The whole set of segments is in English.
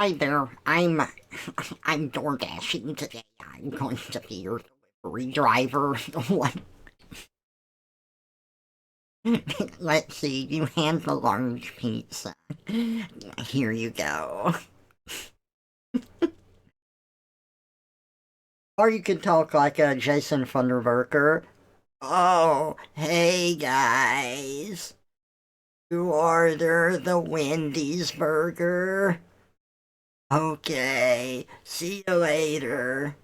Hi there. I'm door dashing today. I'm going to be your delivery driver. Let's see. You hand the large pizza. Here you go. Or you could talk like a Jason Funderburker. Oh, hey guys. You order the Wendy's burger. Okay. See you later.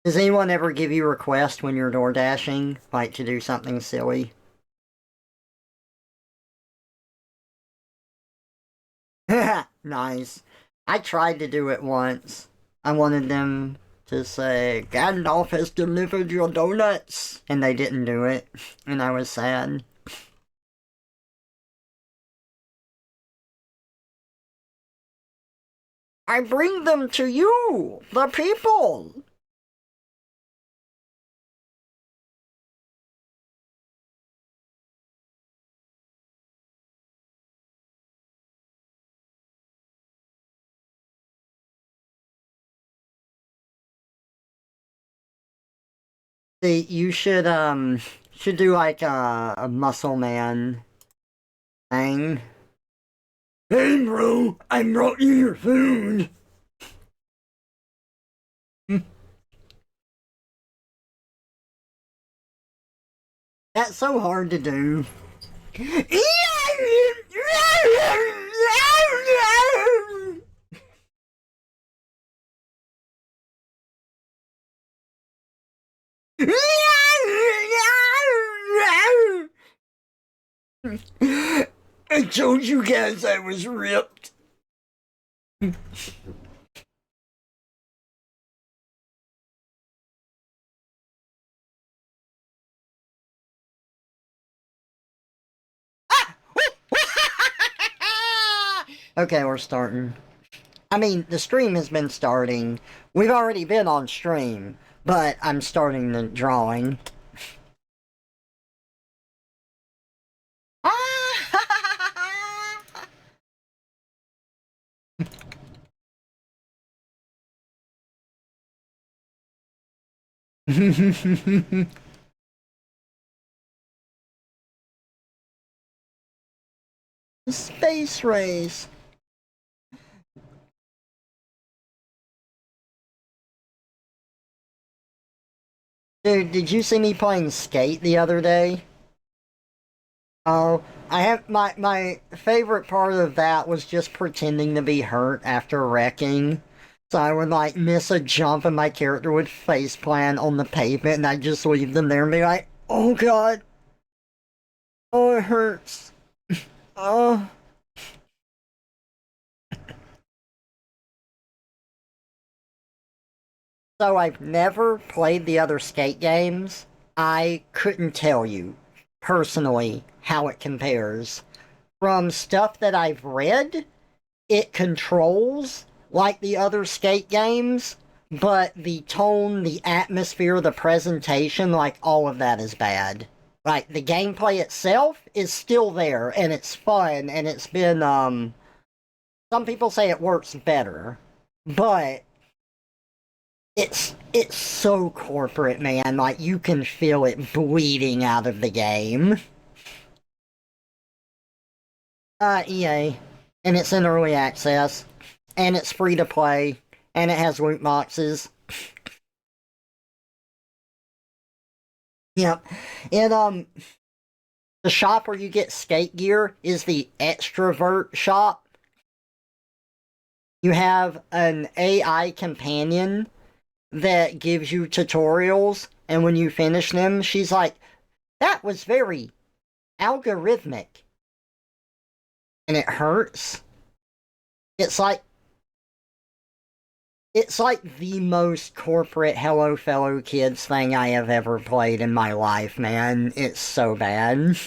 Does anyone ever give you a request when you're door dashing, like to do something silly? Nice. I tried to do it once. I wanted them to say, Gandalf has delivered your donuts! And they didn't do it. And I was sad. I bring them to you, the people! See, you should do like a muscle man thing. Hey bro, I brought you your food! That's so hard to do. I told you guys I was ripped. Okay, we're starting. I mean, the stream has been starting. We've already been on stream, but I'm starting the drawing. Space race. Dude, did you see me playing skate the other day? Oh, I have my favorite part of that was just pretending to be hurt after wrecking. So I would like miss a jump and my character would face plant on the pavement and I'd just leave them there and be like, oh god, oh it hurts. Oh. So I've never played the other skate games. I couldn't tell you personally how it compares. From stuff that I've read, it controls like the other skate games, but the tone, the atmosphere, the presentation, like all of that is bad. Like the gameplay itself is still there and it's fun and it's been some people say it works better, but it's so corporate, man. Like you can feel it bleeding out of the game. EA. And it's in early access. And it's free to play. And it has loot boxes. Yep. And the shop where you get skate gear is the extrovert shop. You have an AI companion that gives you tutorials, and when you finish them, she's like, that was very algorithmic. And it hurts. It's like it's like the most corporate Hello Fellow Kids thing I have ever played in my life, man. It's so bad.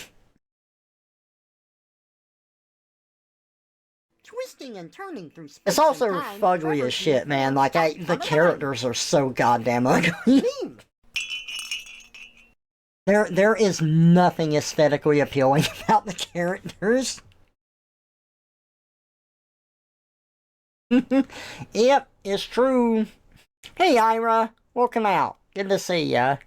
Twisting and turning through space. It's also fugly as shit, man. Like the characters are so goddamn ugly. There is nothing aesthetically appealing about the characters. Yep, it's true. Hey, Ira, welcome out. Good to see ya.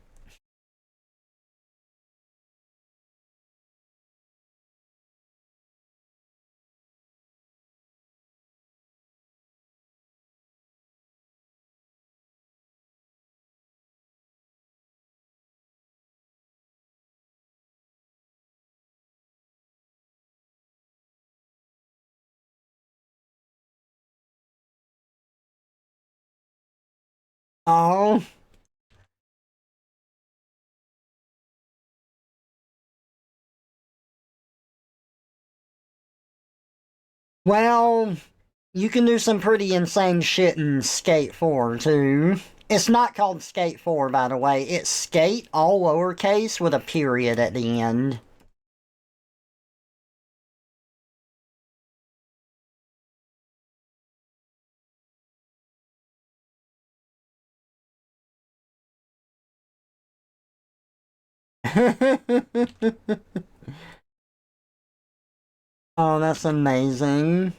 Oh, well, you can do some pretty insane shit in Skate 4, too. It's not called Skate 4, by the way. It's Skate, all lowercase, with a period at the end. Oh, that's amazing.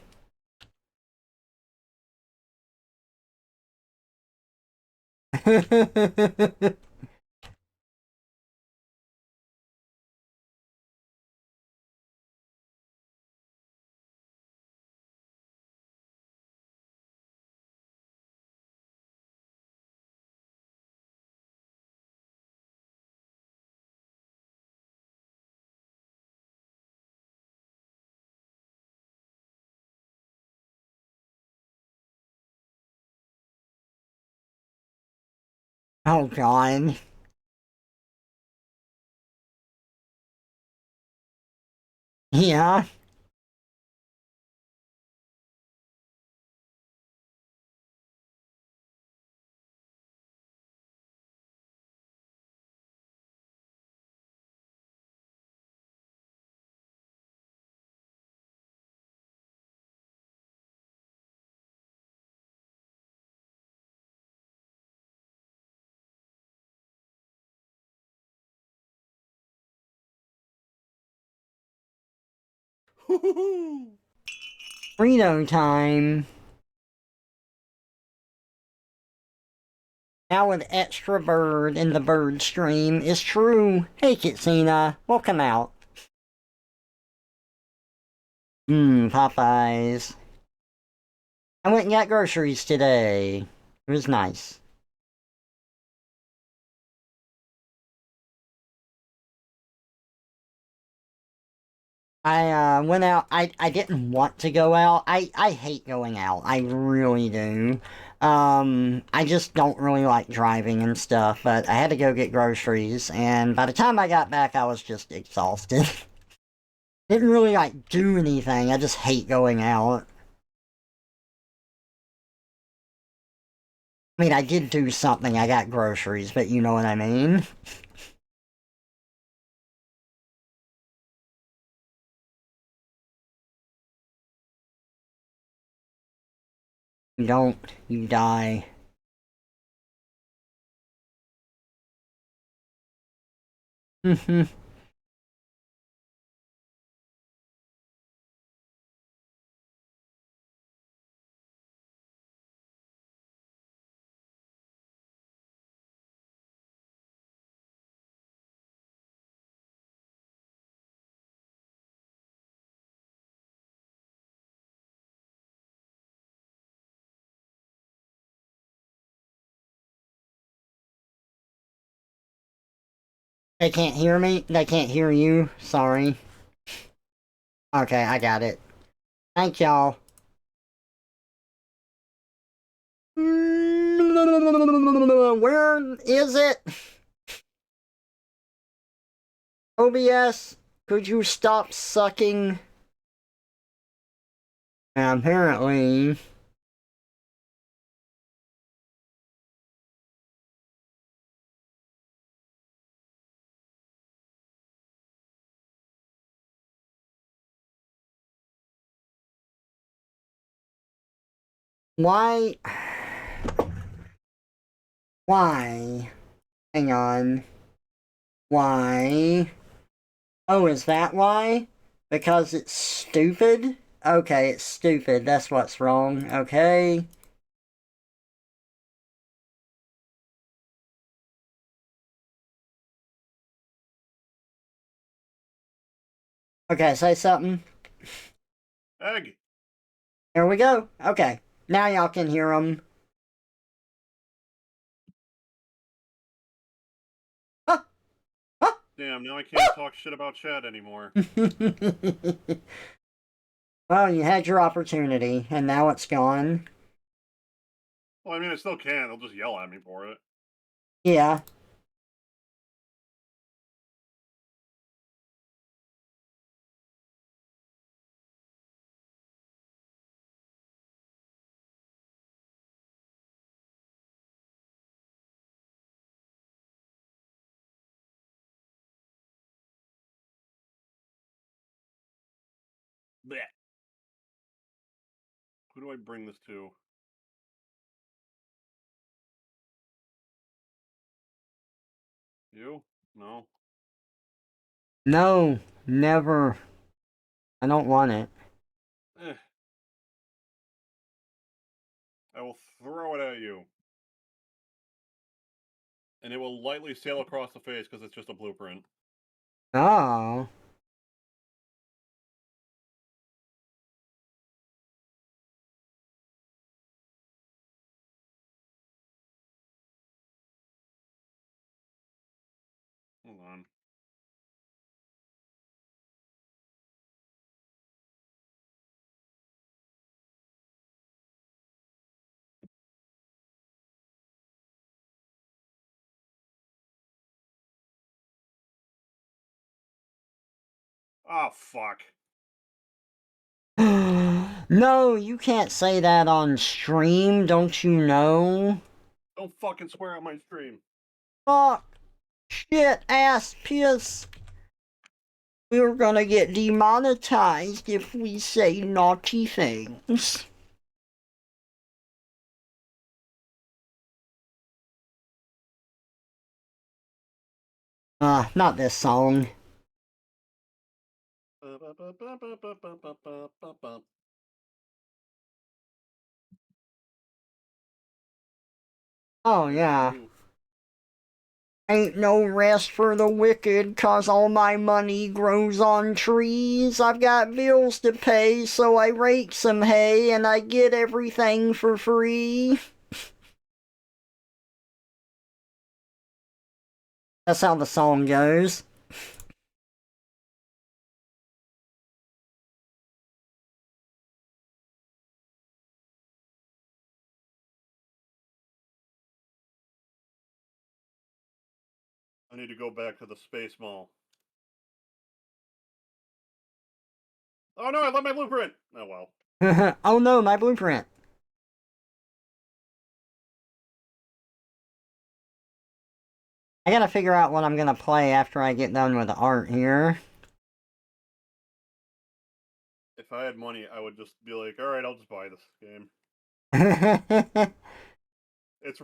Oh, God. Yeah. Frito time. Now with extra bird in the bird stream is true. Hey, Kitsina, welcome out. Popeyes. I went and got groceries today. It was nice. I went out. I didn't want to go out. I hate going out. I really do. I just don't really like driving and stuff, but I had to go get groceries, and by the time I got back, I was just exhausted. Didn't really like do anything. I just hate going out. I mean, I did do something. I got groceries, but you know what I mean? You don't, you die. They can't hear me? They can't hear you? Sorry. Okay, I got it. Thank y'all. Where is it? OBS, could you stop sucking? Apparently. Why? Why? Hang on. Why? Oh, is that why? Because it's stupid? Okay, it's stupid. That's what's wrong. Okay. Okay, say something. Egg. Here we go. Okay. Now y'all can hear them. Ah, ah, Damn, now I can't talk shit about Chad anymore. Well, you had your opportunity, and now it's gone. Well, I mean, I still can. They'll just yell at me for it. Yeah. Blech. Who do I bring this to? You? No. No, never. I don't want it. Eh. I will throw it at you. And it will lightly sail across the face because it's just a blueprint. Oh. Hold on. Oh, fuck. No, you can't say that on stream, don't you know? Don't fucking swear on my stream. Fuck. Shit, ass, piss. We're gonna get demonetized if we say naughty things. Not this song. Oh, yeah. Ain't no rest for the wicked, 'cause all my money grows on trees. I've got bills to pay, so I rake some hay and I get everything for free. That's how the song goes. I need to go back to the Space Mall. Oh no, I left my blueprint! Oh well. Oh no, my blueprint. I gotta figure out what I'm gonna play after I get done with the art here. If I had money, I would just be like, alright, I'll just buy this game. It's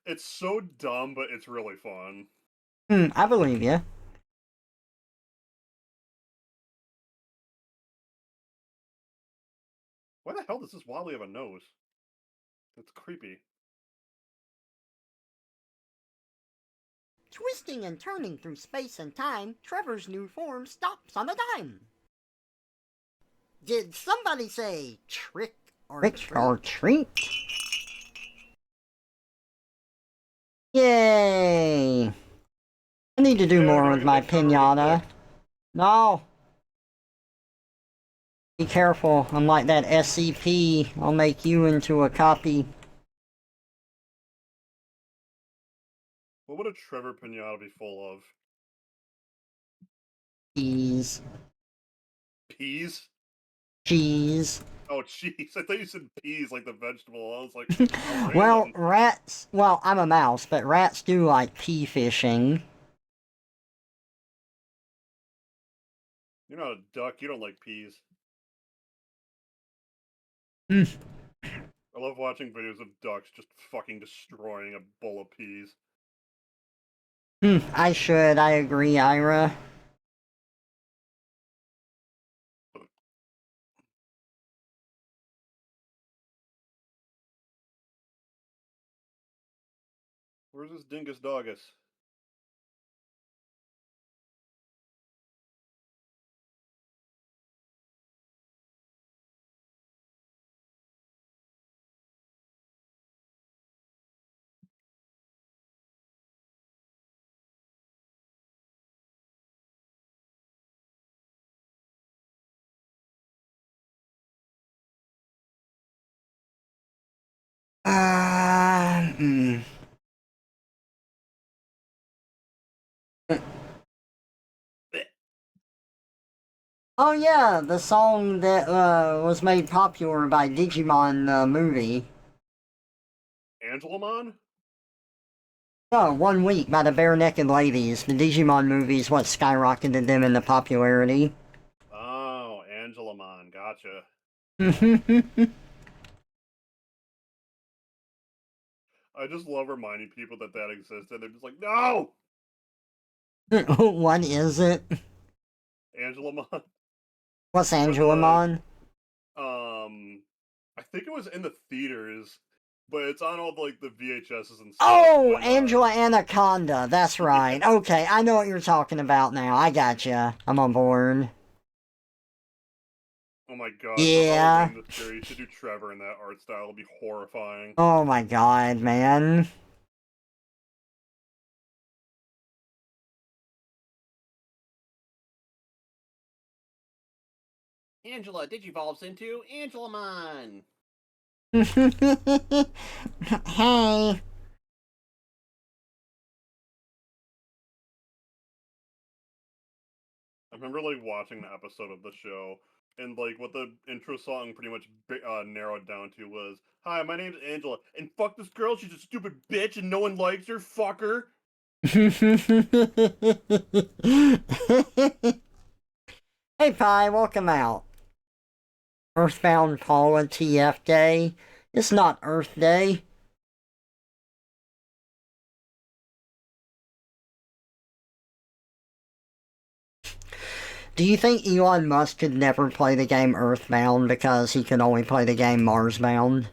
it's so dumb, but it's really fun. I believe you. Why the hell does this Wally have a nose? It's creepy. Twisting and turning through space and time, Trevor's new form stops on a dime. Did somebody say trick or treat? Or treat? Yay! I need to do Yeah, more no, with you my hit Trevor with a pinata. stick. No! Be careful, I'm like that SCP. I'll make you into a copy. What would a Trevor pinata be full of? Cheese. Peas? Cheese. Oh, cheese. I thought you said peas like the vegetable. I was like, how Well, random. rats. Well, I'm a mouse, but rats do like pea fishing. You're not a duck. You don't like peas. Hmm. I love watching videos of ducks just fucking destroying a bowl of peas. I should. I agree, Ira. Where's this dingus doggus? Uh, mm. Oh yeah, the song that was made popular by Digimon movie. Angelamon? Oh, 1 week by the Bare Naked Ladies. The Digimon movie is what skyrocketed them into popularity. Oh, Angelamon, gotcha. I just love reminding people that that existed. They're just like, no! What is it? Angelamon. What's Where the, Angelamon? I think it was in the theaters, but it's on all like the VHSs and stuff Oh, when, Angela Anaconda. That's right. yeah. Okay, I know what you're talking about now. I gotcha. I'm on board. Oh my god, whoever Yeah. named this series should do Trevor in that art style. It'll be horrifying. Oh my god, man. Angela digivolves into Angelamon. Hey. I remember like watching the episode of the show, and like what the intro song pretty much narrowed down to was, "Hi, my name's Angela, and fuck this girl. She's a stupid bitch, and no one likes her. Fuck her." Hey, Pi, welcome out. Earthbound Paula TF Day. It's not Earth Day. Do you think Elon Musk could never play the game Earthbound because he could only play the game Marsbound?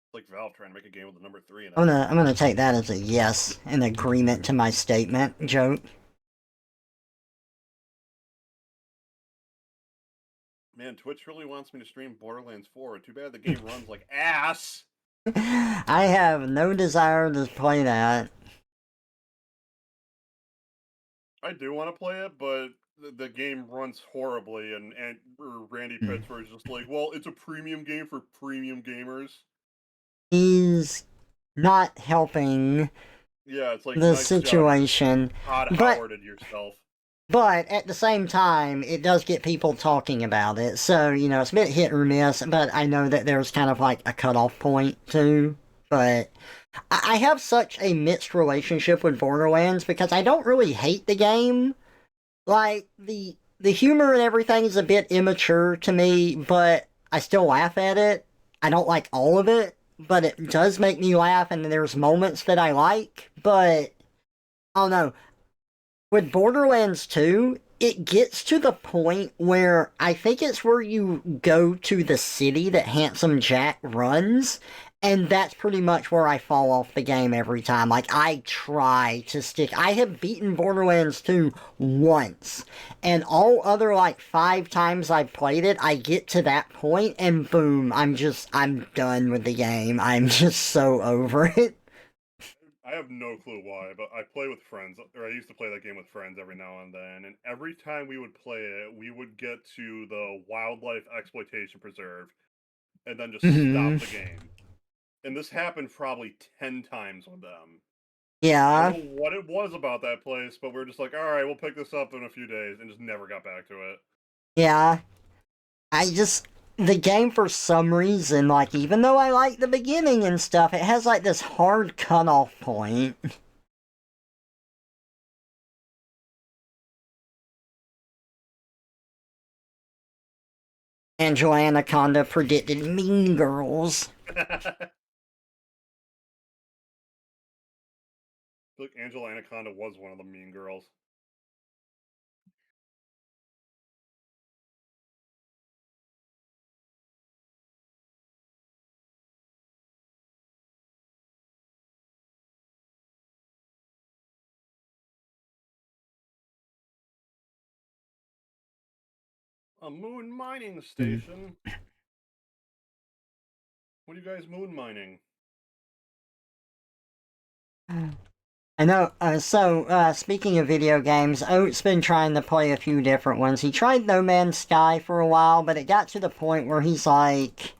It's like Valve trying to make a game with the number 3 in it. I'm gonna take that as a yes, an agreement to my statement joke. Man, Twitch really wants me to stream Borderlands 4. Too bad the game runs like ass. I have no desire to play that. I do want to play it, but the game runs horribly, and Randy Pitchford is just like, well, it's a premium game for premium gamers. He's not helping Yeah, it's like, the nice job, situation, Todd but Howarded yourself. But at the same time, it does get people talking about it. So, it's a bit hit or miss, but I know that there's kind of like a cutoff point too. But I have such a mixed relationship with Borderlands because I don't really hate the game. Like the humor and everything is a bit immature to me, but I still laugh at it. I don't like all of it, but it does make me laugh and there's moments that I like, but I don't know. With Borderlands 2, it gets to the point where I think it's where you go to the city that Handsome Jack runs, and that's pretty much where I fall off the game every time. Like, I try to stick. I have beaten Borderlands 2 once, and all other, like, 5 times I've played it, I get to that point, and boom, I'm done with the game. I'm just so over it. I have no clue why, but I play with friends, or I used to play that game with friends every now and then, and every time we would play it, we would get to the wildlife exploitation preserve, and then just stop Hmm. the game. And this happened probably 10 times with them. I don't Yeah. know what it was about that place, but we are just like, alright, we'll pick this up in a few days, and just never got back to it. Yeah. The game for some reason, like, even though I like the beginning and stuff, it has like this hard cutoff point. Angela Anaconda predicted Mean Girls. Look, Angela Anaconda was one of the mean girls. A moon mining station? What are you guys moon mining? I know. Speaking of video games, Oat's been trying to play a few different ones. He tried No Man's Sky for a while, but it got to the point where he's like,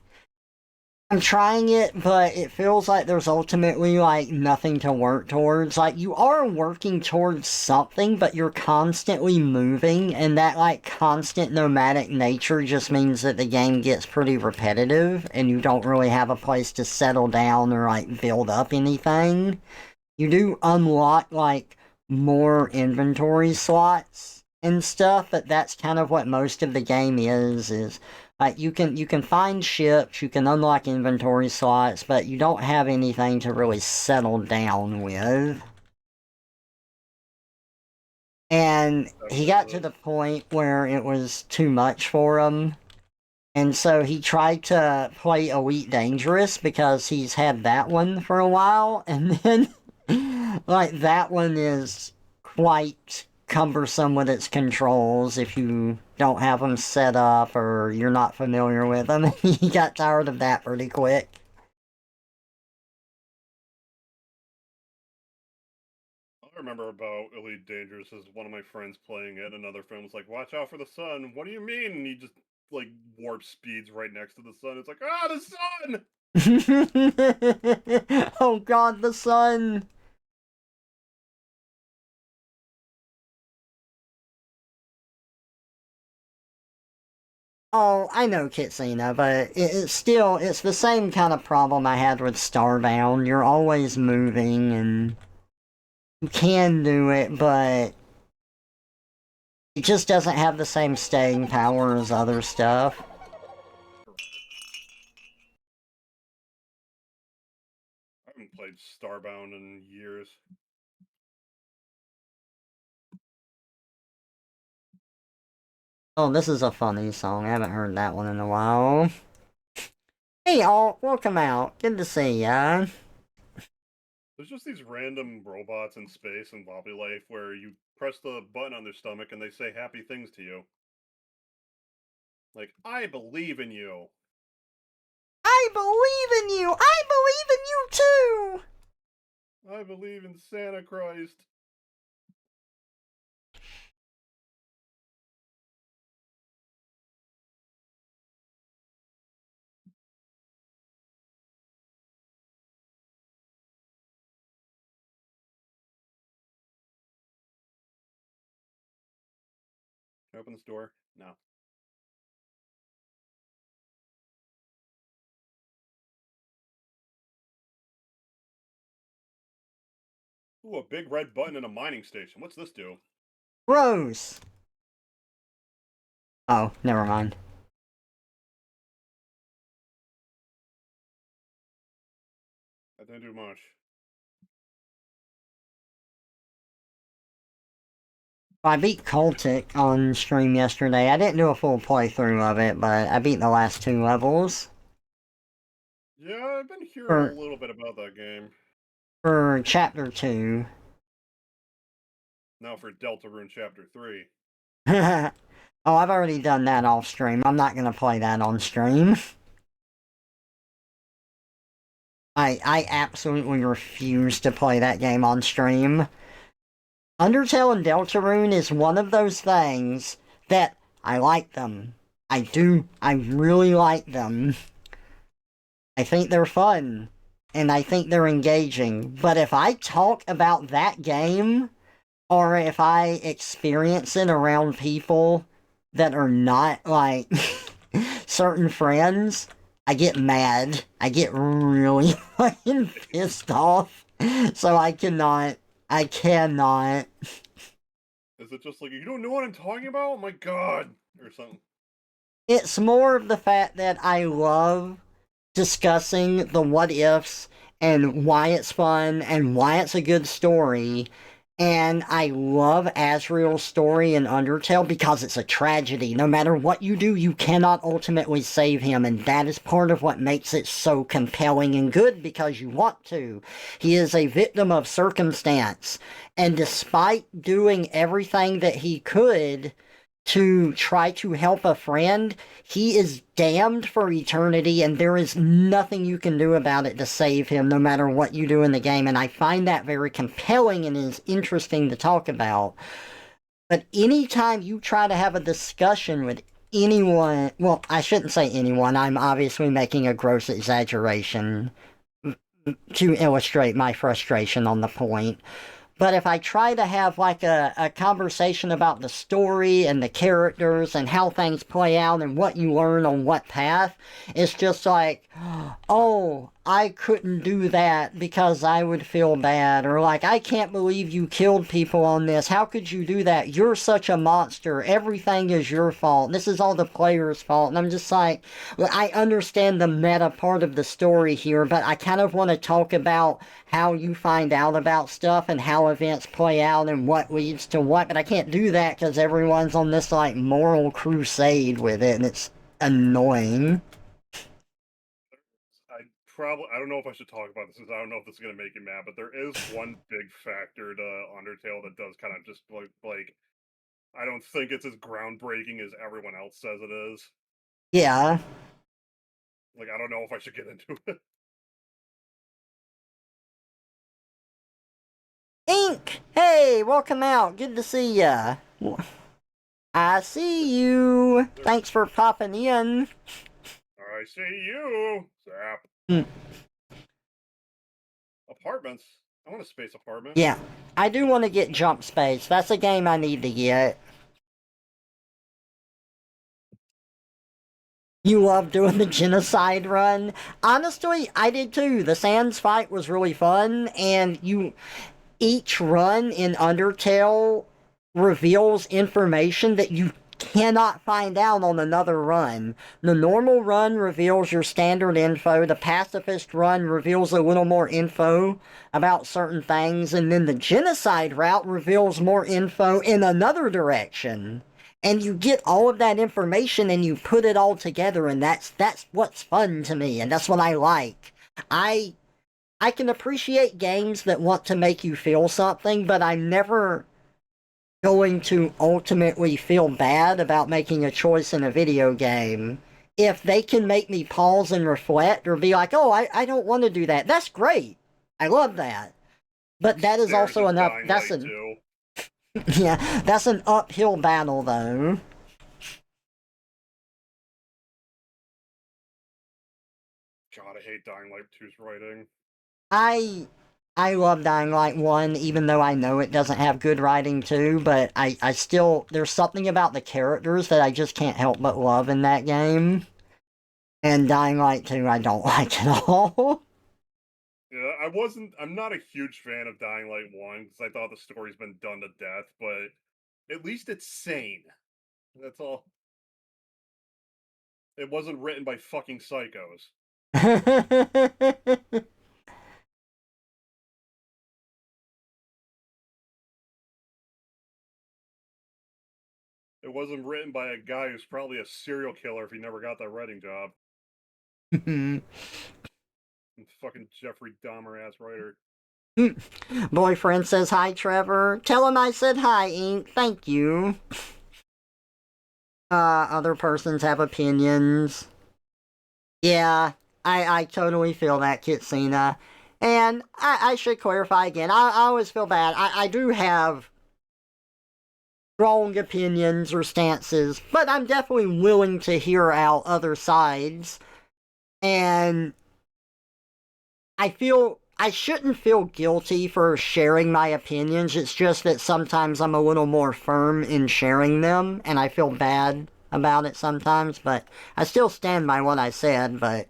I'm trying it, but it feels like there's ultimately like nothing to work towards. Like you are working towards something, but you're constantly moving, and that like constant nomadic nature just means that the game gets pretty repetitive and you don't really have a place to settle down or like build up anything. You do unlock like more inventory slots and stuff, but that's kind of what most of the game is like you can find ships, you can unlock inventory slots, but you don't have anything to really settle down with. And he got to the point where it was too much for him. And so he tried to play Elite Dangerous because he's had that one for a while, and then like that one is quite cumbersome with its controls if you don't have them set up or you're not familiar with them. He got tired of that pretty quick. I remember about Elite Dangerous as one of my friends playing it. Another friend was like, "Watch out for the sun." What do you mean? And he just like warp speeds right next to the sun. It's like, ah, the sun! Oh god, the sun! Oh, I know Kitsina, but it's the same kind of problem I had with Starbound. You're always moving and you can do it, but it just doesn't have the same staying power as other stuff. I haven't played Starbound in years. Oh, this is a funny song. I haven't heard that one in a while. Hey, all, welcome out. Good to see ya. There's just these random robots in space in Lobby Life where you press the button on their stomach and they say happy things to you. Like, I believe in you. I believe in you! I believe in you too! I believe in Santa Christ. Can I open this door? No. Ooh, a big red button in a mining station. What's this do? Rose! Oh, never mind. That didn't do much. I beat Cultic on stream yesterday. I didn't do a full playthrough of it, but I beat the last two levels. Yeah, I've been hearing a For, little bit about that game. for Chapter 2. Now for Deltarune Chapter 3. Oh, I've already done that off stream. I'm not gonna play that on stream. I absolutely refuse to play that game on stream. Undertale and Deltarune is one of those things that I like them. I do. I really like them. I think they're fun. And I think they're engaging. But if I talk about that game, or if I experience it around people that are not like certain friends, I get mad. I get really fucking pissed off. So I cannot. I cannot. Is it just like, you don't know what I'm talking about? Oh my god! Or something. It's more of the fact that I love discussing the what ifs and why it's fun and why it's a good story. And I love Asriel's story in Undertale because it's a tragedy. No matter what you do, you cannot ultimately save him, and that is part of what makes it so compelling and good because you want to. He is a victim of circumstance, and despite doing everything that he could to try to help a friend, he is damned for eternity, and there is nothing you can do about it to save him, no matter what you do in the game. And I find that very compelling and is interesting to talk about. But anytime you try to have a discussion with anyone, well, I shouldn't say anyone, I'm obviously making a gross exaggeration to illustrate my frustration on the point. But if I try to have like a conversation about the story and the characters and how things play out and what you learn on what path, it's just like, oh, I couldn't do that because I would feel bad. Or like, I can't believe you killed people on this. How could you do that? You're such a monster. Everything is your fault. This is all the player's fault. And I'm just like, well, I understand the meta part of the story here, but I kind of want to talk about how you find out about stuff and how events play out and what leads to what, but I can't do that because everyone's on this like moral crusade with it, and it's annoying. I don't know if I should talk about this because I don't know if this is gonna make you mad, but there is one big factor to Undertale that does kind of just like I don't think it's as groundbreaking as everyone else says it is. Yeah. Like I don't know if I should get into it. Ink! Hey, welcome out. Good to see ya. I see you. Thanks for popping in. I see you. Zap. Mm, Apartments. I want a space apartment. yeah, I do want to get Jump Space. That's a game I need to get. You love doing the genocide run. Honestly, I did too. The Sands fight was really fun, and each run in Undertale reveals information that you cannot find out on another run. The normal run reveals your standard info, the pacifist run reveals a little more info about certain things, and then the genocide route reveals more info in another direction. And you get all of that information and you put it all together, and that's what's fun to me, and that's what I like. I I can appreciate games that want to make you feel something, but I'm never going to ultimately feel bad about making a choice in a video game. If they can make me pause and reflect or be like, oh, I don't want to do that, that's great. I love that. But that is There's also a enough. Dying That's Light an too. yeah, that's an uphill battle though. God, I hate Dying Light 2's writing. I I love Dying Light 1, even though I know it doesn't have good writing too, but I still, there's something about the characters that I just can't help but love in that game. And Dying Light 2, I don't like at all. Yeah, I'm not a huge fan of Dying Light 1 because I thought the story's been done to death, but at least it's sane. That's all. It wasn't written by fucking psychos. It wasn't written by a guy who's probably a serial killer if he never got that writing job. Fucking Jeffrey Dahmer ass writer. Boyfriend says hi, Trevor. Tell him I said hi, Ink. Thank you. Other persons have opinions. Yeah, I totally feel that, Kitsina. And I should clarify again, I always feel bad. I do have strong opinions or stances, but I'm definitely willing to hear out other sides. And I feel I shouldn't feel guilty for sharing my opinions. It's just that sometimes I'm a little more firm in sharing them, and I feel bad about it sometimes, but I still stand by what I said, but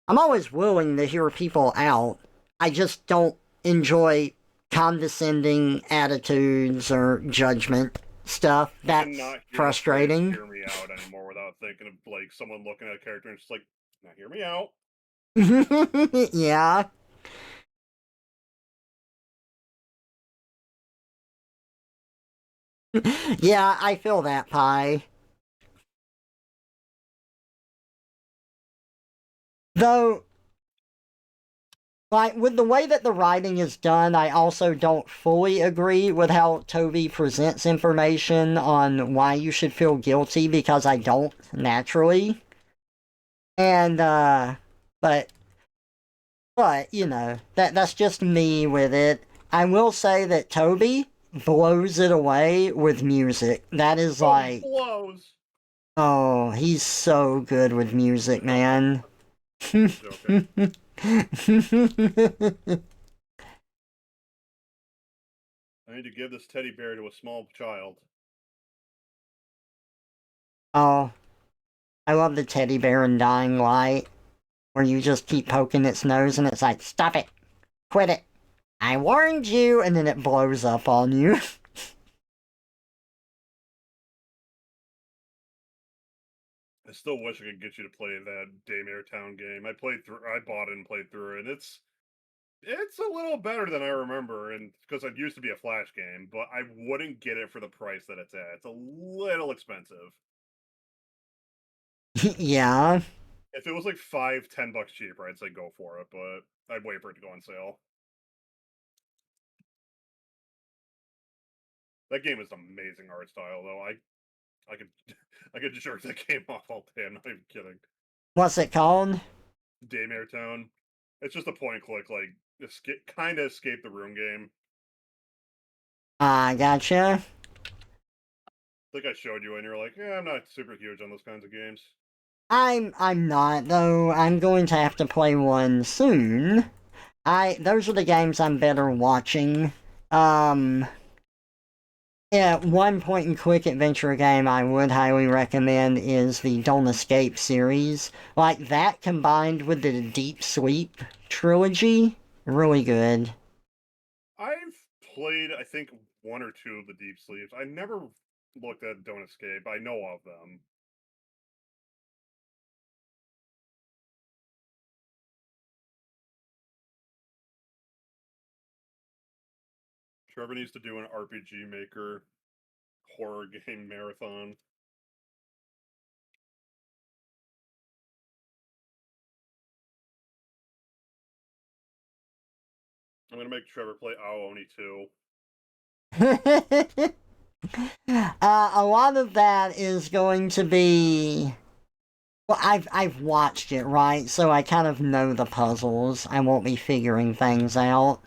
I'm always willing to hear people out. I just don't enjoy condescending attitudes or judgment. stuff. I That's cannot hear the phrase frustrating. "hear me out" anymore without thinking of like someone looking at a character and just like, "Now hear me out." Yeah. Yeah, I feel that, Pie. Though, like, with the way that the writing is done, I also don't fully agree with how Toby presents information on why you should feel guilty because I don't naturally. And, but, you know, that's just me with it. I will say that Toby blows it away with music. That is Toby like, blows. oh, he's so good with music, man. I'm joking. I need to give this teddy bear to a small child. Oh, I love the teddy bear in Dying Light, where you just keep poking its nose and it's like, stop it, quit it, I warned you, and then it blows up on you. I still wish I could get you to play that Daymare Town game. I bought it and played through it. It's a little better than I remember, and because it used to be a Flash game, but I wouldn't get it for the price that it's at. It's a little expensive. Yeah. If it was like $5, $10 cheaper, I'd say go for it, but I'd wait for it to go on sale. That game is amazing art style, though. I could I could jerk that game off all day. I'm not even kidding. What's it called? Daymare Town. It's just a point and click, like kind of escape the room game. Gotcha. I think I showed you, and you're like, yeah, I'm not super huge on those kinds of games. I'm not though. I'm going to have to play one soon. Those are the games I'm better watching. Um Yeah, one point and click adventure game I would highly recommend is the Don't Escape series. Like that combined with the Deep Sleep trilogy, really good. I've played, I think, one or two of the Deep Sleeps. I never looked at Don't Escape. I know of them. Trevor needs to do an RPG Maker horror game marathon. I'm gonna make Trevor play Aoni too. A lot of that is going to be. Well, I've watched it, right? So I kind of know the puzzles. I won't be figuring things out.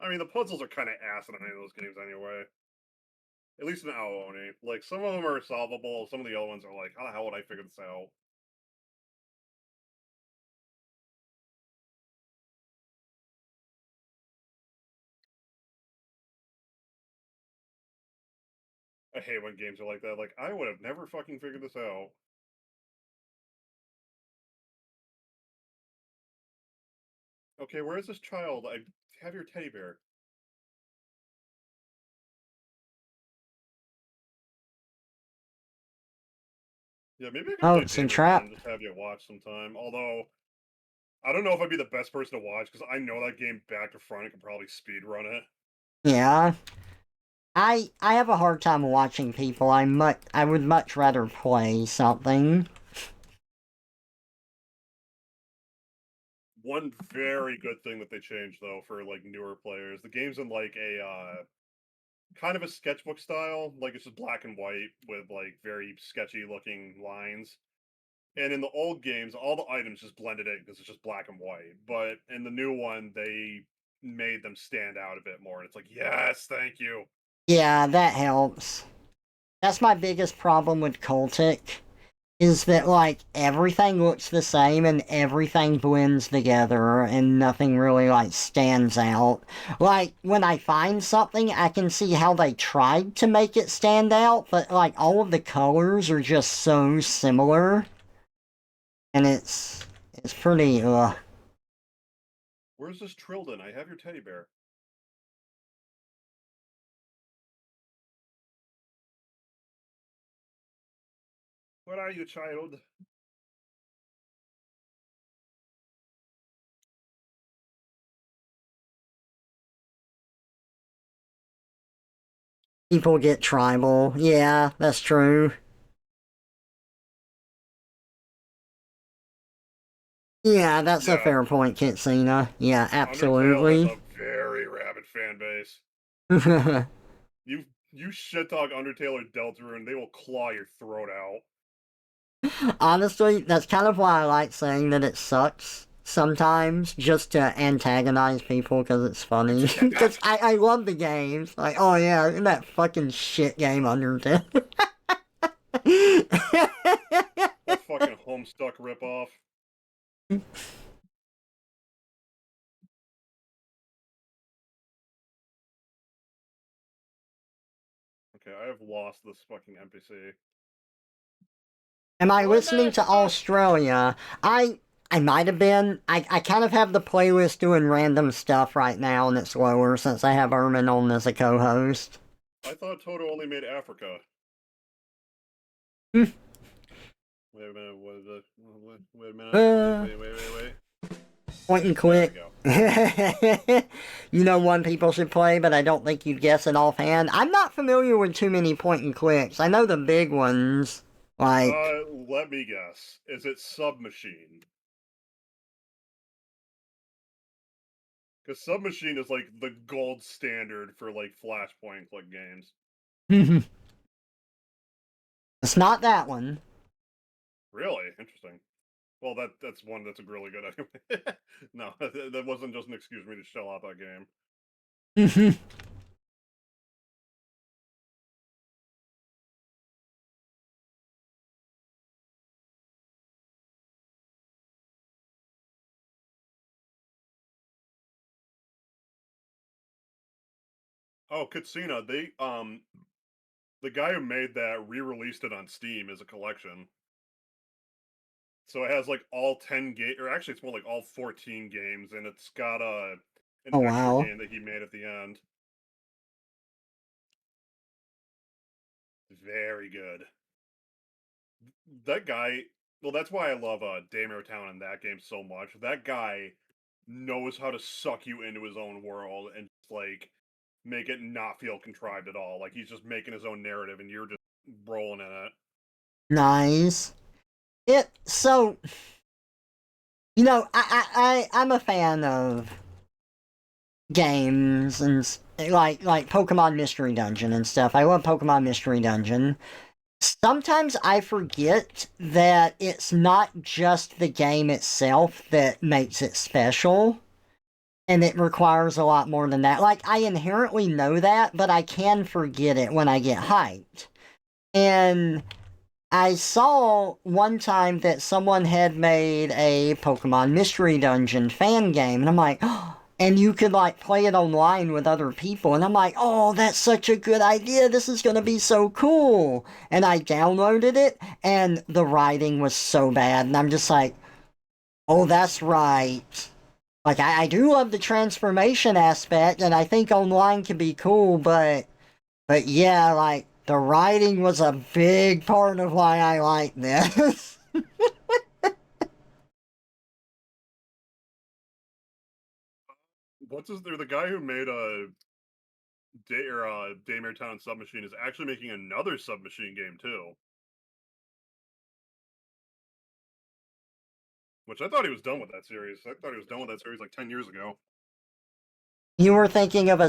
I mean, the puzzles are kind of acid in any of those games anyway. At least in Aoni. Like, some of them are solvable, some of the other ones are like, how the hell would I figure this out? I hate when games are like that. Like, I would have never fucking figured this out. Okay, where is this child? I have your teddy bear. Yeah, maybe I could Oh, play it's in Daymare Town trap. and just have you watch sometime. Although, I don't know if I'd be the best person to watch, because I know that game back to front. I could probably speed run it. Yeah. I have a hard time watching people. I would much rather play something. One very good thing that they changed, though, for, like, newer players, the game's in, like, a, kind of a sketchbook style. Like, it's just black and white with, like, very sketchy looking lines. And in the old games, all the items just blended in because it's just black and white. But in the new one, they made them stand out a bit more. And it's like, yes, thank you. Yeah, that helps. That's my biggest problem with Cultic, is that, like, everything looks the same and everything blends together and nothing really, like, stands out. Like, when I find something, I can see how they tried to make it stand out, but, like, all of the colors are just so similar. And it's pretty, Where's this Trilden? I have your teddy bear. What are you, child? People get tribal. Yeah, that's true. Yeah, that's a Yeah, fair point, Kitsina. Yeah, Undertale has absolutely. a very rabid fan base. You shit talk Undertale or Deltarune, they will claw your throat out. Honestly, that's kind of why I like saying that it sucks sometimes, just to antagonize people because it's funny. Because I love the games. Like, oh yeah, that fucking shit game Undertale. That fucking Homestuck ripoff. Okay, I have lost this fucking NPC. Am I Oh, in listening to Africa! Australia? I might have been. I kind of have the playlist doing random stuff right now, and it's lower since I have Ermin on as a co-host. I thought Toto only made Africa. Hmm. Wait a minute, what is it? Wait a minute. uh, Wait. Point and There we click. go. You know one people should play, but I don't think you'd guess it offhand. I'm not familiar with too many point and clicks. I know the big ones, like Let me guess. Is it Submachine? Because Submachine is like the gold standard for like Flashpoint and click games. it's not that one. Really? Interesting. Well, that's one that's really good anyway. No, that wasn't just an excuse for me to shell out that game. Oh, Katsina, the guy who made that re-released it on Steam as a collection. So it has like all 10 game, or actually it's more like all 14 games, and it's got an Oh extra wow, game that he made at the end. Very good. That guy, well, that's why I love Daimyo Town in that game so much. That guy knows how to suck you into his own world and just, like, make it not feel contrived at all. Like he's just making his own narrative and you're just rolling in it. nice. So I'm a fan of games and like Pokemon Mystery Dungeon and stuff. I love Pokemon Mystery Dungeon. Sometimes I forget that it's not just the game itself that makes it special, and it requires a lot more than that. Like, I inherently know that, but I can forget it when I get hyped. And I saw one time that someone had made a Pokemon Mystery Dungeon fan game, and I'm like, oh, and you could like play it online with other people, and I'm like, oh, that's such a good idea. This is gonna be so cool. And I downloaded it, and the writing was so bad, and I'm just like, oh, that's right. Like, I do love the transformation aspect, and I think online can be cool, but yeah, like the writing was a big part of why I like this. What's his? They're the guy who made Daymare Town Submachine is actually making another Submachine game too. Which I thought he was done with that series. I thought he was done with that series like 10 years ago. You were thinking of a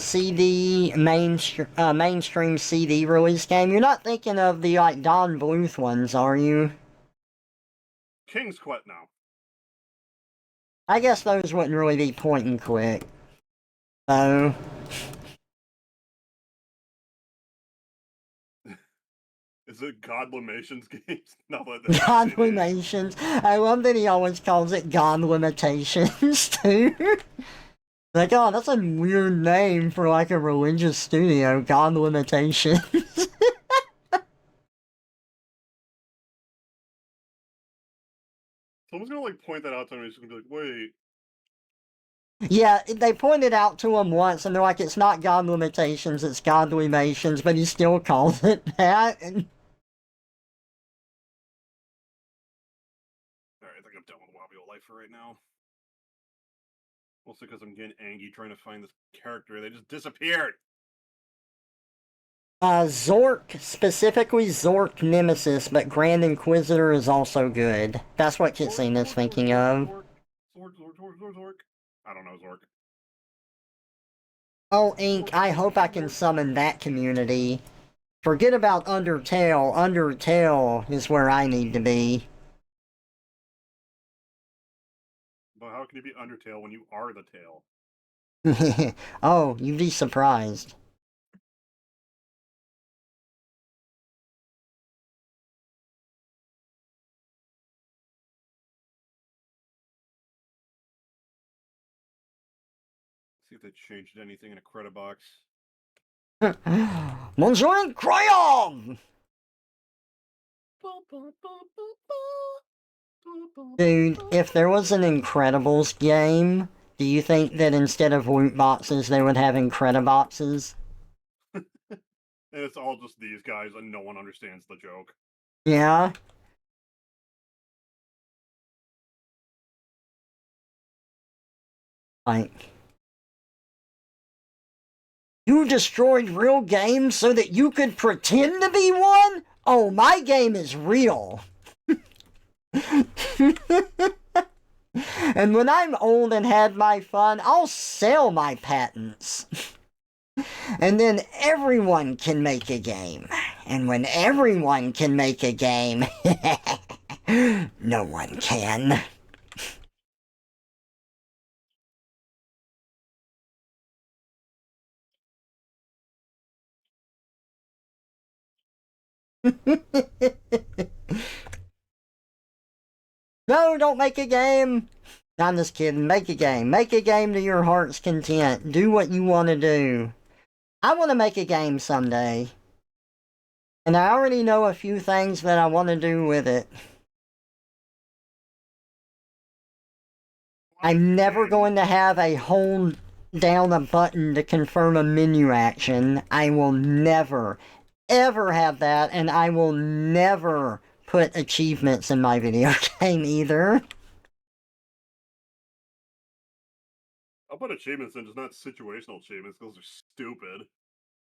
mainstream CD release game. You're not thinking of the like Don Bluth ones, are you? King's Quest now. I guess those wouldn't really be point and click. So, Is it Godlimations games? No, that's a God CD. Limitations. I love that he always calls it God Limitations too. Like, oh, that's a weird name for like a religious studio. God Limitations. Someone's gonna like point that out to me. He's gonna be like, "Wait, Yeah, they pointed out to him once, and they're like, it's not God Limitations, it's God Limations, but he still calls it that. And Alright, I think I'm done with Wabbio Life for right now. Mostly because I'm getting angry trying to find this character. They just disappeared! Zork, specifically Zork Nemesis, but Grand Inquisitor is also good. That's what Kitsune is thinking of. Zork. I don't know, Zork. Oh, Ink, I hope I can summon that community. Forget about Undertale. Undertale is where I need to be. But how can you be Undertale when you are the tail? Oh, you'd be surprised. See if they changed anything in a credit box. Bonjour, incroyable! Dude, if there was an Incredibles game, do you think that instead of loot boxes, they would have Incrediboxes? And it's all just these guys, and no one understands the joke. Yeah? Like, you destroyed real games so that you could pretend to be one? Oh, my game is real. And when I'm old and had my fun, I'll sell my patents. And then everyone can make a game. And when everyone can make a game, no one can. No, don't make a game. I'm just kidding. Make a game. Make a game to your heart's content. Do what you want to do. I want to make a game someday. And I already know a few things that I want to do with it. I'm never going to have a hold down a button to confirm a menu action. I will never, ever have that, and I will never put achievements in my video game either. I'll put achievements in, just not situational achievements, those are stupid.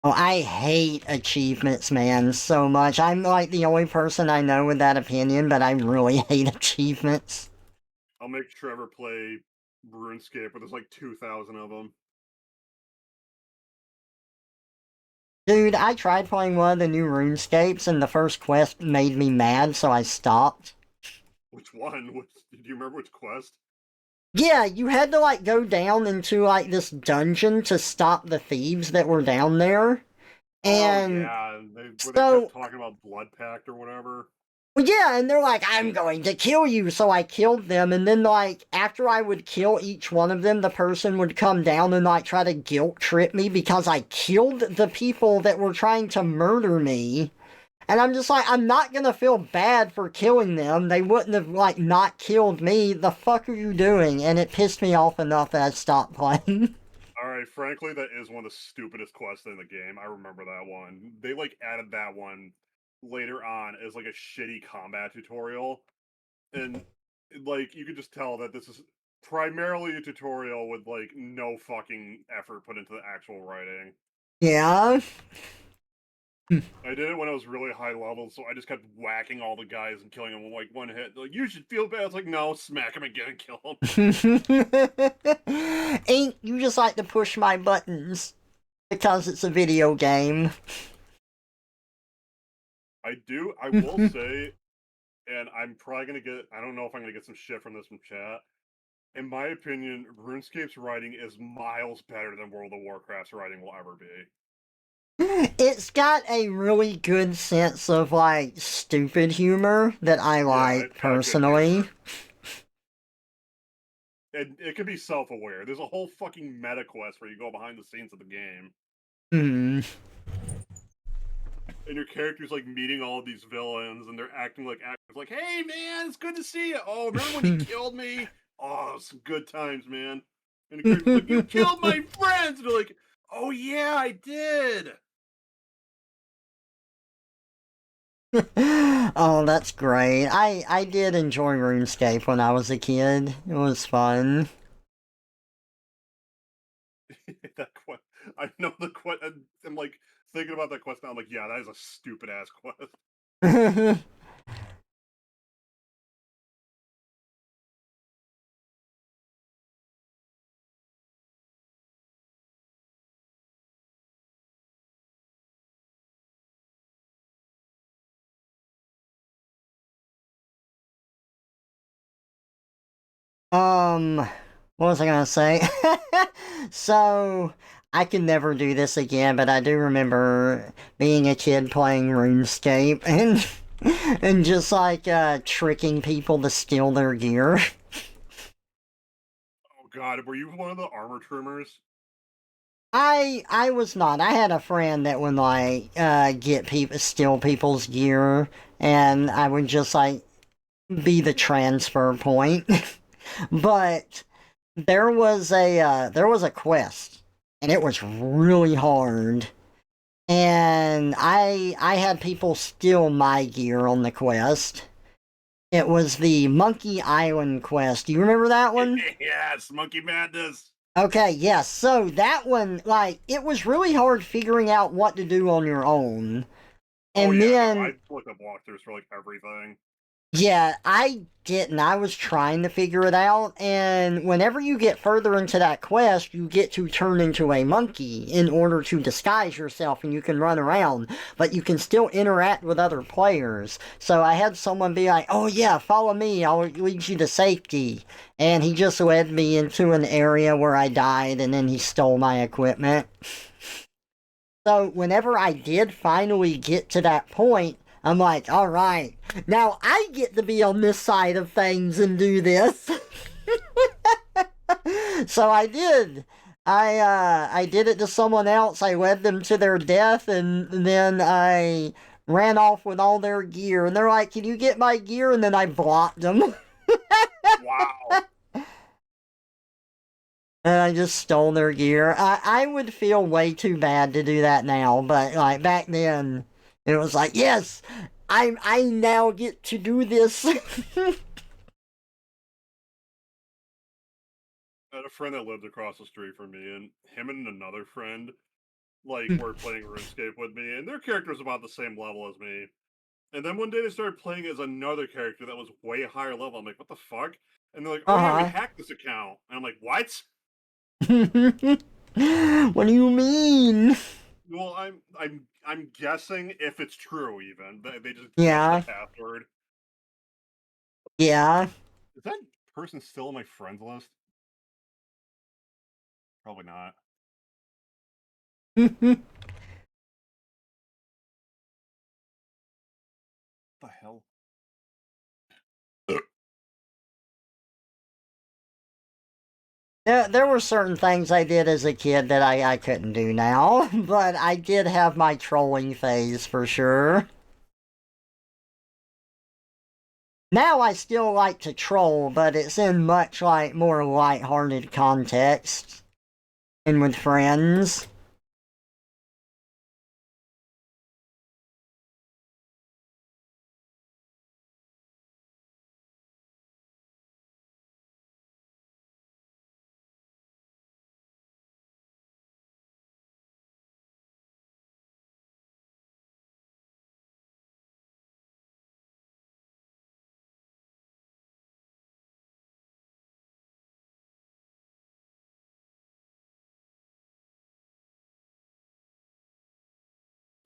Oh, I hate achievements, man, so much. I'm like the only person I know with that opinion, but I really hate achievements. I'll make Trevor play RuneScape, where there's like 2,000 of them. Dude, I tried playing one of the new RuneScapes, and the first quest made me mad, so I stopped. Which one? Do you remember which quest? Yeah, you had to like go down into like this dungeon to stop the thieves that were down there. And yeah, where they so kept talking about Blood Pact or whatever. well, yeah, and they're like, I'm going to kill you, so I killed them, and then like after I would kill each one of them, the person would come down and like try to guilt trip me because I killed the people that were trying to murder me. And I'm just like, I'm not gonna feel bad for killing them. They wouldn't have, like, not killed me. The fuck are you doing? And it pissed me off enough that I stopped playing. Alright, frankly, that is one of the stupidest quests in the game. I remember that one. They, like, added that one later on as, like, a shitty combat tutorial. And, like, you could just tell that this is primarily a tutorial with, like, no fucking effort put into the actual writing. Yeah? I did it when I was really high level, so I just kept whacking all the guys and killing them with, like, one hit. Like, you should feel bad. It's like, no, smack him again and kill him. Ain't you just like to push my buttons because it's a video game? I do. I will say, and I'm probably gonna get. I don't know if I'm gonna get some shit from this from chat. In my opinion, RuneScape's writing is miles better than World of Warcraft's writing will ever be. It's got a really good sense of like stupid humor that I like personally. And it can be self-aware. There's a whole fucking meta quest where you go behind the scenes of the game. Hmm. And your character's like meeting all of these villains, and they're acting like actors. Like, hey man, it's good to see you. Oh, remember when you killed me? Oh, some good times, man. And the character's like, you killed my friends. And they're like, oh yeah, I did. Oh, that's great. I did enjoy RuneScape when I was a kid. It was fun. That quest, I know the quest. I'm like thinking about that quest now. I'm like, yeah, that is a stupid ass quest. Um, what was I gonna say? So, I can never do this again, but I do remember being a kid playing RuneScape and and just like tricking people to steal their gear. Oh god, were you one of the armor trimmers? I was not. I had a friend that would like get people steal people's gear, and I would just like be the transfer point. But there was a quest, and it was really hard. And I had people steal my gear on the quest. It was the Monkey Island quest. Do you remember that one? Yes, Monkey Madness. Okay, yes. So that one, like, it was really hard figuring out what to do on your own. Oh And yeah, no, then I looked up walkthroughs for like everything. yeah, I didn't. I was trying to figure it out, and whenever you get further into that quest, you get to turn into a monkey in order to disguise yourself, and you can run around, but you can still interact with other players. So I had someone be like, "Oh yeah, follow me, I'll lead you to safety," and he just led me into an area where I died, and then he stole my equipment. So whenever I did finally get to that point, I'm like, all right, now I get to be on this side of things and do this. So I did. I did it to someone else. I led them to their death, and then I ran off with all their gear. And they're like, "Can you get my gear?" And then I blocked them, Wow. and I just stole their gear. I would feel way too bad to do that now, but like back then, it was like, yes, I now get to do this. I had a friend that lived across the street from me, and him and another friend like were playing RuneScape with me, and their character was about the same level as me. And then one day they started playing as another character that was way higher level. I'm like, what the fuck? And they're like, oh yeah, we Uh hacked this account. And I'm like, what? huh. What do you mean? Well, I'm guessing if it's true. Even they just guessed the Yeah, password. yeah. Is that person still on my friends list? Probably not. What the hell? There were certain things I did as a kid that I couldn't do now, but I did have my trolling phase for sure. Now I still like to troll, but it's in much like more light-hearted context and with friends.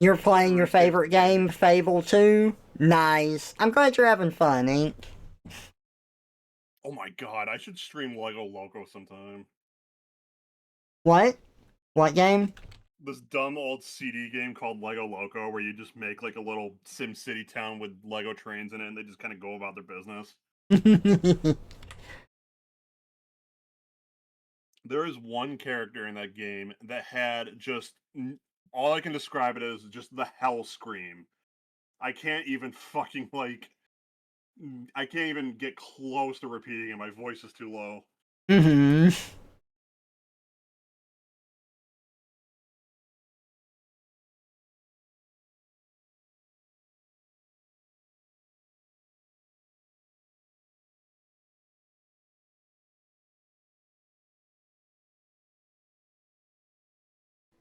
You're Yeah, playing your RuneScape's favorite game, great. Fable 2? Nice. I'm glad you're having fun, Ink. Oh my god, I should stream Lego Loco sometime. What? What game? This dumb old CD game called Lego Loco, where you just make like a little Sim City town with Lego trains in it, and they just kind of go about their business. There is one character in that game that had just all I can describe it as just the hell scream. I can't even fucking like I can't even get close to repeating it. My voice is too low. Hmm.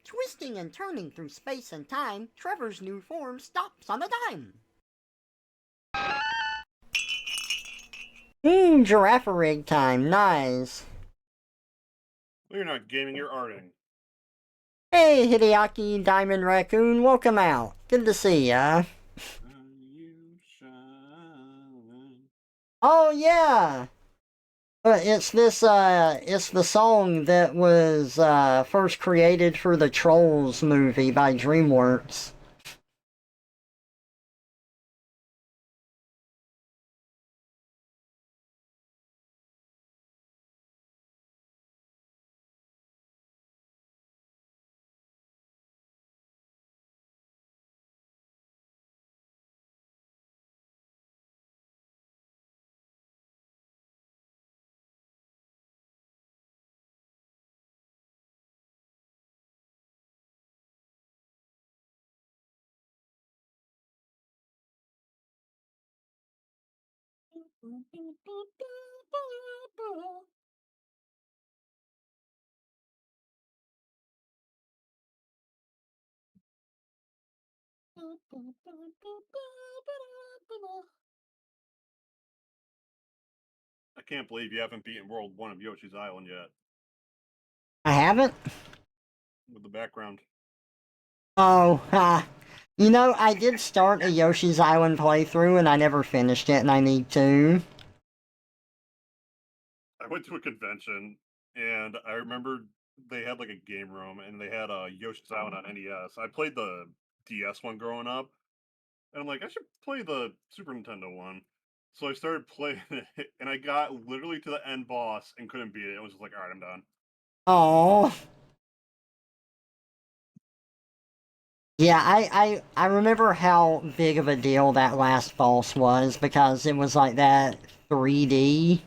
Twisting and turning through space and time, Trevor's new form stops on a dime. Giraffe rig time, nice. Well, you're not gaming, you're arting. Hey, Hideaki Diamond Raccoon, welcome out. Good to see ya. You shine. Oh, yeah. It's it's the song that was first created for the Trolls movie by DreamWorks. I can't believe you haven't beaten World 1 of Yoshi's Island yet. I haven't? With the background. Oh, you know, I did start a Yoshi's Island playthrough and I never finished it and I need to. I went to a convention and I remember they had like a game room and they had a Yoshi's Island on NES. I played the DS one growing up, and I'm like, I should play the Super Nintendo one. So I started playing it, and I got literally to the end boss and couldn't beat it. I was just like, all right, I'm done. Oh. Yeah, I remember how big of a deal that last boss was because it was like that 3D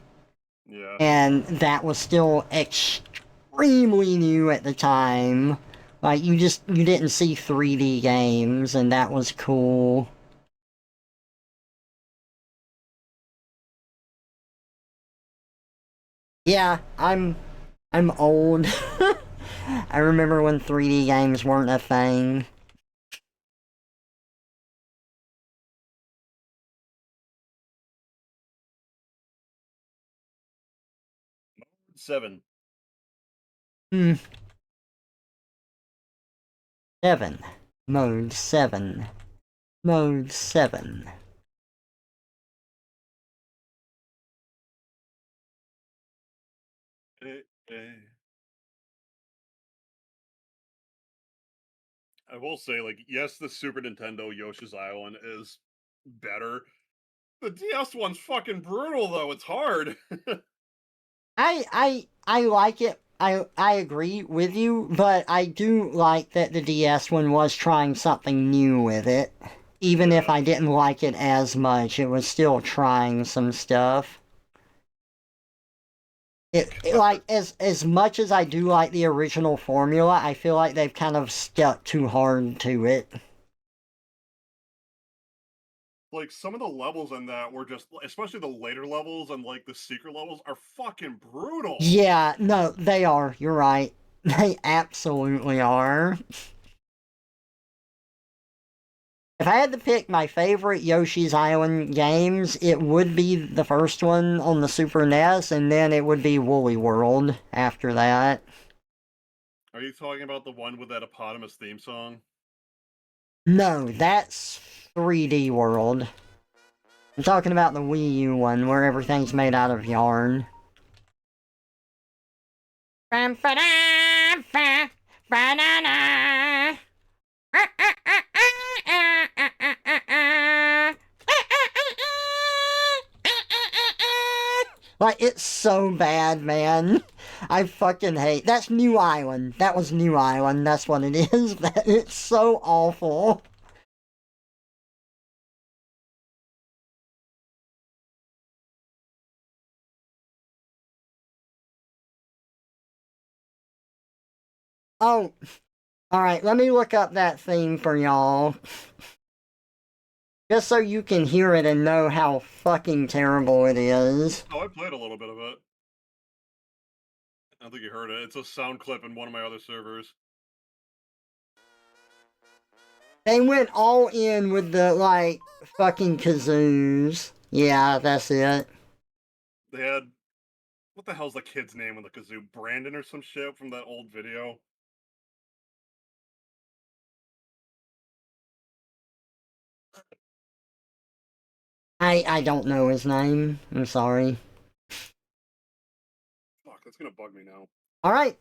Yeah. and that was still extremely new at the time. Like you didn't see 3D games and that was cool. Yeah, I'm old. I remember when 3D games weren't a thing. Seven. Hmm. 7. Mode 7. Mode 7. Eh, eh. I will say, like, yes, the Super Nintendo Yoshi's Island is better. The DS one's fucking brutal, though. It's hard. I like it. I agree with you, but I do like that the DS one was trying something new with it. Even if Yeah. I didn't like it as much, it was still trying some stuff. Like as much as I do like the original formula, I feel like they've kind of stuck too hard to it. Like, some of the levels in that were just, especially the later levels and, like, the secret levels are fucking brutal. Yeah, no, they are. You're right. They absolutely are. If I had to pick my favorite Yoshi's Island games, it would be the first one on the Super NES, and then it would be Woolly World after that. Are you talking about the one with that eponymous theme song? No, that's 3D World. I'm talking about the Wii U one where everything's made out of yarn. Like, it's so bad, man. I fucking hate. That's New Island. That was New Island. That's what it is. It's so awful. Oh, alright, let me look up that theme for y'all. Just so you can hear it and know how fucking terrible it is. Oh, I played a little bit of it. I don't think you heard it. It's a sound clip in one of my other servers. They went all in with the, like, fucking kazoos. Yeah, that's it. They had what the hell's the kid's name in the kazoo? Brandon or some shit from that old video. I don't know his name. I'm sorry. Fuck, that's gonna bug me now. All right,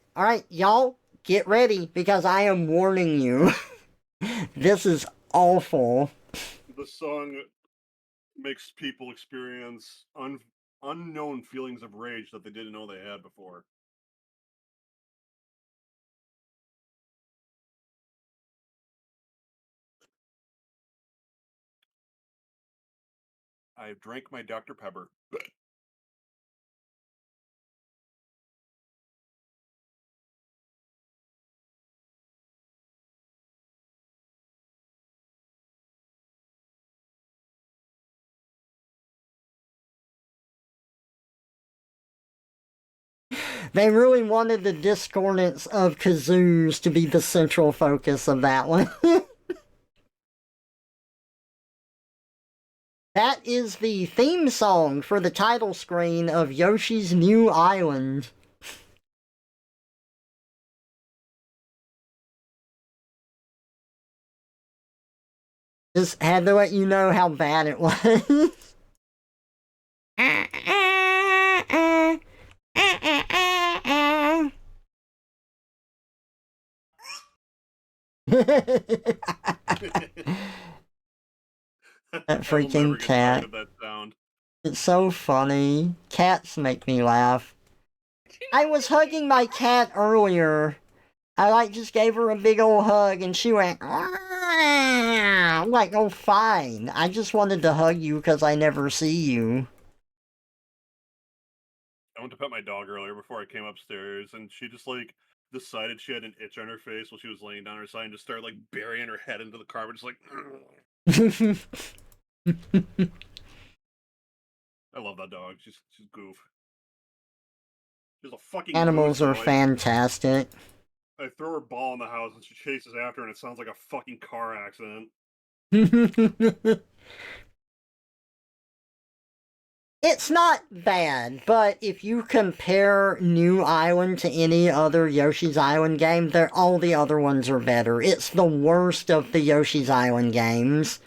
y'all, get ready because I am warning you. This is awful. The song makes people experience unknown feelings of rage that they didn't know they had before. I drank my Dr. Pepper. They really wanted the discordance of kazoos to be the central focus of that one. That is the theme song for the title screen of Yoshi's New Island. Just had to let you know how bad it was. That I will never freaking get tired cat. of that sound. It's so funny. Cats make me laugh. I was hugging my cat earlier. I like just gave her a big old hug and she went, I'm like, oh fine. I just wanted to hug you because I never see you. I went to pet my dog earlier before I came upstairs, and she just like decided she had an itch on her face while she was laying down her side and just started like burying her head into the carpet, just like. I love that dog. She's goof. She's a fucking goose Animals are though. fantastic. I throw her ball in the house and she chases after, and it sounds like a fucking car accident. It's not bad, but if you compare New Island to any other Yoshi's Island game, all the other ones are better. It's the worst of the Yoshi's Island games.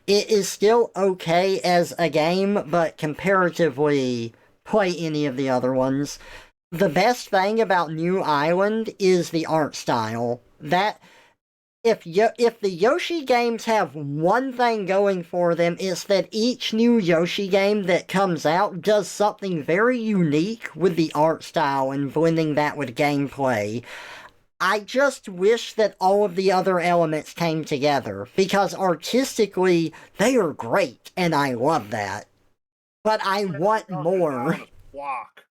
It is still okay as a game, but comparatively, play any of the other ones. The best thing about New Island is the art style. That if the Yoshi games have one thing going for them, it's that each new Yoshi game that comes out does something very unique with the art style and blending that with gameplay. I just wish that all of the other elements came together because artistically they are great and I love that. But I want more. Flock.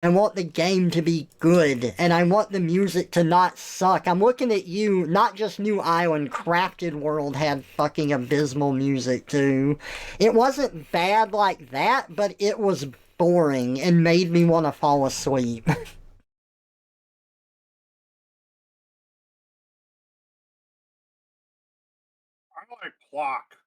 I want the game to be good, and I want the music to not suck. I'm looking at you, not just New Island, Crafted World had fucking abysmal music too. It wasn't bad like that, but it was boring and made me want to fall asleep. I like Flock.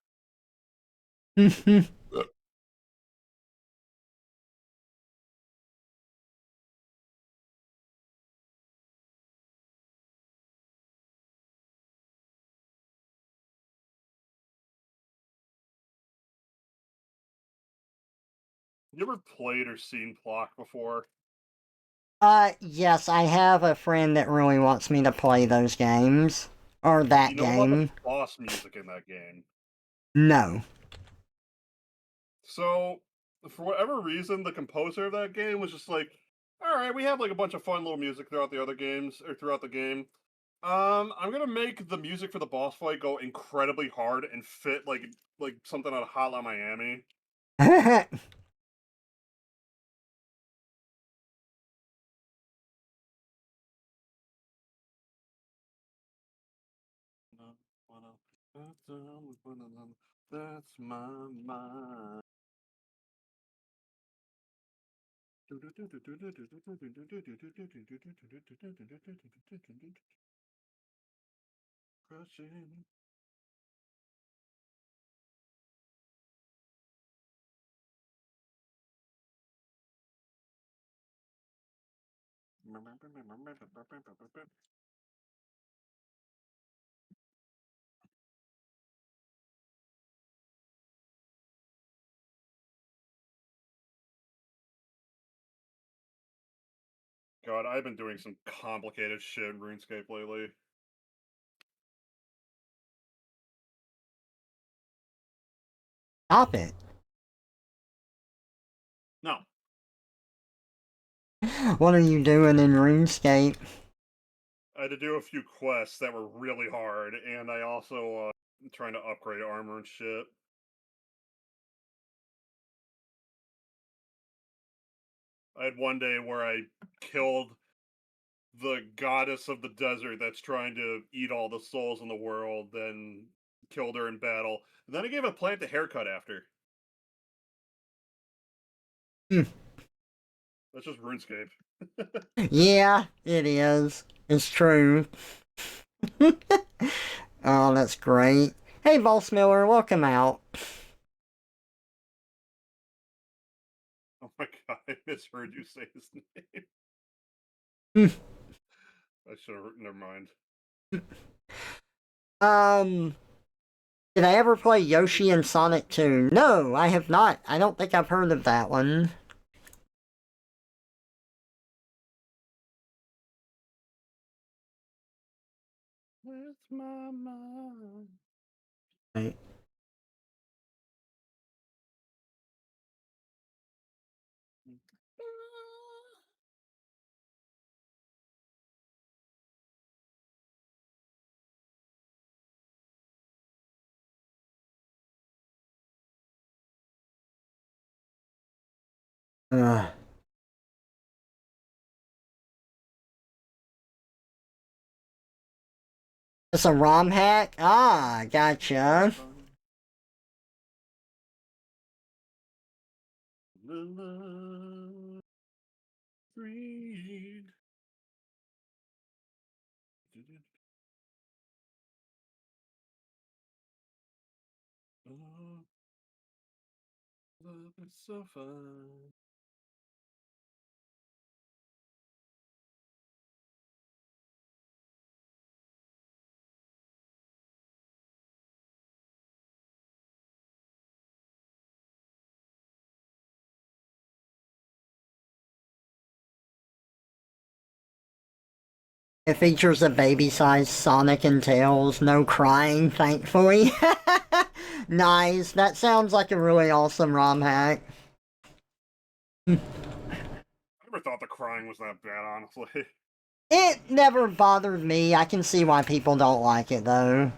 You ever played or seen Flock before? Yes, I have a friend that really wants me to play those games. Or You that know about the game. boss music in that game. No. So, for whatever reason, the composer of that game was just like, all right, we have like a bunch of fun little music throughout the other games or throughout the game. I'm gonna make the music for the boss fight go incredibly hard and fit like something out of Hotline Miami. That's my mind. Crushing God, I've been doing some complicated shit in RuneScape lately. Stop it. No. What are you doing in RuneScape? I had to do a few quests that were really hard, and I also trying to upgrade armor and shit. I had one day where I killed the goddess of the desert that's trying to eat all the souls in the world, then killed her in battle. And then I gave a plant a haircut after. Hmm. That's just RuneScape. Yeah, it is. It's true. Oh, that's great. Hey, Boss Miller, welcome out. Oh my god, I misheard you say his name. Hmm. I should have. Never mind. um, did I ever play Yoshi and Sonic 2? No, I have not. I don't think I've heard of that one. With my mind. Right. Uh, it's a ROM hack? Ah, gotcha. Read. Oh, love is so fun. It features a baby-sized Sonic and Tails. No crying, thankfully. Nice. That sounds like a really awesome ROM hack. I never thought the crying was that bad, honestly. It never bothered me. I can see why people don't like it, though.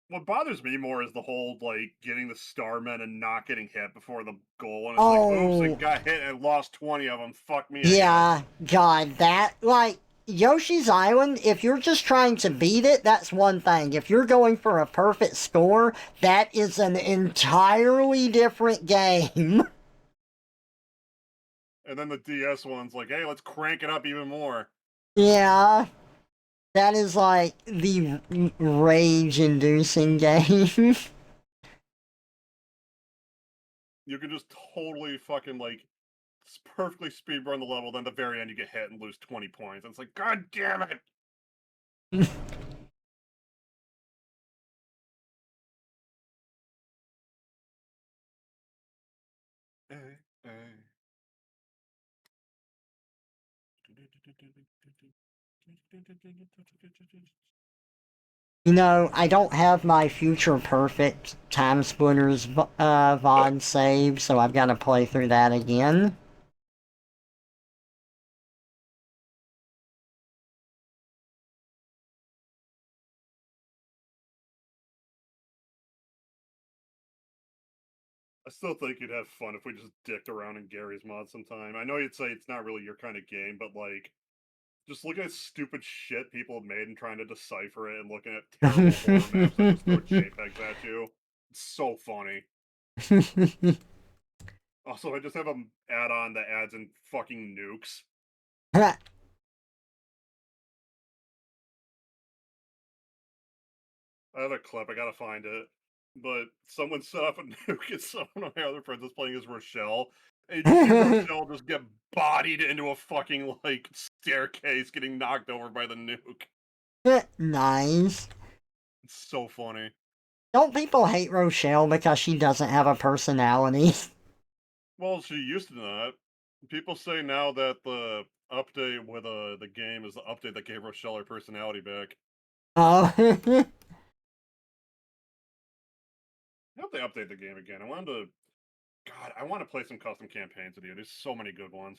What bothers me more is the whole, like, getting the Starmen and not getting hit before the goal, and it's like, oops, I Oh, got hit and lost 20 of them. Fuck me, I guess. yeah. God, that, like, Yoshi's Island, if you're just trying to beat it, that's one thing. If you're going for a perfect score, that is an entirely different game. And then the DS one's like, hey, let's crank it up even more. Yeah. That is like the rage inducing game. You can just totally fucking, like, perfectly speedrun the level, then at the very end you get hit and lose 20 points. And it's like, god damn it! Hey, hey. You know, I don't have my future perfect time splitters VOD saved, so I've got to play through that again. I still think you'd have fun if we just dicked around in Gary's mod sometime. I know you'd say it's not really your kind of game, but like, just looking at stupid shit people have made and trying to decipher it and looking at terrible horror maps that just throw JPEGs at you. It's so funny. Also, I just have an add-on that adds in fucking nukes. I have a clip, I gotta find it. But someone set up a nuke and some of my other friends was playing as Rochelle, And you just see Rochelle just get bodied into a fucking, like, staircase getting knocked over by the nuke. Nice. It's so funny. Don't people hate Rochelle because she doesn't have a personality? Well, she used to not. People say now that the update with the game is the update that gave Rochelle her personality back. Oh. I hope they update the game again. God, I want to play some custom campaigns with you. There's so many good ones.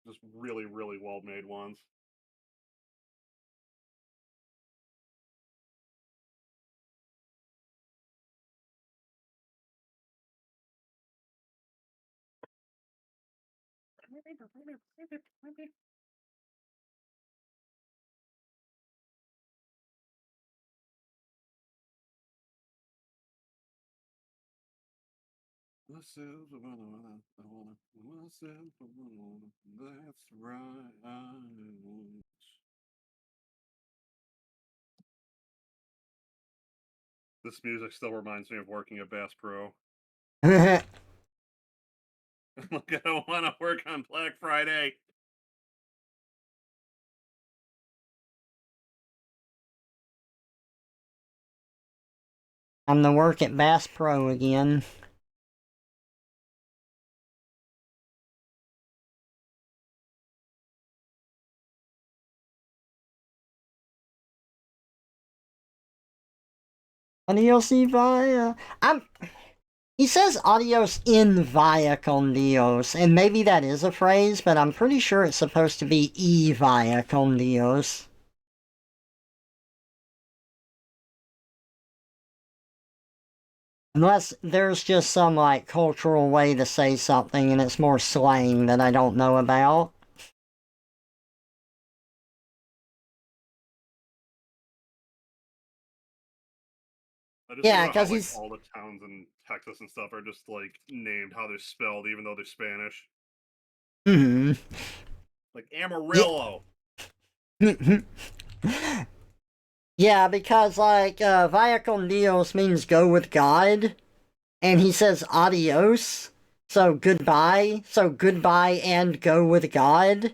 Just really, really well made ones. That's right. This music still reminds me of working at Bass Pro. Look, I don't want to work on Black Friday. I'm to work at Bass Pro again. Adios via. He says adios in via con Dios, and maybe that is a phrase, but I'm pretty sure it's supposed to be e via con Dios. Unless there's just some, like, cultural way to say something and it's more slang that I don't know about. I just think Yeah, about how because like he's. all the towns in Texas and stuff are just like named how they're spelled, even though they're Spanish. Hmm. Like Amarillo. Yeah. Yeah, because, like, via con Dios means go with God, and he says adios, so goodbye and go with God.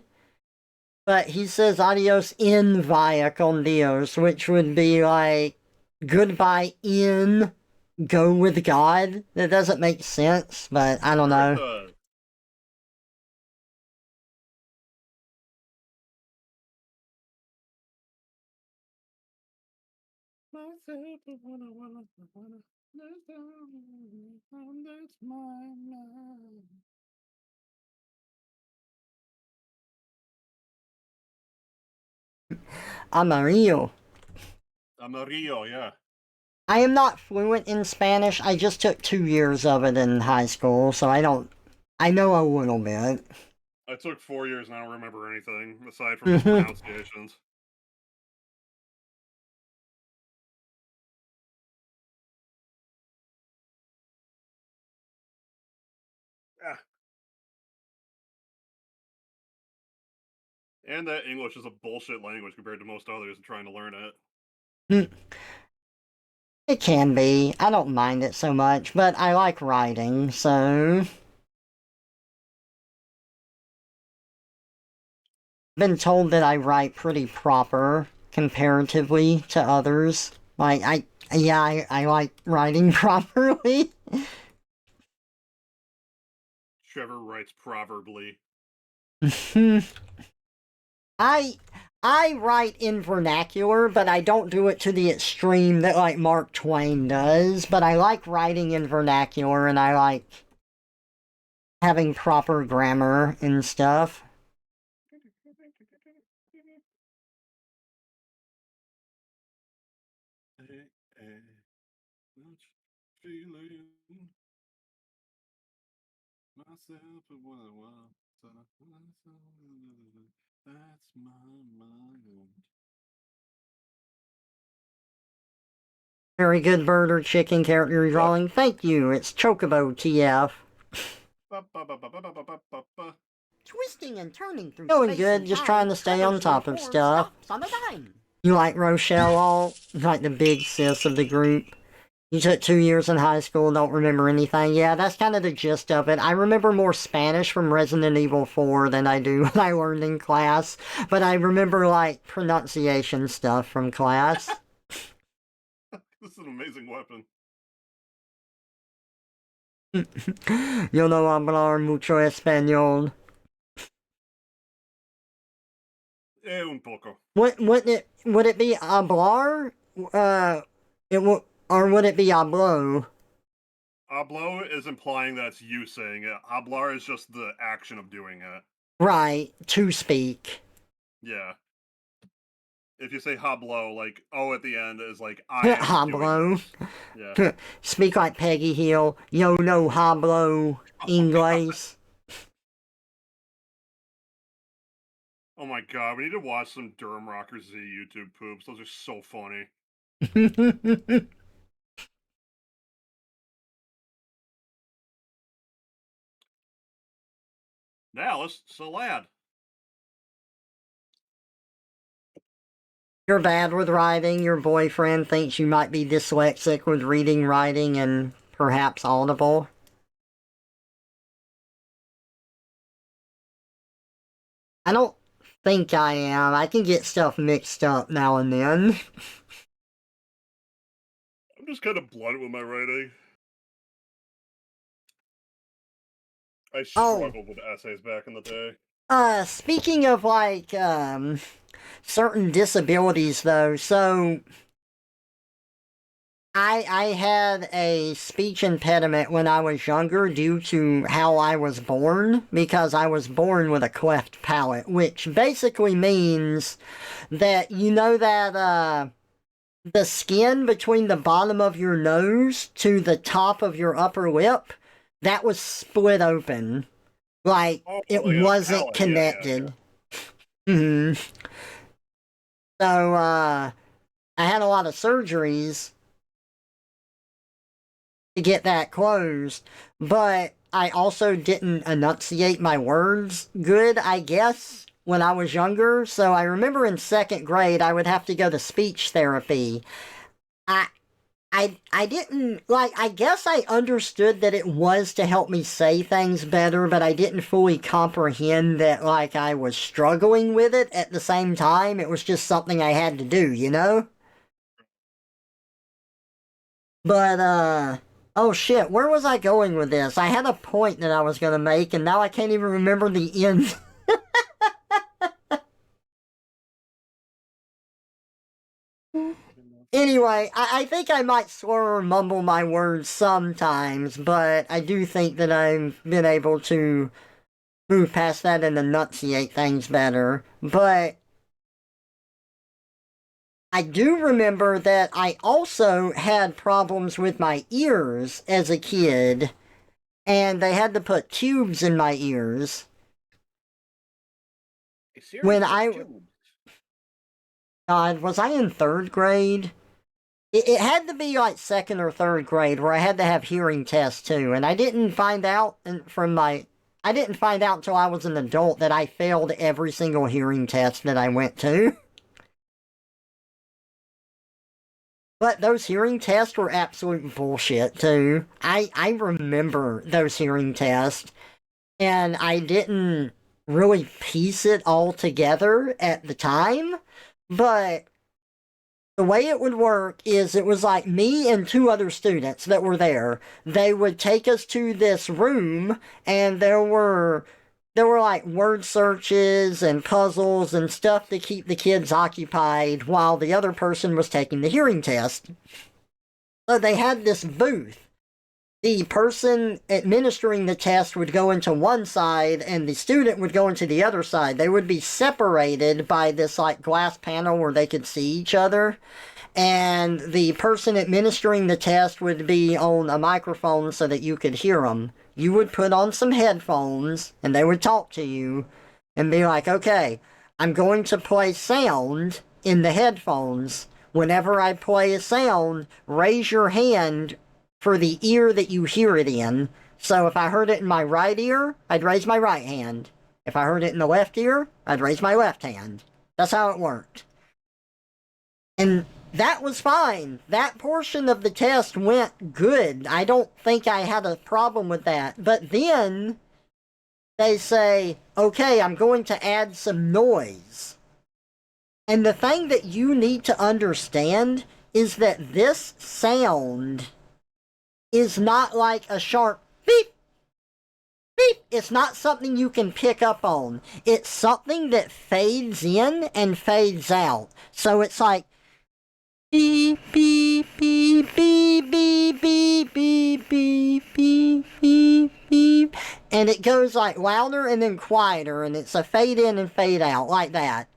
But he says adios in via con Dios, which would be like goodbye in go with God. That doesn't make sense, but I I don't wonder if know. the Amarillo. Amarillo, yeah. I am not fluent in Spanish. I just took 2 years of it in high school, so I don't. I know a little bit. I took 4 years and I don't remember anything aside from pronunciations. Yeah. And that English is a bullshit language compared to most others trying to learn it. It can be. I don't mind it so much, but I like writing, so. Been told that I write pretty proper comparatively to others. Like, I like writing properly. Trevor writes proverbly. I I write in vernacular, but I don't do it to the extreme that like Mark Twain does. But I like writing in vernacular, and I like having proper grammar and stuff. Feeling myself and what I want. That's my mind. Very good bird or chicken character What? drawing. Thank you. It's Chocobo TF. Twisting and turning through going good, just trying to stay on top of stuff. On a dime. You like Rochelle all? Like the big sis of the group? You took 2 years in high school, don't remember anything. Yeah, that's kind of the gist of it. I remember more Spanish from Resident Evil 4 than I do what I learned in class, but I remember like pronunciation stuff from class. This is an amazing weapon. Yo no hablar mucho español. Un poco. Would it be hablar? It would, or would it be hablo? Hablo is implying that's you saying it. Hablar is just the action of doing it. Right, to speak. Yeah. If you say hablo, like O at the end is like I am doing Hablo. this. Yeah. Speak like Peggy Hill. Yo no hablo Oh god. English. Oh my god, we need to watch some Durham Rocker Z YouTube poops. Those are so funny. Now let's salad. You're bad with writing. Your boyfriend thinks you might be dyslexic with reading, writing, and perhaps audible. I don't think I am. I can get stuff mixed up now and then. I'm just kind of blunt with my writing. I Oh, struggled with essays back in the day. speaking of like, certain disabilities though, so I had a speech impediment when I was younger due to how I was born, because I was born with a cleft palate, which basically means that you know that the skin between the bottom of your nose to the top of your upper lip, that was split open. Like Oh, it like a wasn't palette. Yeah, yeah, yeah. connected. Hmm. So I had a lot of surgeries to get that closed, but I also didn't enunciate my words good, I guess, when I was younger. So I remember in second grade, I would have to go to speech therapy. I. I didn't like I guess I understood that it was to help me say things better, but I didn't fully comprehend that like I was struggling with it at the same time. It was just something I had to do, you know? But oh shit, where was I going with this? I had a point that I was gonna make and now I can't even remember the end. Anyway, I think I might slur or mumble my words sometimes, but I do think that I've been able to move past that and enunciate things better. But I do remember that I also had problems with my ears as a kid, and they had to put tubes in my ears. A series When of I, tubes. God, was I in third grade? It had to be like second or third grade where I had to have hearing tests too, and I didn't find out from my. I didn't find out until I was an adult that I failed every single hearing test that I went to. But those hearing tests were absolute bullshit too. I remember those hearing tests, and I didn't really piece it all together at the time, but the way it would work is it was like me and two other students that were there. They would take us to this room, and there were like word searches and puzzles and stuff to keep the kids occupied while the other person was taking the hearing test. So they had this booth. The person administering the test would go into one side and the student would go into the other side. They would be separated by this like glass panel where they could see each other. And the person administering the test would be on a microphone so that you could hear them. You would put on some headphones and they would talk to you and be like, okay, I'm going to play sound in the headphones. Whenever I play a sound, raise your hand for the ear that you hear it in. So if I heard it in my right ear, I'd raise my right hand. If I heard it in the left ear, I'd raise my left hand. That's how it worked. And that was fine. That portion of the test went good. I don't think I had a problem with that. But then they say, okay, I'm going to add some noise. And the thing that you need to understand is that this sound is not like a sharp beep, beep. It's not something you can pick up on. It's something that fades in and fades out. So it's like beep, beep, beep, beep, beep, beep, beep, beep, beep, beep, beep. And it goes like louder and then quieter, and it's a fade in and fade out like that.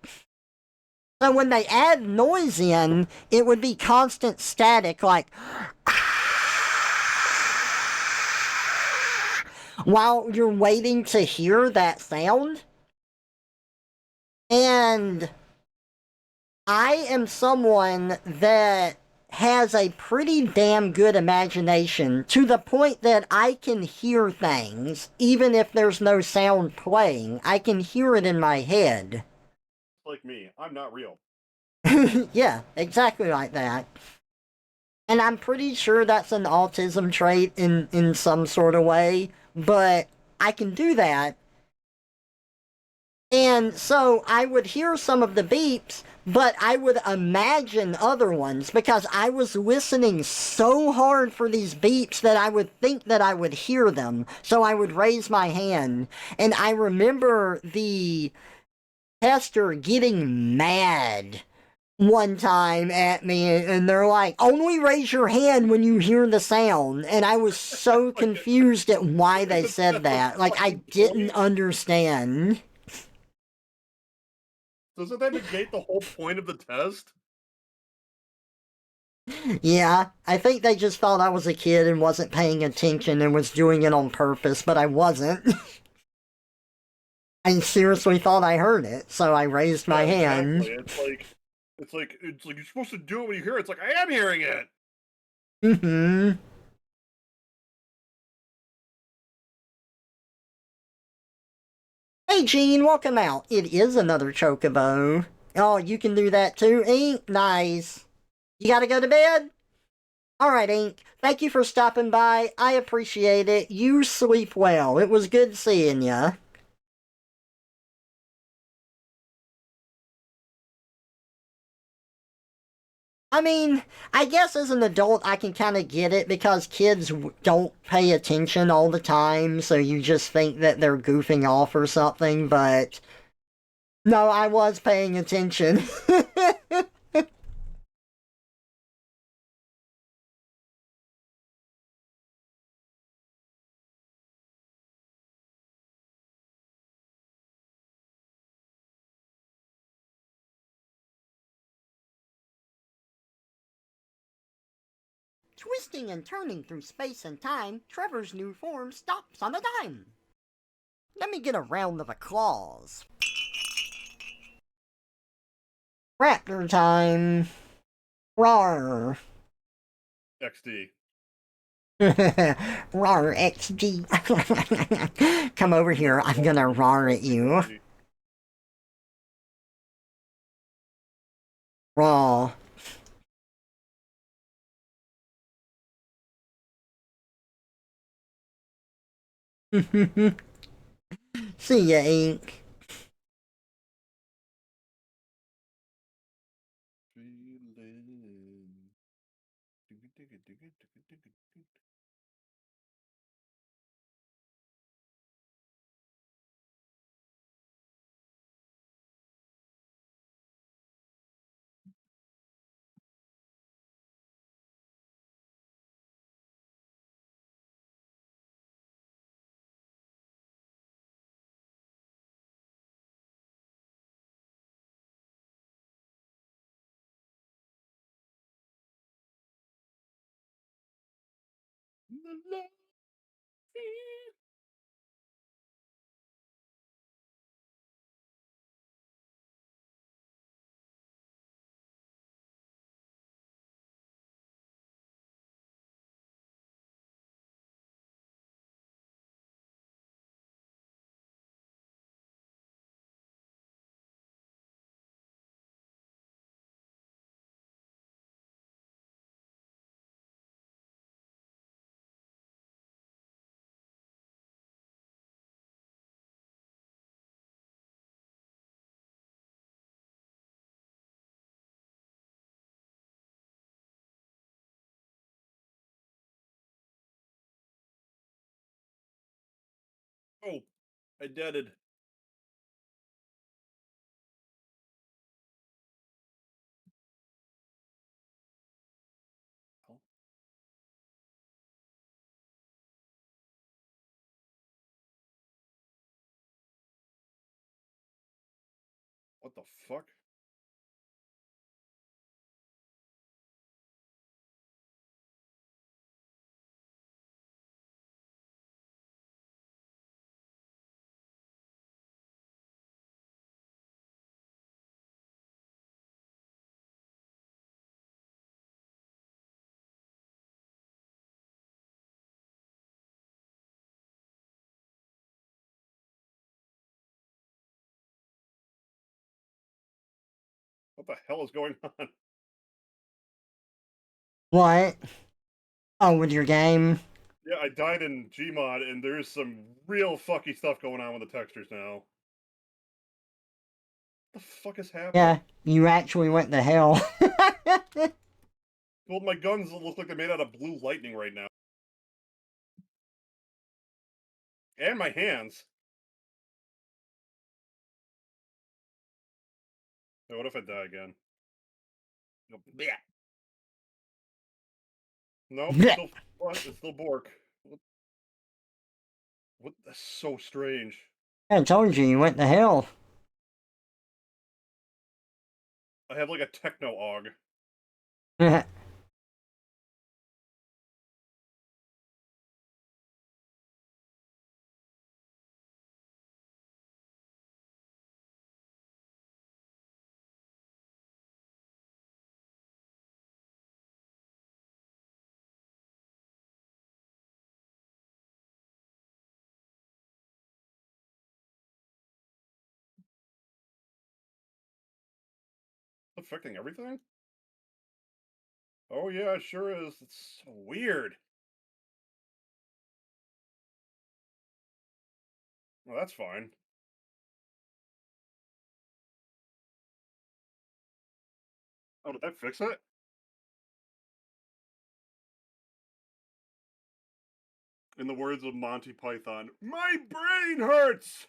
So when they add noise in, it would be constant static, like while you're waiting to hear that sound. And I am someone that has a pretty damn good imagination to the point that I can hear things even if there's no sound playing. I can hear it in my head. Like me, I'm not real. Yeah, exactly like that. And I'm pretty sure that's an autism trait in some sort of way, but I can do that. And so I would hear some of the beeps, but I would imagine other ones because I was listening so hard for these beeps that I would think that I would hear them. So I would raise my hand. And I remember the tester getting mad one time at me, and they're like, only raise your hand when you hear the sound. And I was so Like, confused at why they said that's the that. Like, I fucking didn't point. understand. Doesn't that negate the whole point of the test? Yeah, I think they just thought I was a kid and wasn't paying attention and was doing it on purpose, but I wasn't. I seriously thought I heard it, so I raised my Yeah, exactly. hand. It's like you're supposed to do it when you hear it. It's like I am hearing it. Hmm. Hey, Gene, welcome out. It is another chocobo. Oh, you can do that too, Ink? Nice. You gotta go to bed? Alright, Ink. Thank you for stopping by. I appreciate it. You sleep well. It was good seeing ya. I mean, I guess as an adult, I can kind of get it because kids don't pay attention all the time, so you just think that they're goofing off or something, but no, I was paying attention. Twisting and turning through space and time, Trevor's new form stops on a dime. Let me get a round of applause. Raptor time. Rawr. XD. Rawr XD. Come over here, I'm gonna roar at you. Raw. See ya, Ink. I deaded. What the fuck? What the hell is going on? What? Oh, with your game? Yeah, I died in Gmod, and there's some real fucky stuff going on with the textures now. What the fuck is Yeah, happening? you actually went to hell. Well, my guns look like they're made out of blue lightning right now. And my hands. Hey, what if I die again? Yeah. Nope, it's still what? It's still Bork. What? That's so strange. I told you went to hell. I have like a techno og. Affecting everything? Oh yeah, it sure is. It's so weird. Well, that's fine. Oh, did that fix it? In the words of Monty Python, my brain hurts!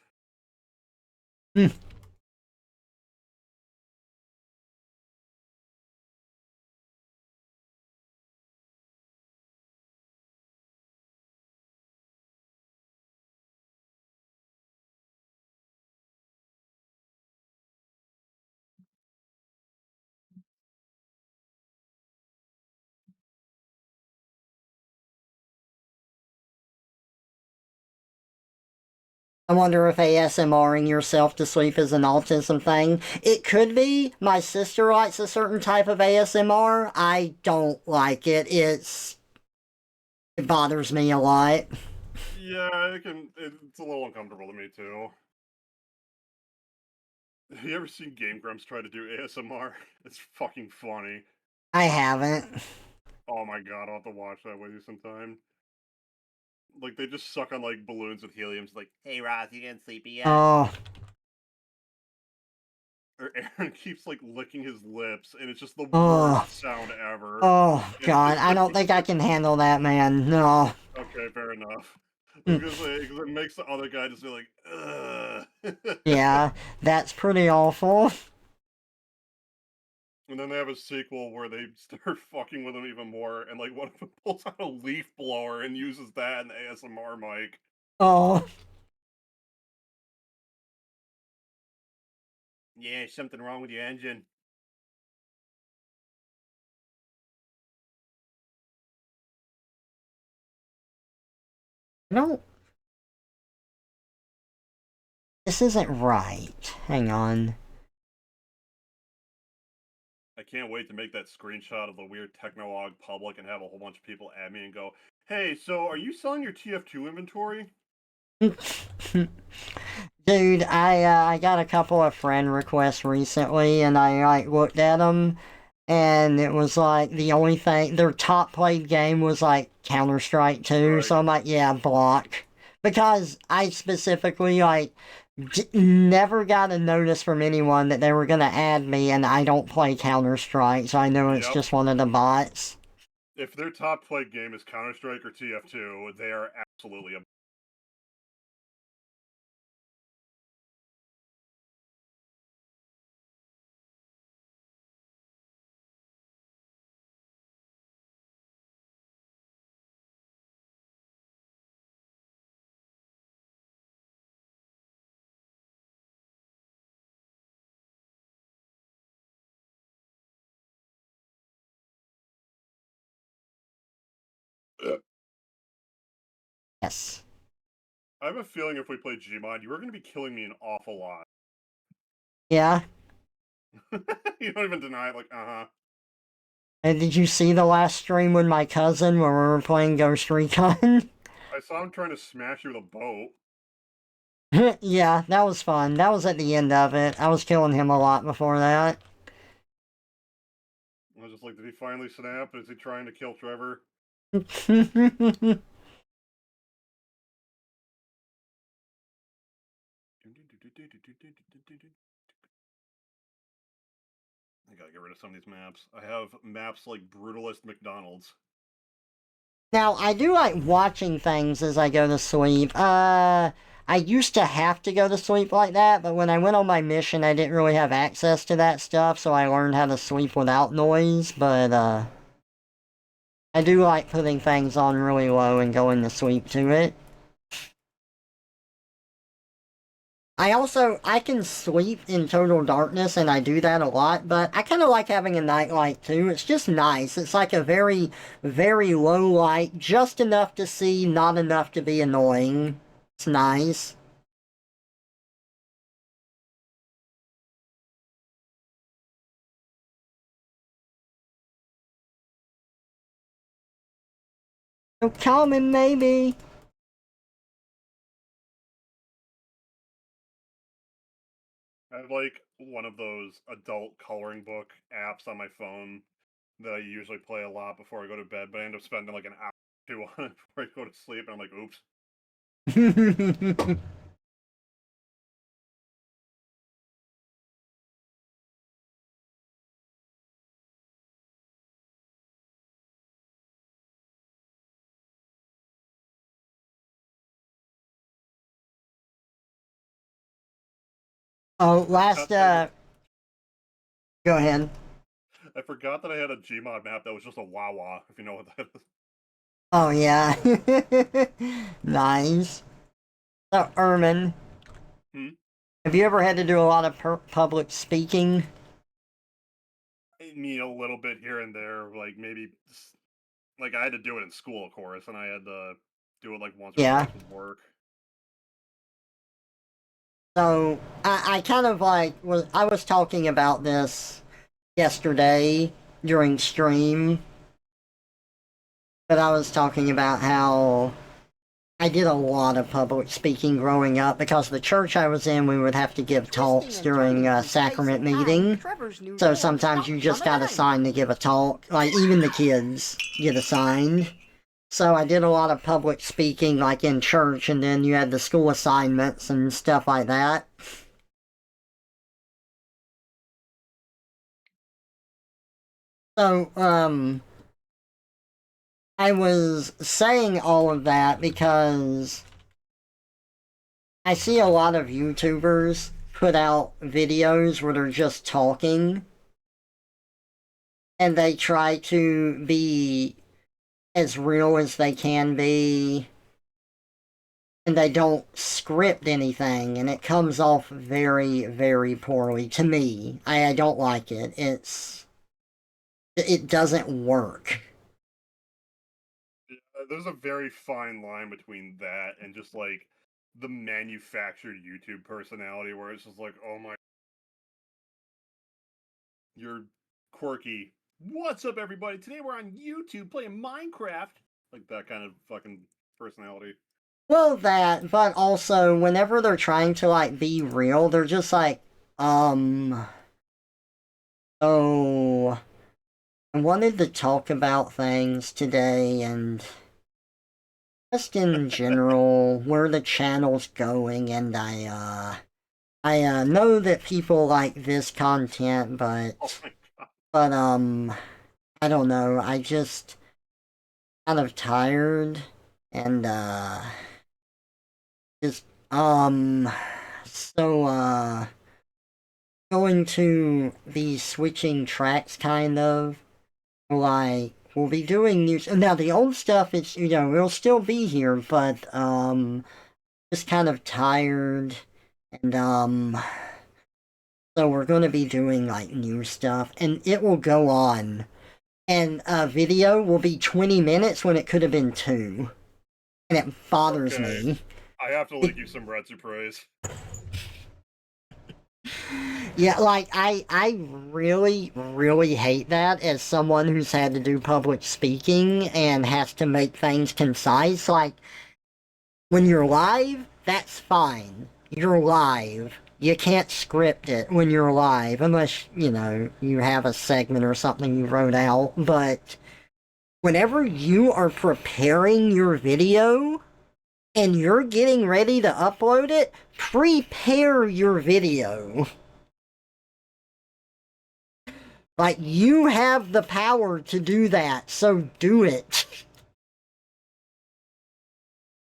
I wonder if ASMRing yourself to sleep is an autism thing. It could be. My sister likes a certain type of ASMR. I don't like it. It bothers me a lot. Yeah, it's a little uncomfortable to me too. Have you ever seen Game Grumps try to do ASMR? It's fucking funny. I haven't. Oh my god, I'll have to watch that with you sometime. Like, they just suck on, like, balloons with helium. It's like, hey Ross, you getting sleepy yet? Oh, Or Aaron keeps, like, licking his lips, and it's just the oh, worst sound ever. oh, And God. it's I don't think I can handle that, man. No. okay, fair enough. Mm, Because it makes the other guy just be like, ugh. yeah, that's pretty awful. And then they have a sequel where they start fucking with him even more, and like one of them pulls out a leaf blower and uses that in the ASMR mic. Oh, Yeah, something wrong with your engine. no. This isn't right. Hang on. I can't wait to make that screenshot of the weird Technolog public and have a whole bunch of people at me and go, "Hey, so are you selling your TF2 inventory?" Dude, I got a couple of friend requests recently, and I like looked at them, and it was like the only thing their top played game was like Counter Strike 2. Right. So I'm like, yeah, block, because I specifically like never got a notice from anyone that they were gonna add me, and I don't play Counter Strike, so I know it's Yep. just one of the bots. If their top played game is Counter Strike or TF2, they are absolutely a Yes. I have a feeling if we played Gmod, you were going to be killing me an awful lot. Yeah. You don't even deny it, like, uh-huh. And did you see the last stream with my cousin where we were playing Ghost Recon? I saw him trying to smash you with a boat. Yeah, that was fun. That was at the end of it. I was killing him a lot before that. I was just like, did he finally snap? Is he trying to kill Trevor? I gotta get rid of some of these maps. I have maps like Brutalist McDonald's. Now, I do like watching things as I go to sleep. I used to have to go to sleep like that, but when I went on my mission, I didn't really have access to that stuff, so I learned how to sleep without noise, but, I do like putting things on really low and going to sleep to it. I can sleep in total darkness, and I do that a lot, but I kind of like having a nightlight too. It's just nice. It's like a very, very low light, just enough to see, not enough to be annoying. It's nice. So common, maybe. I have like one of those adult coloring book apps on my phone that I usually play a lot before I go to bed, but I end up spending like an hour or two on it before I go to sleep, and I'm like, oops. Oh, Forgot that go ahead. I forgot that I had a Gmod map that was just a Wawa, if you know what that is. Oh, yeah. Nice. So, Ermin, Hmm? have you ever had to do a lot of public speaking? I mean, a little bit here and there, like maybe, like I had to do it in school, of course, and I had to do it like once or Yeah. twice with work. So, I kind of like, I was talking about this yesterday during stream, but I was talking about how I did a lot of public speaking growing up because the church I was in, we would have to give talks during sacrament meeting. So sometimes you just got assigned to give a talk. Like, even the kids get assigned. So I did a lot of public speaking, like in church, and then you had the school assignments and stuff like that. So, I was saying all of that because I see a lot of YouTubers put out videos where they're just talking and they try to be as real as they can be and they don't script anything and it comes off very, very poorly to me. I don't like it. It doesn't work. There's a very fine line between that and just like the manufactured YouTube personality where it's just like, oh my, you're quirky. What's up, everybody? Today we're on YouTube playing Minecraft. Like that kind of fucking personality. Well, that, but also whenever they're trying to like be real, they're just like, um, oh, I wanted to talk about things today and just in general where the channel's going, and I know that people like this content, Oh my god. but I don't know. I just kind of tired and just so going to be switching tracks kind of like we'll be doing new now the old stuff it's it'll still be here but just kind of tired and so we're going to be doing like new stuff and it will go on and a video will be 20 minutes when it could have been 2. And it bothers Okay, me. I have to link you some Retsu praise. Yeah, like I really really hate that as someone who's had to do public speaking and has to make things concise. Like when you're live, that's fine. You're live. You can't script it when you're live unless, you have a segment or something you wrote out, but whenever you are preparing your video and you're getting ready to upload it, prepare your video. Like, you have the power to do that, so do it.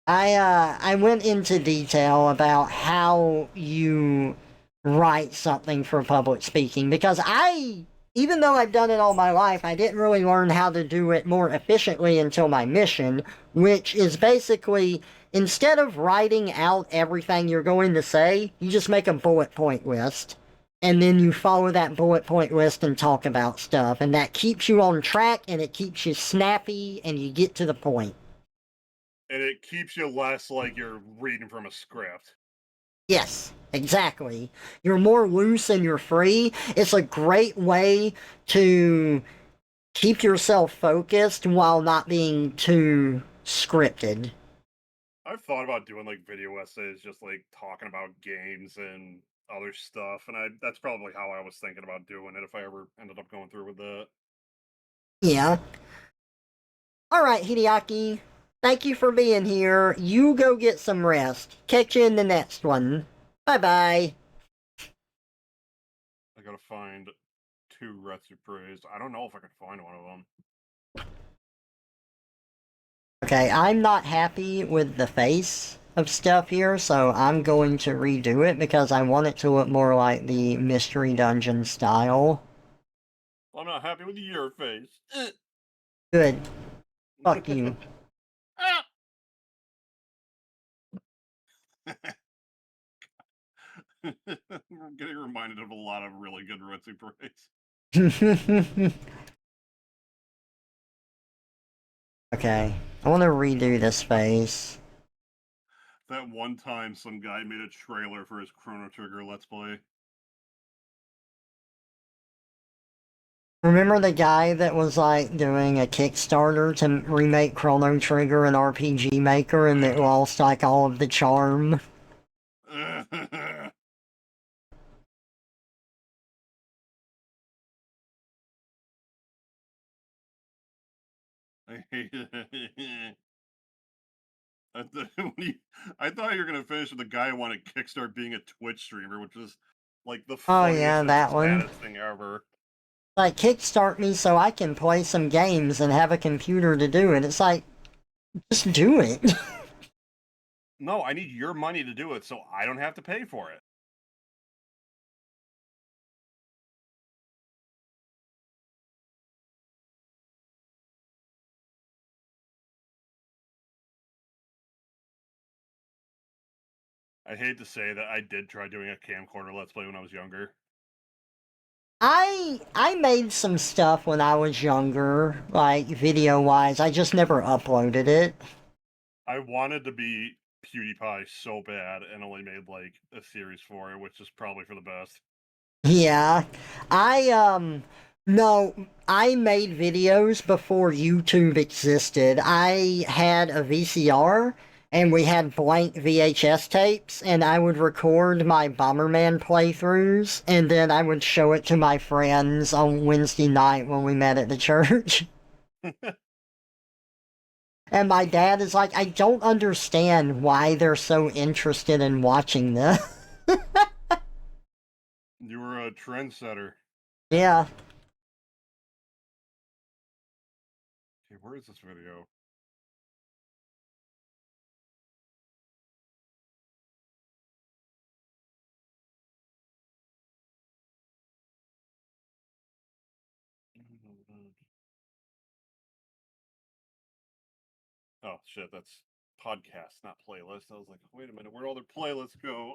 I went into detail about how you write something for public speaking because even though I've done it all my life, I didn't really learn how to do it more efficiently until my mission, which is basically instead of writing out everything you're going to say, you just make a bullet point list. And then you follow that bullet point list and talk about stuff. And that keeps you on track and it keeps you snappy and you get to the point. And it keeps you less like you're reading from a script. Yes, exactly. You're more loose and you're free. It's a great way to keep yourself focused while not being too scripted. I've thought about doing like video essays, just like talking about games and other stuff, and that's probably how I was thinking about doing it if I ever ended up going through with that. Yeah. Alright, Hideaki. Thank you for being here. You go get some rest. Catch you in the next one. Bye bye. I gotta find 2 Retsu praise. I don't know if I can find one of them. Okay, I'm not happy with the face of stuff here, so I'm going to redo it because I want it to look more like the Mystery Dungeon style. I'm not happy with your face. Good. Fuck you. I'm getting reminded of a lot of really good Retsu praise. Okay, I want to redo this face. That one time some guy made a trailer for his Chrono Trigger Let's Play. Remember the guy that was like doing a Kickstarter to remake Chrono Trigger and RPG Maker and it lost like all of the charm? I hated it. I, I thought you were gonna finish with the guy who wanted Kickstart being a Twitch streamer, which is like the Oh funniest yeah, and that one. saddest thing ever. Like, kickstart me so I can play some games and have a computer to do it. It's like, just do it. No, I need your money to do it so I don't have to pay for it. I hate to say that I did try doing a camcorder Let's Play when I was younger. I made some stuff when I was younger, like video wise. I just never uploaded it. I wanted to be PewDiePie so bad and only made like a series for it, which is probably for the best. Yeah. No, I made videos before YouTube existed. I had a VCR and we had blank VHS tapes and I would record my Bomberman playthroughs and then I would show it to my friends on Wednesday night when we met at the church. And my dad is like, I don't understand why they're so interested in watching this. You were a trendsetter. Yeah. Okay, where is this video? Oh shit, that's podcast, not playlist. I was like, wait a minute, where'd all their playlists go?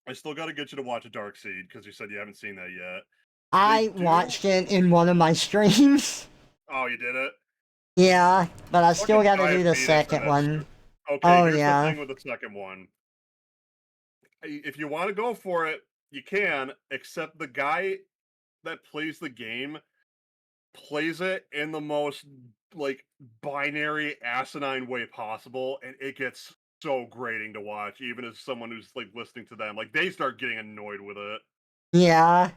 I still got to get you to watch a Dark Seed because you said you haven't seen that yet. They I do. watched it in one of my streams. Oh, you did it. Yeah, but I still Fucking got to do the diabetes in second that. one. Okay, Oh here's the yeah. thing with the second one. If you want to go for it, you can. Except the guy that plays the game plays it in the most like binary asinine way possible, and it gets so grating to watch, even as someone who's like listening to them. Like they start getting annoyed with it. Yeah.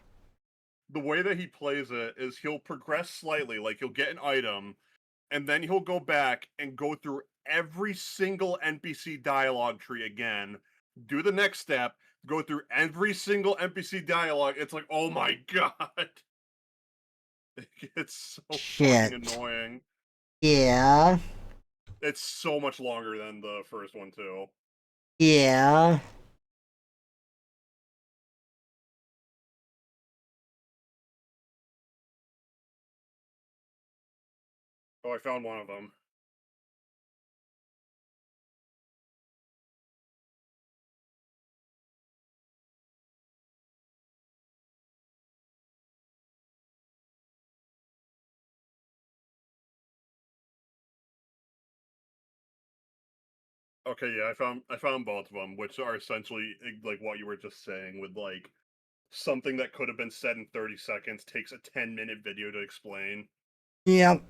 The way that he plays it is he'll progress slightly, like he'll get an item, and then he'll go back and go through every single NPC dialogue tree again, do the next step, go through every single NPC dialogue. It's like, oh my god. It's so fucking Shit. annoying. Yeah. It's so much longer than the first one too. Yeah. Oh, I found one of them. Okay, yeah, I found both of them, which are essentially like what you were just saying, with like something that could have been said in 30 seconds takes a 10-minute video to explain. Yep.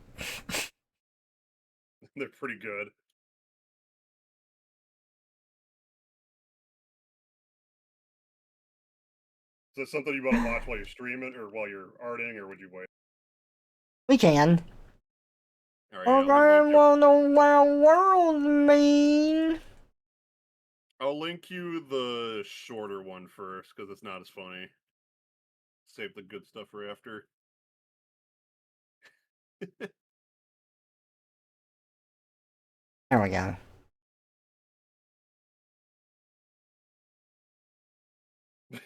They're pretty good. Is this something you want to watch while you're streaming or while you're arting, or would you wait? We can. All right, yeah, let me Okay, link you. what the wild world mean? I'll link you the shorter one first because it's not as funny. Save the good stuff for after. There we go.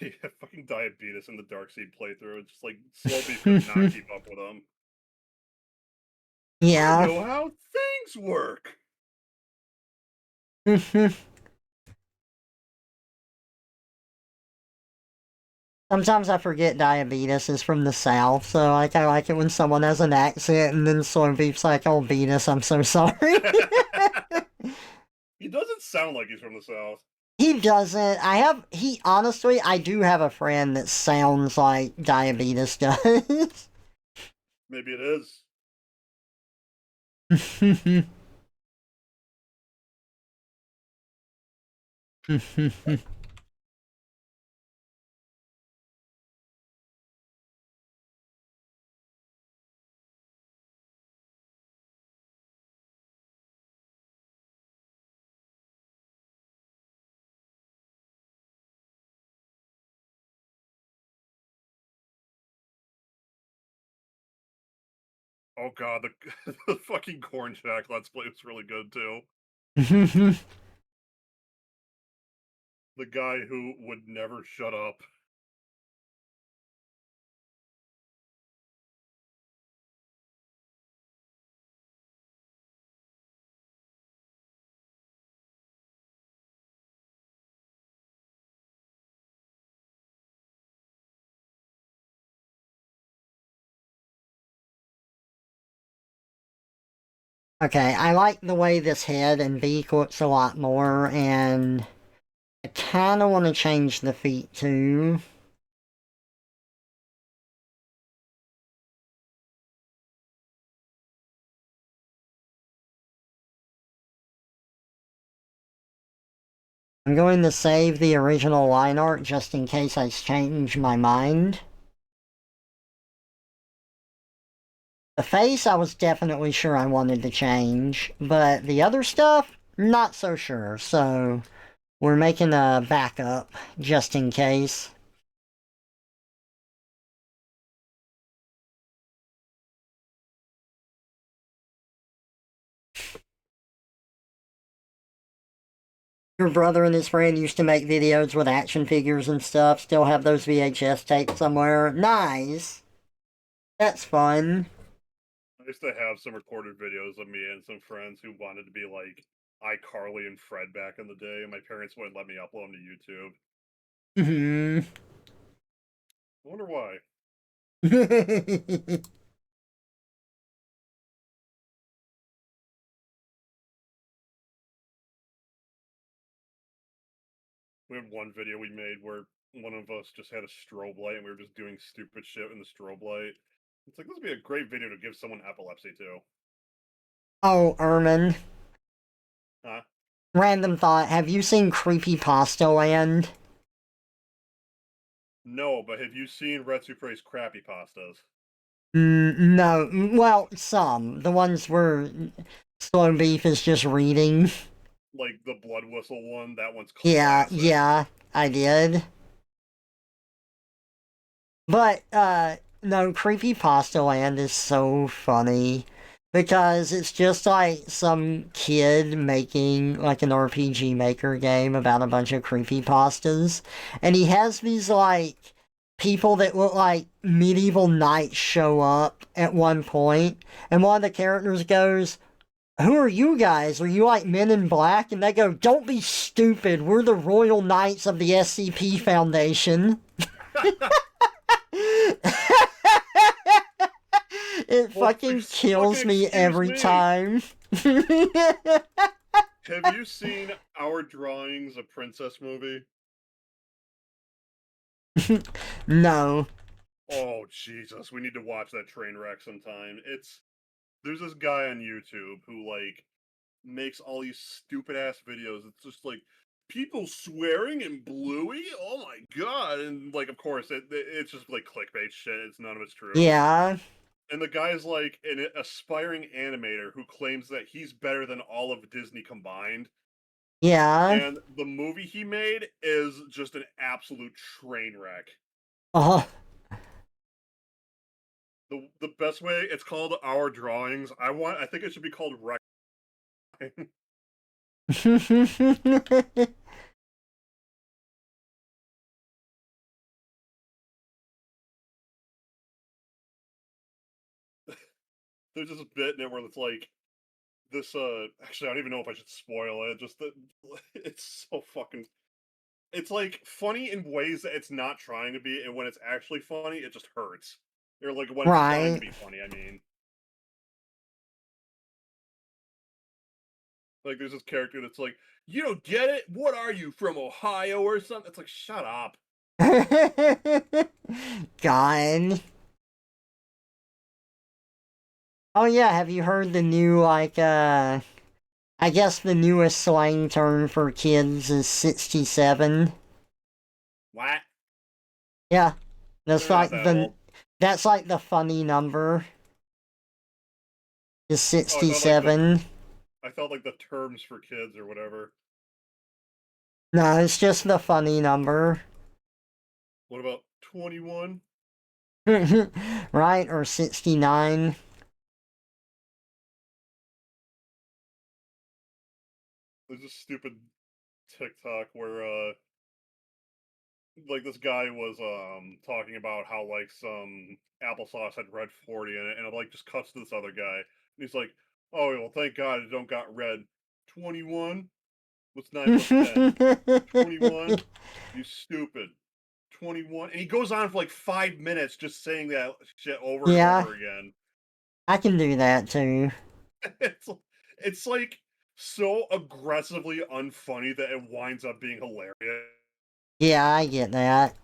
Yeah, fucking diabetes in the Dark Seed playthrough. It's just like Slow Beef could not keep up with him. I Yeah. know how things work. Sometimes I forget diabetes is from the South, so I kinda like it when someone has an accent and then Soy Beef's like, oh, Venus, I'm so sorry. He doesn't sound like he's from the South. He doesn't. Honestly, I do have a friend that sounds like diabetes does. Maybe it is. Oh god, the fucking Corn Shack Let's Play was really good too. The guy who would never shut up. Okay, I like the way this head and beak looks a lot more, and I kinda want to change the feet too. I'm going to save the original line art just in case I change my mind. The face I was definitely sure I wanted to change, but the other stuff, not so sure, so we're making a backup just in case. Your brother and his friend used to make videos with action figures and stuff. Still have those VHS tapes somewhere. Nice. That's fun. I used to have some recorded videos of me and some friends who wanted to be like iCarly and Fred back in the day, and my parents wouldn't let me upload them to YouTube. Hmm. I wonder why. We had one video we made where one of us just had a strobe light and we were just doing stupid shit in the strobe light. It's like, this would be a great video to give someone epilepsy to. Oh, Ermin. Huh? Random thought. Have you seen Creepypasta Land? No, but have you seen Retsupre's crappy pastas? No. Well, some. The ones where Slow Beef is just reading. Like the blood whistle one, that one's Yeah, classic. yeah, I did. But, no, Creepypasta Land is so funny. Because it's just like some kid making like an RPG Maker game about a bunch of creepypastas. And he has these like people that look like medieval knights show up at one point, and one of the characters goes, "Who are you guys? Are you like Men in Black?" And they go, "Don't be stupid. We're the Royal Knights of the SCP Foundation." It Well, fucking fucking kills me excuse every me. time. Have you seen Our Drawings, a Princess movie? No. Oh, Jesus. We need to watch that train wreck sometime. There's this guy on YouTube who, like, makes all these stupid ass videos. It's just like, people swearing in Bluey? Oh my god. And, like, of course, it's just like clickbait shit. It's none of it's true. Yeah. And the guy's like an aspiring animator who claims that he's better than all of Disney combined. Yeah. And the movie he made is just an absolute train wreck. Oh. The best way, it's called Our Drawings. I think it should be called Wreck. There's this bit in it where it's like this actually I don't even know if I should spoil it. Just that it's so fucking, it's like funny in ways that it's not trying to be, and when it's actually funny, it just hurts. Or like when it's trying to Right. be funny, I mean. Like there's this character that's like, "You don't get it? What are you, from Ohio or something?" It's like, shut up. God. Oh yeah, have you heard the new like I guess the newest slang term for kids is 67. What? Yeah. That's They're not like that old. the funny number is Oh, 67. I thought like the terms for kids or whatever. No, it's just the funny number. What about 21? Right? Or 69. There's this stupid TikTok where like this guy was talking about how like some applesauce had red 40 in it, and it like just cuts to this other guy, and he's like, "Oh well, thank God it don't got red. 21? What's 9 plus 10? 21? You stupid. 21." And he goes on for like 5 minutes just saying that shit over and Yeah, over again. I can do that too. it's it's like so aggressively unfunny that it winds up being hilarious. Yeah, I get that.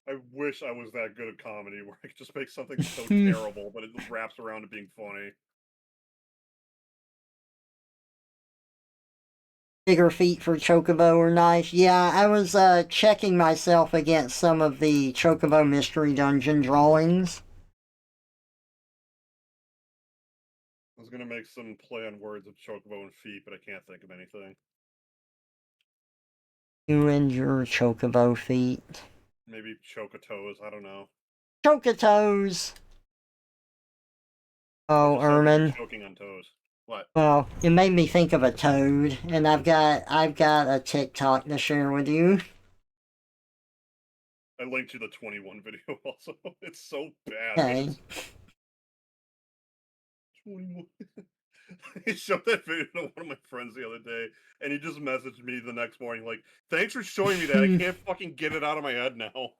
I wish I was that good at comedy where I could just make something so terrible, but it wraps around to being funny. Bigger feet for Chocobo or knife. Yeah, I was checking myself against some of the Chocobo Mystery Dungeon drawings. I was gonna make some play on words of chocobo and feet, but I can't think of anything. You and your Chocobo feet. Maybe chocotoes, I don't know. Chocotoes! Or Oh, just sounds like you're Ermin. choking on toes. What? Well, it made me think of a toad, and I've got a TikTok to share with you. I linked you the 21 video also. It's so bad, but Okay. it's 21. He showed that video to one of my friends the other day, and he just messaged me the next morning like, "Thanks for showing me that. I can't fucking get it out of my head now."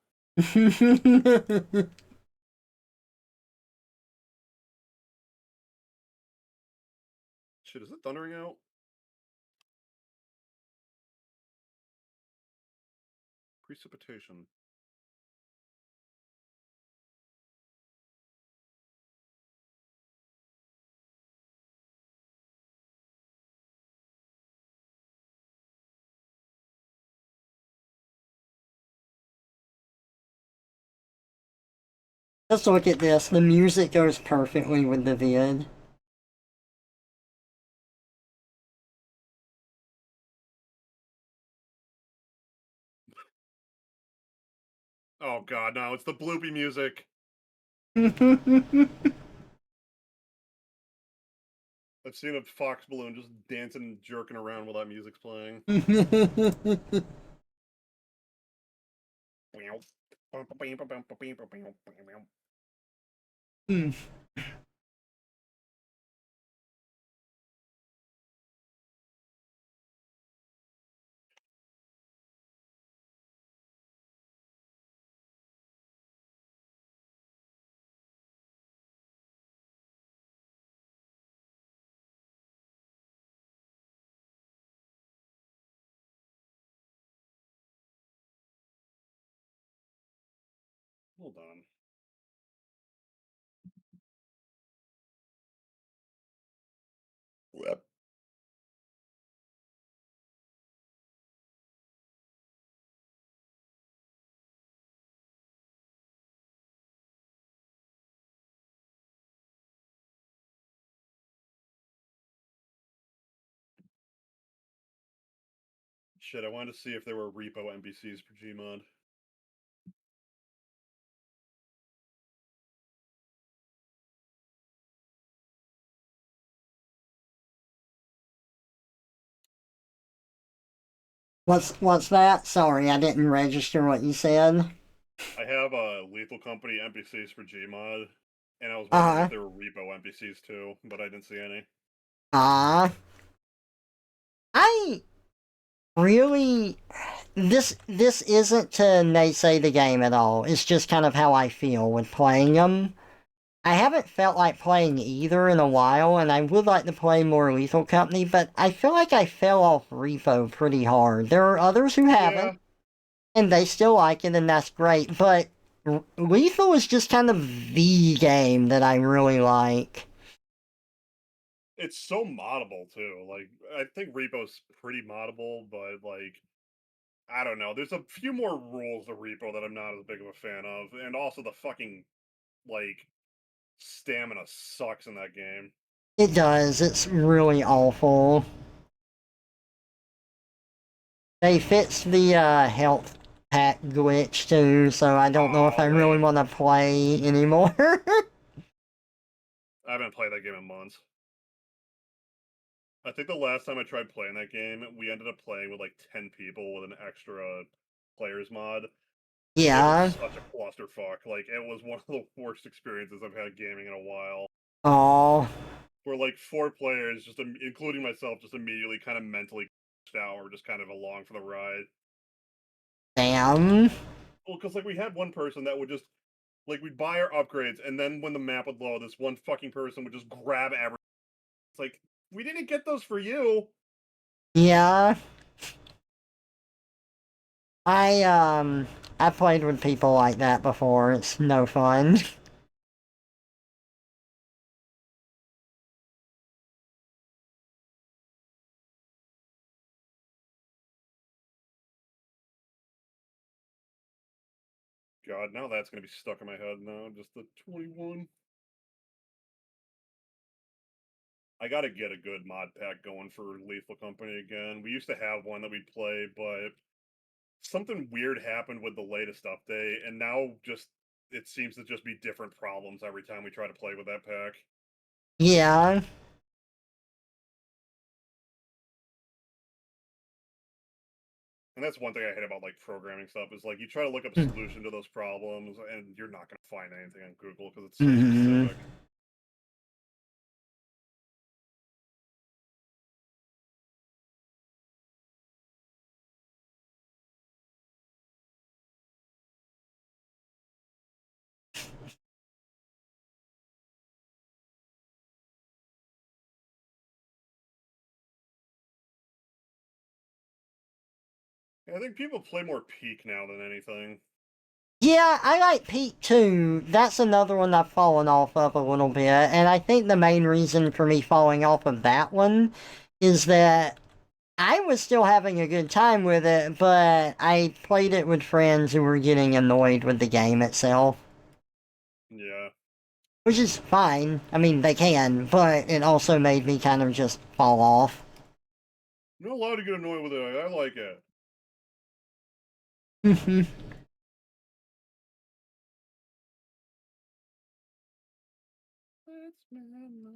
Shit, is it thundering out? Precipitation. Let's look at this. The music goes perfectly with the vid. Oh god, no, it's the bloopy music. I've seen a fox balloon just dancing and jerking around while that music's playing. Hold on. Yep. Shit, I wanted to see if there were repo NPCs for Gmod. What's that? Sorry, I didn't register what you said. I have Lethal Company NPCs for Gmod, and I was wondering Uh-huh. if there were repo NPCs too, but I didn't see any. I really this isn't to naysay the game at all. It's just kind of how I feel with playing them. I haven't felt like playing either in a while, and I would like to play more Lethal Company, but I feel like I fell off Repo pretty hard. There are others who Yeah, haven't, and they still like it, and that's great, but Lethal is just kind of the game that I really like. it's so moddable too. Like, I think Repo's pretty moddable, but like, I don't know. There's a few more rules to Repo that I'm not as big of a fan of, and also the fucking like stamina sucks in that game. It does, it's really awful. They fixed the health pack glitch too, so I don't know if Oh, I really lame. want to play anymore. I haven't played that game in months. I think the last time I tried playing that game, we ended up playing with like 10 people with an extra players mod. It was Yeah. such a clusterfuck. Like, it was one of the worst experiences I've had gaming in a while. Oh, Where like 4 players, just including myself, just immediately kind of mentally out or just kind of along for the ride. damn. Well, because like we had one person that would just like we'd buy our upgrades, and then when the map would load, this one fucking person would just grab everything. It's like, we didn't get those for you. Yeah. I I played with people like that before. It's no fun. God, now that's gonna be stuck in my head now. Just the 21. I gotta get a good mod pack going for Lethal Company again. We used to have one that we'd play, but something weird happened with the latest update, and now just it seems to just be different problems every time we try to play with that pack. Yeah. And that's one thing I hate about like programming stuff is like you try to look up a solution to those problems, and you're not gonna find anything on Google because it's so Hmm. specific. I think people play more Peak now than anything. Yeah, I like Peak too. That's another one I've fallen off of a little bit, and I think the main reason for me falling off of that one is that I was still having a good time with it, but I played it with friends who were getting annoyed with the game itself. Yeah. Which is fine. I mean, they can, but it also made me kind of just fall off. You're not allowed to get annoyed with it. I like it. That's my mind.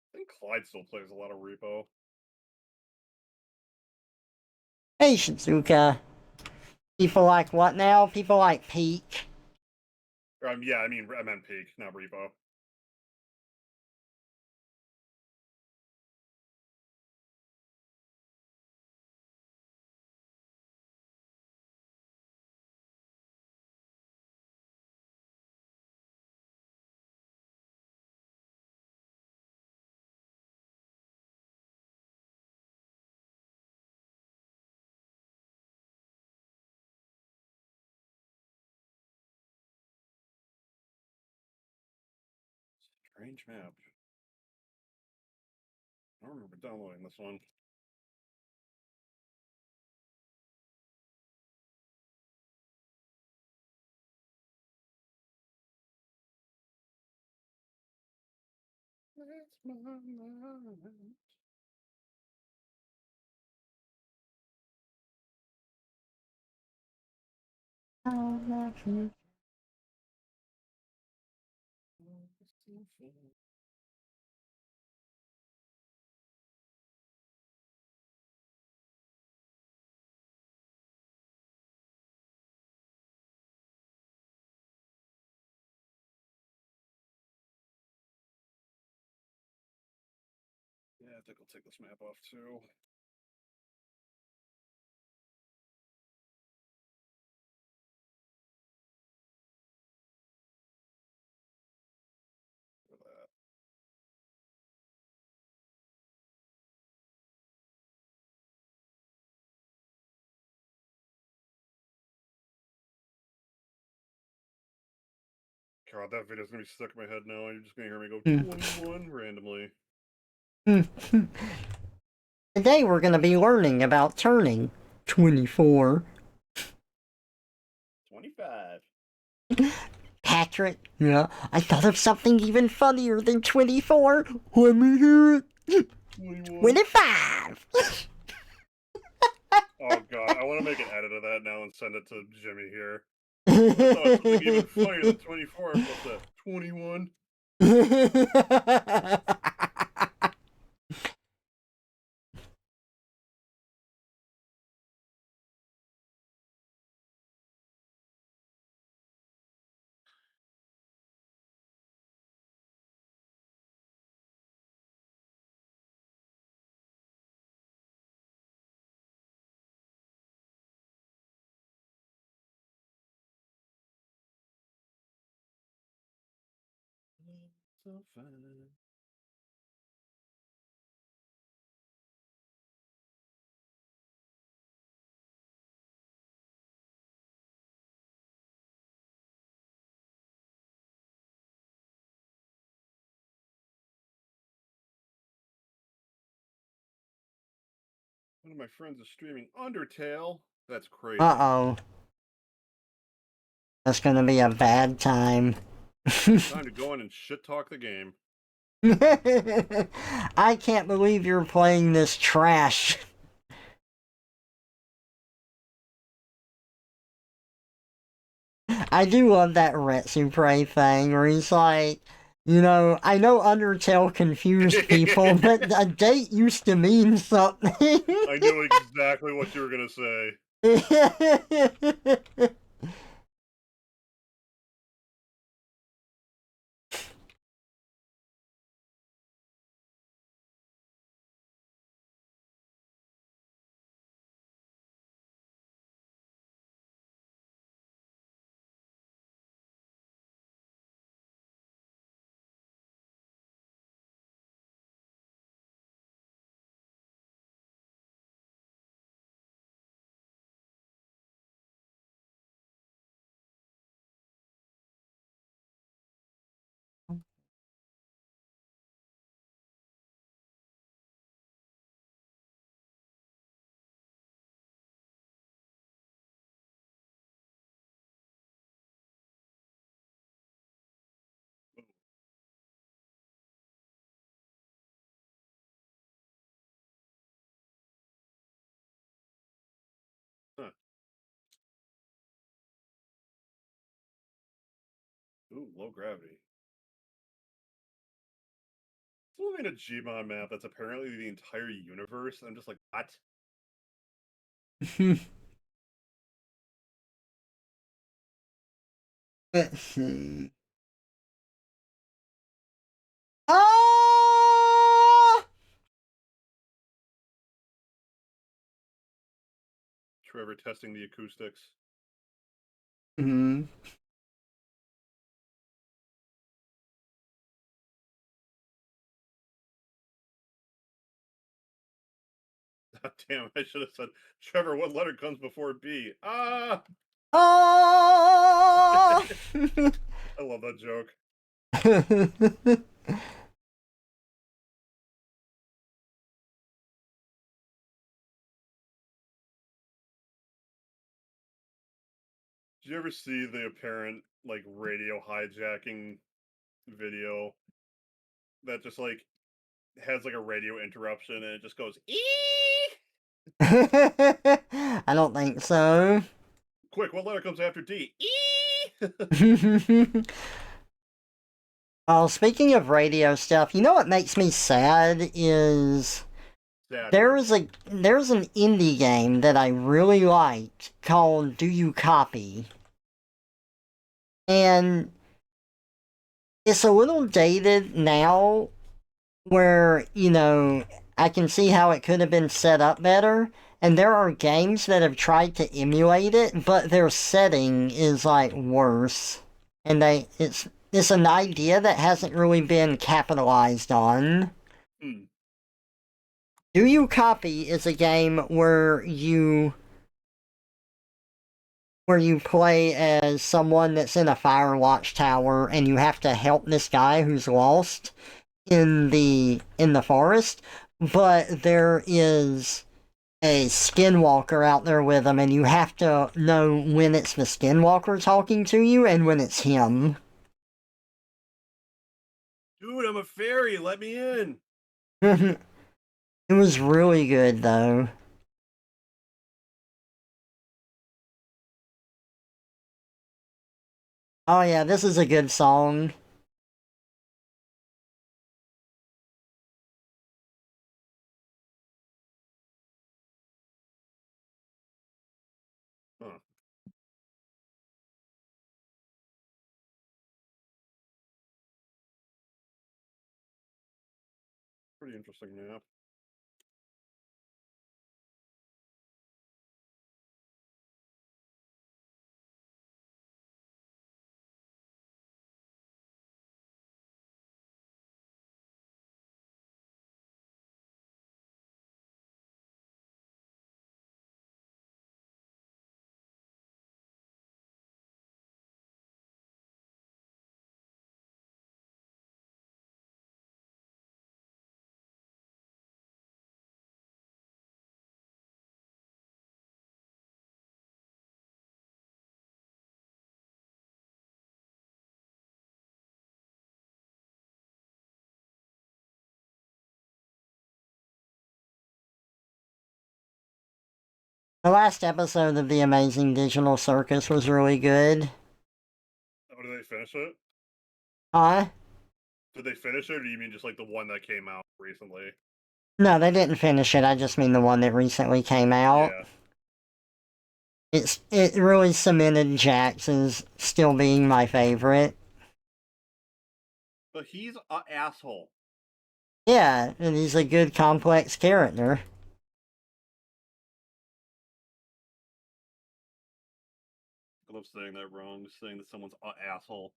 I think Clyde still plays a lot of repo. Hey, Shizuka. People like what now? People like Peak. Yeah, I meant Peak, not repo. Strange map. I don't remember downloading this one. That's my mind. Yeah, I think I'll take this map off too. For that. God, that video's gonna be stuck in my head now. You're just gonna hear me go 21 randomly. Today we're going to be learning about turning 24. 25. Patrick, yeah, I thought of something even funnier than 24. Let me hear it. 21. 25. Oh god, I want to make an edit of that now and send it to Jimmy here. I thought of something even funnier than 24 plus that 21. So fun. One of my friends is streaming Undertale. That's crazy. Uh-oh. That's gonna be a bad time. Time to go in and shit talk the game. I can't believe you're playing this trash. I do love that Retsu Prey thing where he's like, You know, I know Undertale confused people, but a date used to mean something. I knew exactly what you were gonna say. Huh. Ooh, low gravity. Someone made a Gmon map that's apparently the entire universe. I'm just like, what? Let's see. Oh! Trevor testing the acoustics. Mhm. Damn, I should have said, Trevor, what letter comes before B? Ah! Oh! I love that joke. Did you ever see the apparent, like, radio hijacking video that just, like, has, like, a radio interruption and it just goes, eee! I don't think so. Quick, what letter comes after D? Eee! Oh, speaking of radio stuff, you know what makes me sad is Sadder. there's an indie game that I really liked called Do You Copy? And it's a little dated now where, you know, I can see how it could have been set up better. And there are games that have tried to emulate it, but their setting is like worse. And it's an idea that hasn't really been capitalized on. Hmm. Do You Copy is a game where you play as someone that's in a fire watchtower and you have to help this guy who's lost in the forest, but there is a skinwalker out there with him and you have to know when it's the skinwalker talking to you and when it's him. Dude, I'm a fairy. Let me in. It was really good though. Oh yeah, this is a good song. Huh. Pretty interesting map. The last episode of The Amazing Digital Circus was really good. Oh, did they finish it? Huh? Did they finish it, or do you mean just like the one that came out recently? No, they didn't finish it. I just mean the one that recently came out. Yeah. It really cemented Jax as still being my favorite. But he's an asshole. Yeah, and he's a good complex character. I love saying that wrong, just saying that someone's an asshole.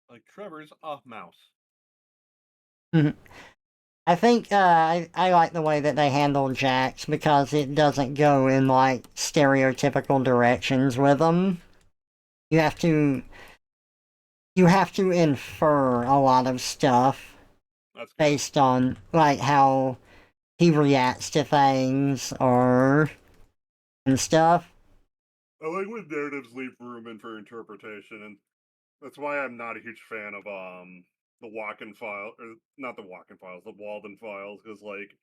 Like, Trevor's a mouse. I think I like the way that they handle Jax because it doesn't go in like stereotypical directions with them. You have to you have to infer a lot of stuff That's good. based on like how he reacts to things or and stuff. I like when narratives leave room in for interpretation, and that's why I'm not a huge fan of the Walken file, or not the Walken files, the Walden files, because like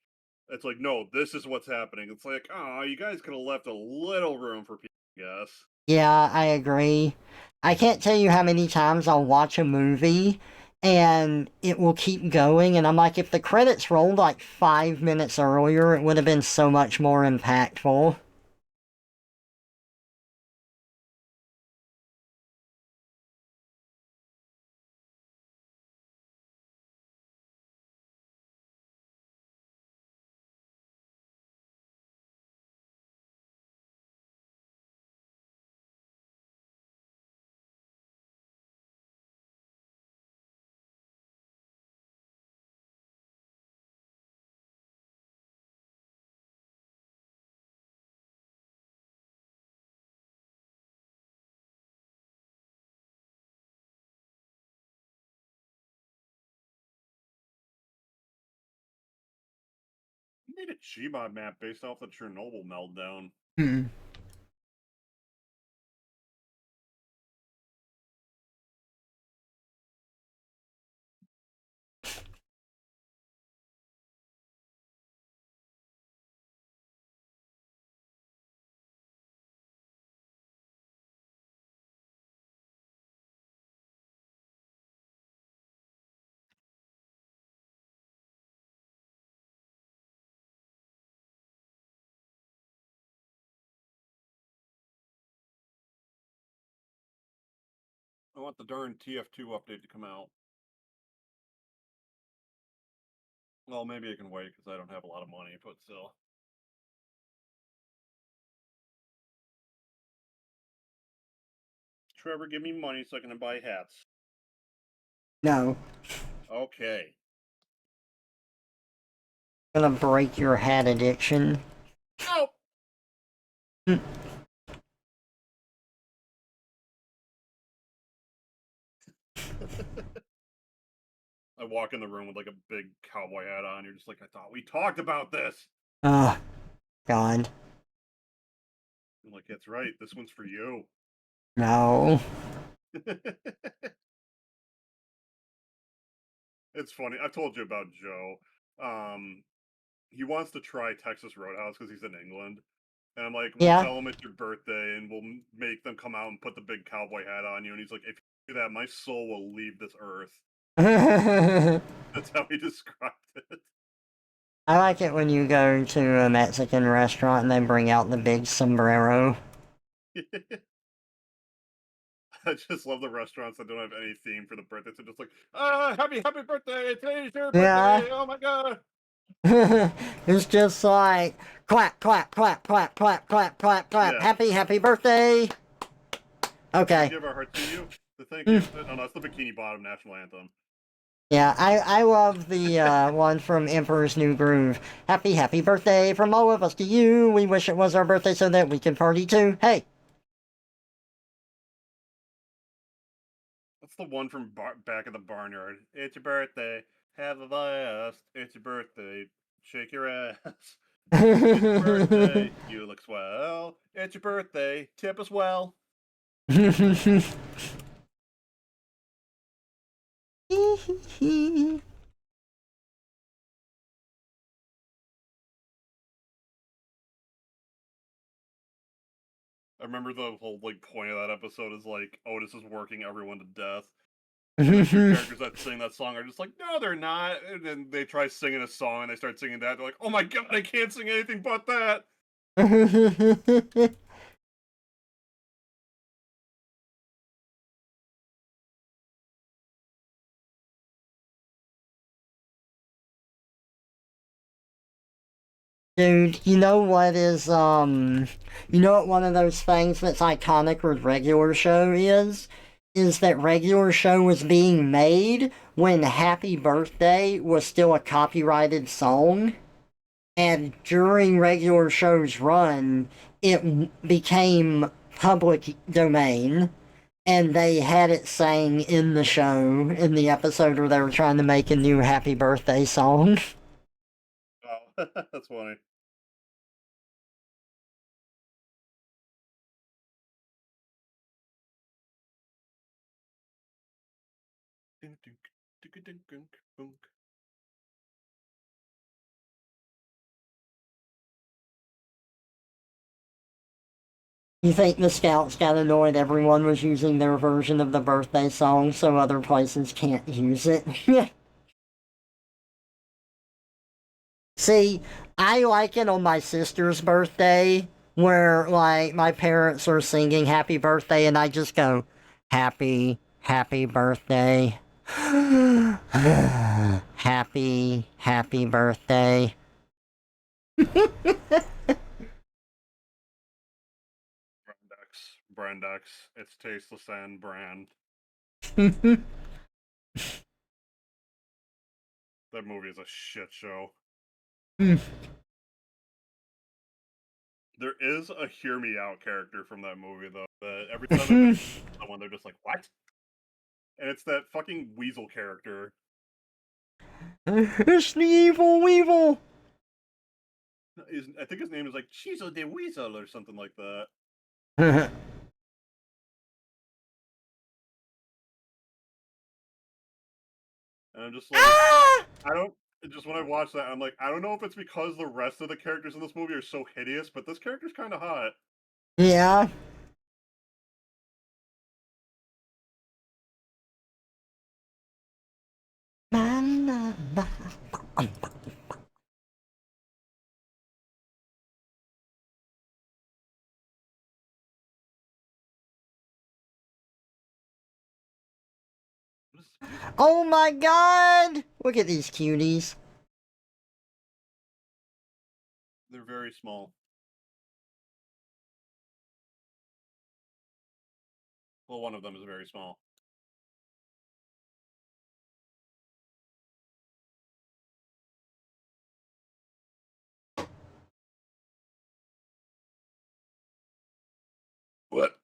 it's like, no, this is what's happening. It's like, oh, you guys could have left a little room for people, I guess. Yeah, I agree. I can't tell you how many times I'll watch a movie and it will keep going, and I'm like, if the credits rolled like 5 minutes earlier, it would have been so much more impactful. You made a Gmod map based off the Chernobyl meltdown. Hmm. I want the darn TF2 update to come out. Well, maybe I can wait because I don't have a lot of money, but still. Trevor, give me money so I can buy hats. No. Okay. Gonna break your hat addiction. No! Hmm. I walk in the room with like a big cowboy hat on. You're just like, I thought we talked about this. Oh, God. I'm like, that's right. This one's for you. No. It's funny. I told you about Joe. He wants to try Texas Roadhouse because he's in England. And I'm like, we'll Yeah. tell him it's your birthday and we'll make them come out and put the big cowboy hat on you. And he's like, if you do that, my soul will leave this earth. That's how he described it. I like it when you go to a Mexican restaurant and they bring out the big sombrero. I just love the restaurants that don't have any theme for the birthday. So just like, happy birthday! Today's your Yeah. birthday! Oh my god! It's just like clap, clap, clap, clap, clap, clap, clap, clap. Yeah. Happy birthday. Can we Okay. give our hearts to you? The thank Mm. you. No, that's the Bikini Bottom national anthem. Yeah, I love the one from Emperor's New Groove. Happy birthday from all of us to you. We wish it was our birthday so that we can party too. Hey. That's the one from back at the barnyard. It's your birthday. Have a blast. It's your birthday. Shake your ass. It's your birthday. You look swell. It's your birthday. Tip us well. I remember the whole like point of that episode is like Otis is working everyone to death. And the two characters that sing that song are just like, no, they're not. And then they try singing a song and they start singing that. They're like, oh my god, I can't sing anything but that. Dude, you know what one of those things that's iconic with Regular Show is? Is that Regular Show was being made when Happy Birthday was still a copyrighted song. And during Regular Show's run, became public domain. And they had it sang in the show, in the episode where they were trying to make a new Happy Birthday song. Oh, that's funny. You think the scouts got annoyed everyone was using their version of the birthday song so other places can't use it? See, I like it on my sister's birthday where, like, my parents are singing happy birthday and I just go, happy birthday. Happy birthday. Brandex. It's tasteless and brand. That movie is a shit show. There is a hear me out character from that movie though. That every time they mention someone, they're just like, "What?" And it's that fucking weasel character. It's the evil weevil. I think his name is like Chizo de Weasel or something like that. And I'm just like, Ah! I don't. Just when I watch that, I'm like, I don't know if it's because the rest of the characters in this movie are so hideous, but this character's kind of hot. Yeah. What is this music? Oh my god! Look at these cuties. They're very small. Well, one of them is very small. What?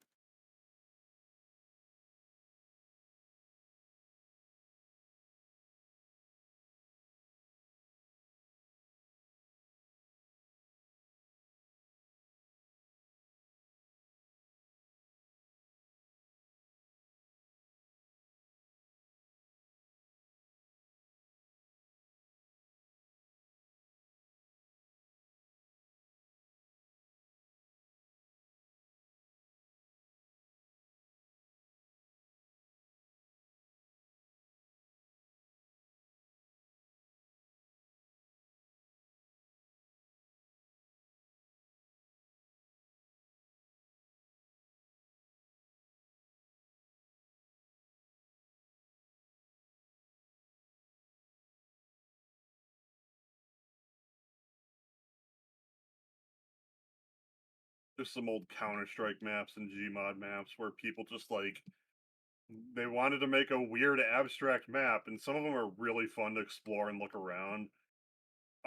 There's some old Counter Strike maps and Gmod maps where people just like they wanted to make a weird abstract map, and some of them are really fun to explore and look around.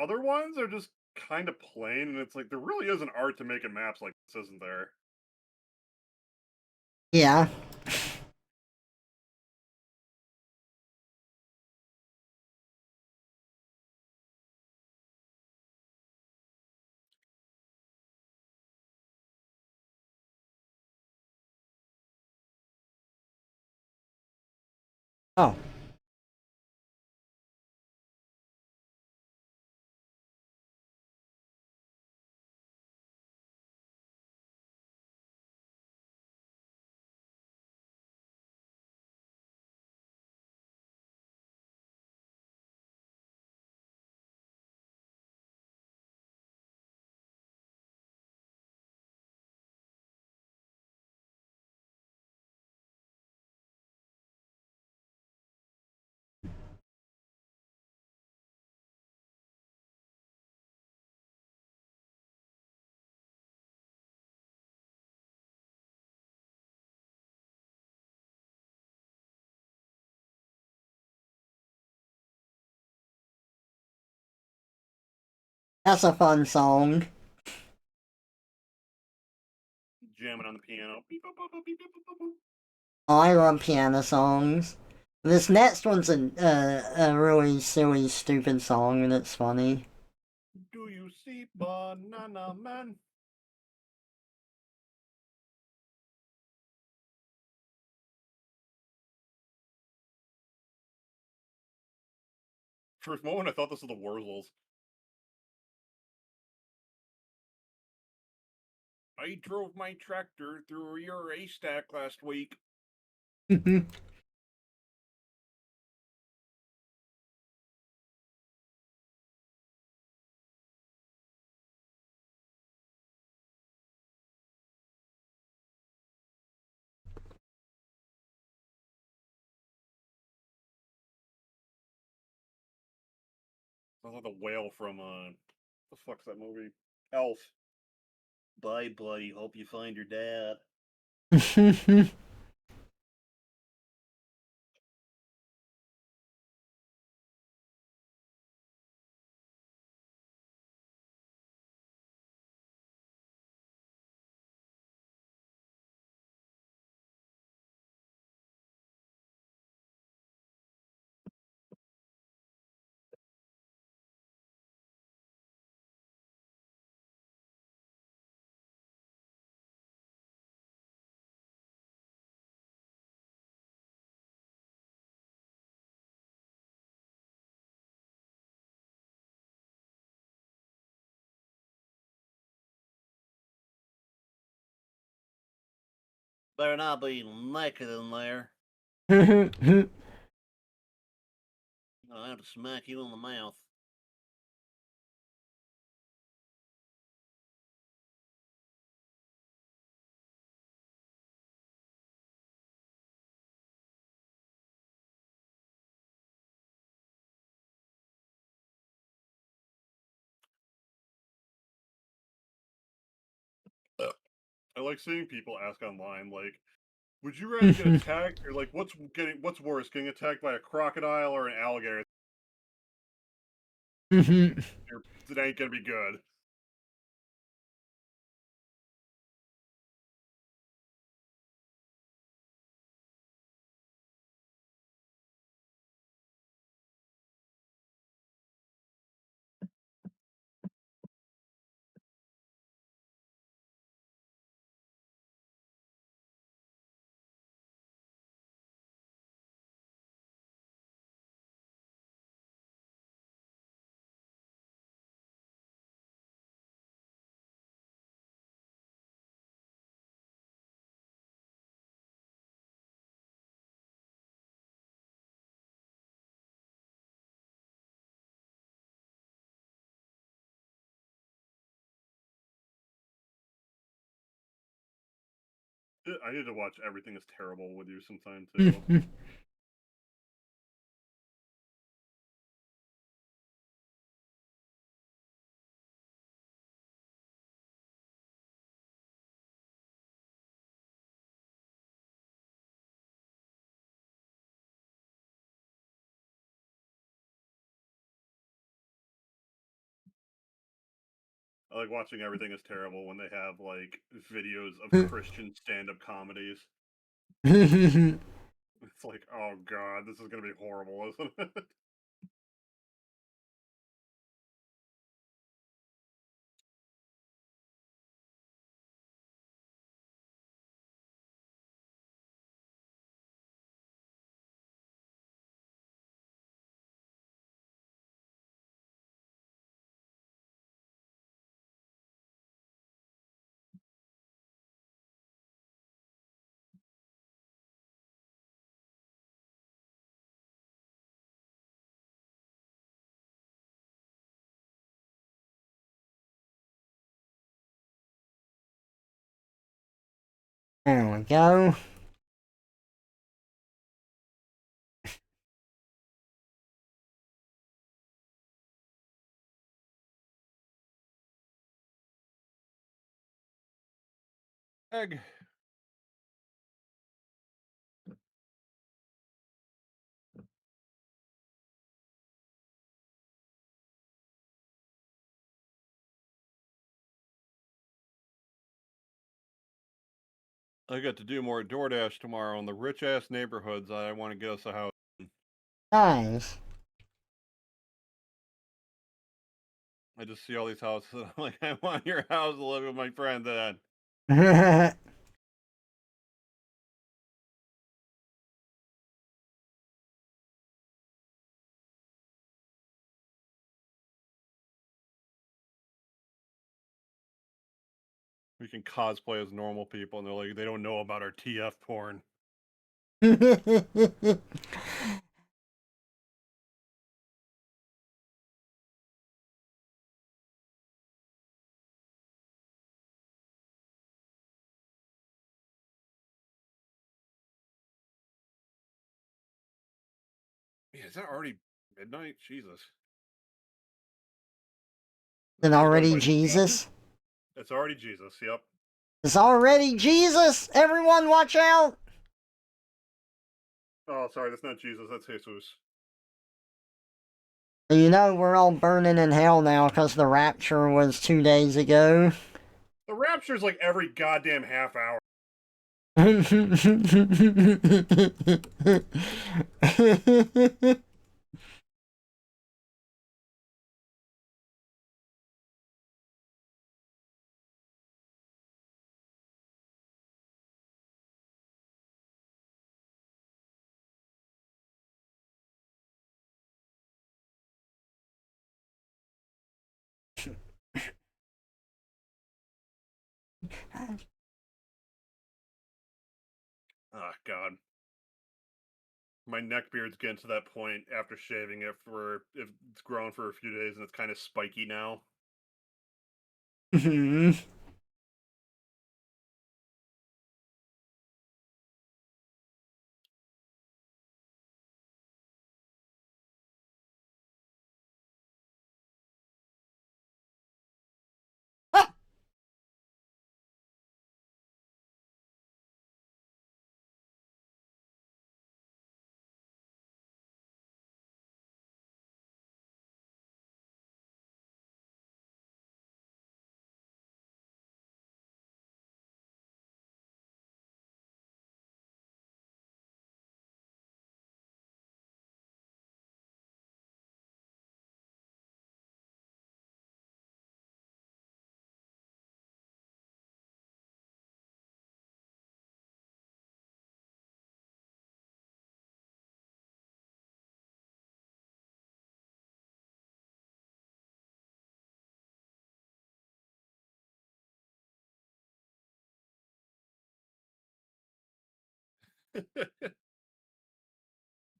Other ones are just kind of plain, and it's like there really is an art to making maps like this, isn't there? Yeah. Oh. That's a fun song. Jamming on the piano. Beep, boop, boop, boop, beep, boop, boop, boop. I love piano songs. This next one's a really silly, stupid song, and it's funny. Do you see Banana Man? For a moment, I thought this was the Wurzels. I drove my tractor through your haystack last week. Sounds like the whale from the fuck's that movie? Elf. Bye, buddy. Hope you find your dad. Better not be naked in there. I'll have to smack you in the mouth. I like seeing people ask online, like, would you rather get attacked, or like, what's worse, getting attacked by a crocodile or an alligator? It ain't gonna be good. I need to watch Everything Is Terrible with you sometime too. I like watching Everything Is Terrible when they have like videos of Christian stand-up comedies. It's like, oh god, this is gonna be horrible, isn't it? There we go. Egg. I got to do more DoorDash tomorrow in the rich ass neighborhoods. I want to get us a house. Nice. I just see all these houses. And I'm like, I want your house to live with my friend then. We can cosplay as normal people, and they're like, they don't know about our TF porn. Yeah, is that already midnight? Jesus. Then I think already everybody's Jesus? It's already Jesus. Yep. It's already Jesus! Everyone watch out! Oh, sorry, that's not Jesus. That's Jesus. You know we're all burning in hell now because the rapture was 2 days ago. The rapture's like every goddamn half hour. Oh God. My neck beard's getting to that point after shaving it for if it's grown for a few days and it's kind of spiky now.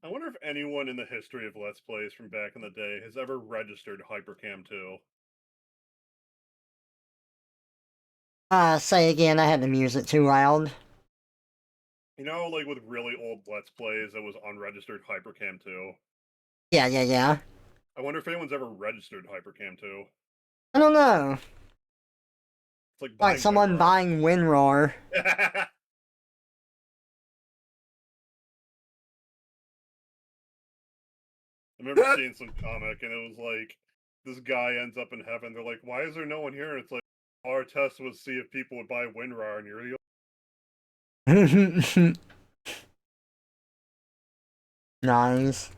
I wonder if anyone in the history of Let's Plays from back in the day has ever registered Hypercam 2. Say again, I had the music too loud. You know, like with really old Let's Plays, it was unregistered Hypercam 2. Yeah. I wonder if anyone's ever registered Hypercam 2. I don't know. It's like Like buying someone WinRAR. buying WinRAR. I remember seeing some comic, and it was like, this guy ends up in heaven. They're like, why is there no one here? And it's like, our test was to see if people would buy WinRAR, and you're the Nice.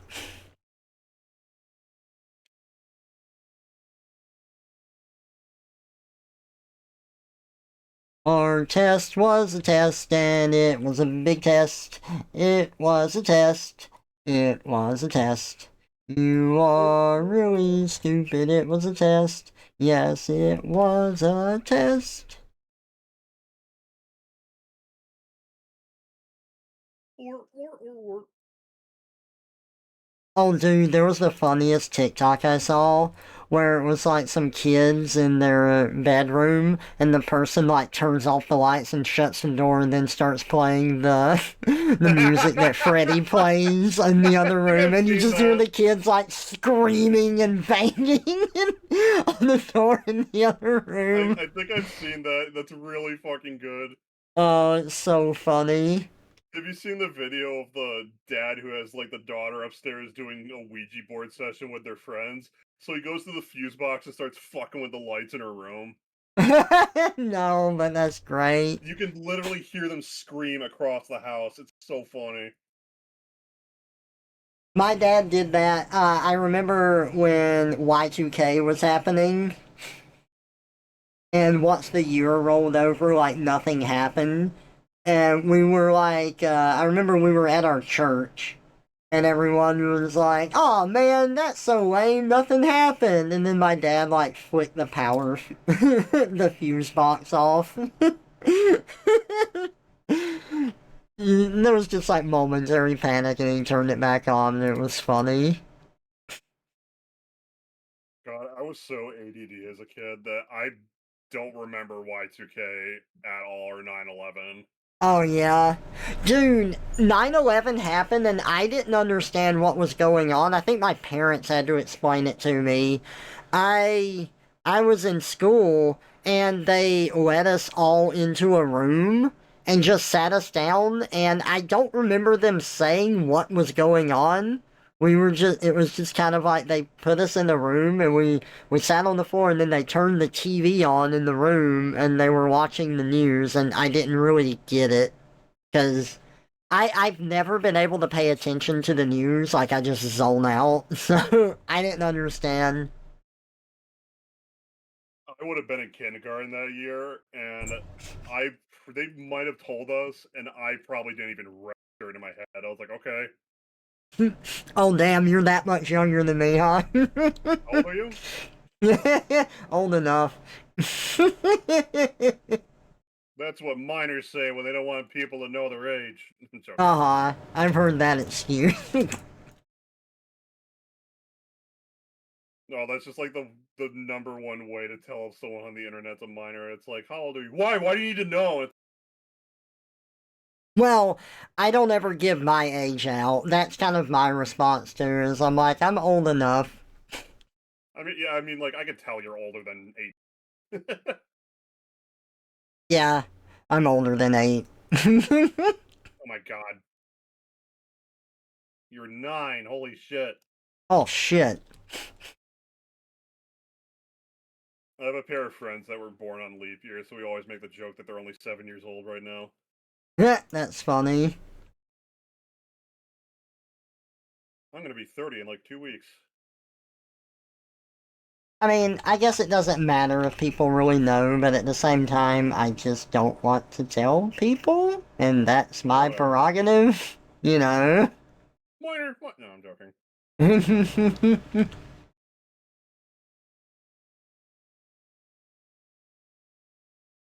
Our test was a test, and it was a big test. It was a test. It was a test. You are really stupid. It was a test. Yes, it was a test. Oh, dude, there was the funniest TikTok I saw where it was like some kids in their bedroom, and the person like turns off the lights and shuts the door, and then starts playing the the music that Freddy plays in the I other think room, I've and you seen just hear that. the kids like screaming and banging on the door in the other room. I think I've seen that. That's really fucking good. Oh, it's so funny. Have you seen the video of the dad who has like the daughter upstairs doing a Ouija board session with their friends? So he goes to the fuse box and starts fucking with the lights in her room. No, but that's great. You can literally hear them scream across the house. It's so funny. My dad did that. I remember when Y2K was happening, and once the year rolled over, like nothing happened. And we were like, I remember we were at our church, and everyone was like, "Oh man, that's so lame. Nothing happened." And then my dad like flicked the power, the fuse box off. There was just like momentary panic, and he turned it back on, and it was funny. God, I was so ADD as a kid that I don't remember Y2K at all or 9/11. Oh yeah. Dude, 9/11 happened and I didn't understand what was going on. I think my parents had to explain it to me. I I was in school and they let us all into a room and just sat us down, and I don't remember them saying what was going on. It was just kind of like they put us in a room, and we sat on the floor, and then they turned the TV on in the room and they were watching the news, and I didn't really get it because I've never been able to pay attention to the news. Like, I just zone out. So I didn't understand. I would have been in kindergarten that year, and I they might have told us, and I probably didn't even register it in my head. I was like, okay, Oh damn, you're that much younger than me, huh? how old are you? Old enough. That's what minors say when they don't want people to know their age. I'm joking. Uh-huh. I've heard that excuse. No, that's just like the number one way to tell if someone on the internet's a minor. It's like, how old are you? Why? Why do you need to know? Well, I don't ever give my age out. That's kind of my response to it, is I'm like, I'm old enough. I mean, yeah, I mean, like I could tell you're older than 8. Yeah, I'm older than 8. Oh my god, you're 9. Holy shit. Oh shit. I have a pair of friends that were born on leap year, so we always make the joke that they're only 7 years old right now. That's funny. I'm gonna be 30 in like 2 weeks. I mean, I guess it doesn't matter if people really know, but at the same time, I just don't want to tell people, and that's Yeah, my whatever. prerogative, you know? Minor. What? No, I'm joking.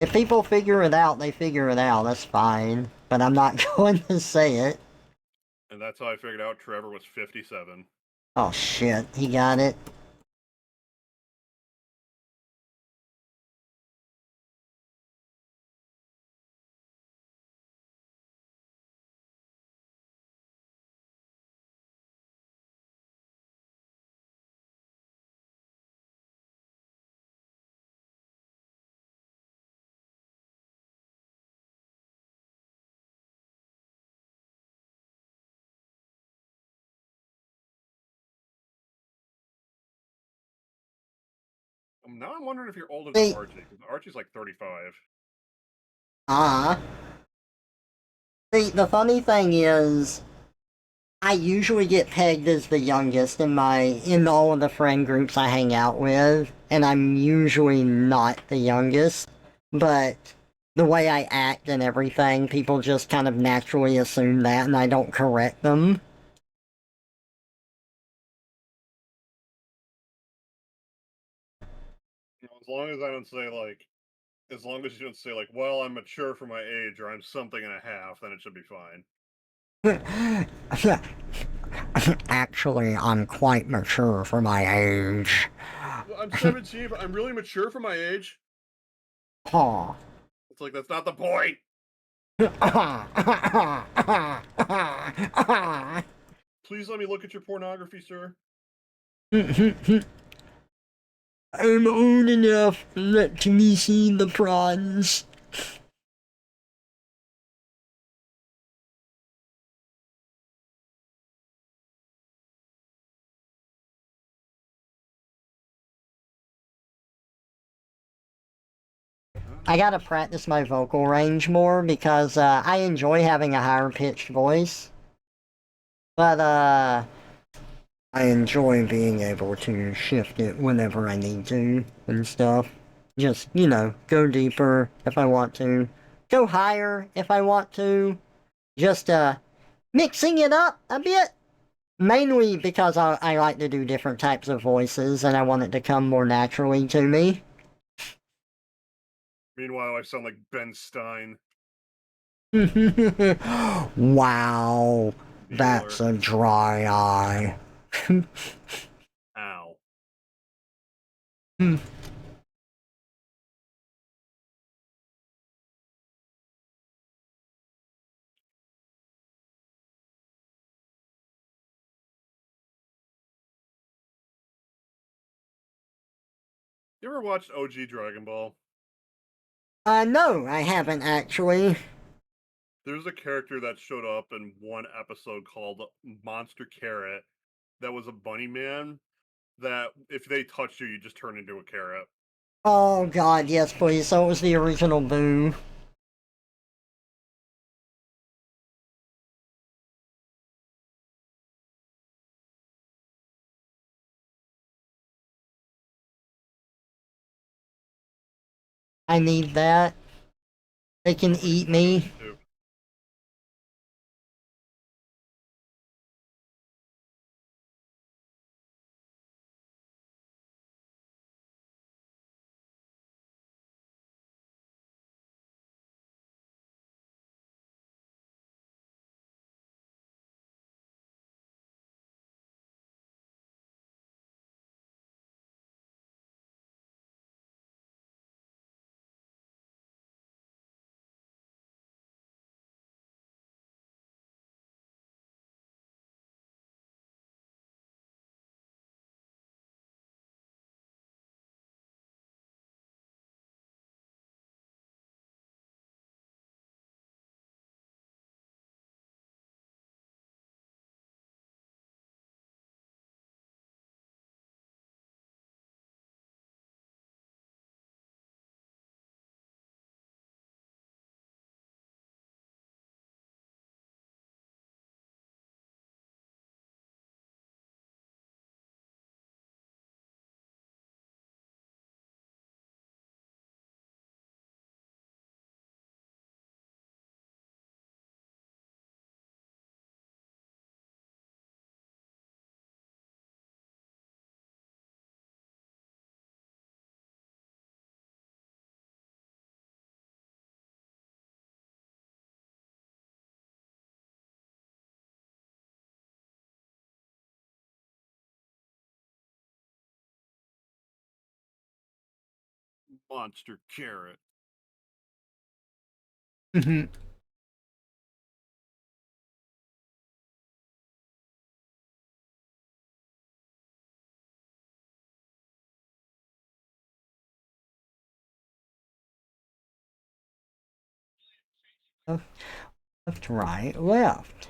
If people figure it out, they figure it out, that's fine. But I'm not going to say it. And that's how I figured out Trevor was 57. Oh shit, he got it. Now I'm wondering if you're older than See, Archie, because Archie's like 35. ah. See, the funny thing is, I usually get pegged as the youngest in all of the friend groups I hang out with, and I'm usually not the youngest. But the way I act and everything, people just kind of naturally assume that, and I don't correct them. As long as I don't say like, as long as you don't say like, well, I'm mature for my age or I'm something and a half, then it should be fine. Actually, I'm quite mature for my age. I'm 17, but I'm really mature for my age. Huh. It's like, that's not the point. Please let me look at your pornography, sir. I'm old enough. Let me see the prawns. I gotta practice my vocal range more because I enjoy having a higher pitched voice. But I enjoy being able to shift it whenever I need to and stuff. Just, go deeper if I want to, go higher if I want to. Just mixing it up a bit. Mainly because I like to do different types of voices and I want it to come more naturally to me. Meanwhile, I sound like Ben Stein. Wow, that's Bueller. a dry eye. Ow. You ever watched OG Dragon Ball? No, I haven't actually. There's a character that showed up in one episode called Monster Carrot that was a bunny man that if they touched you, you just turn into a carrot. Oh god, yes please, so it was the original Boo. I need that. They can eat I need me. it too. Monster Carrot. Left, right, left.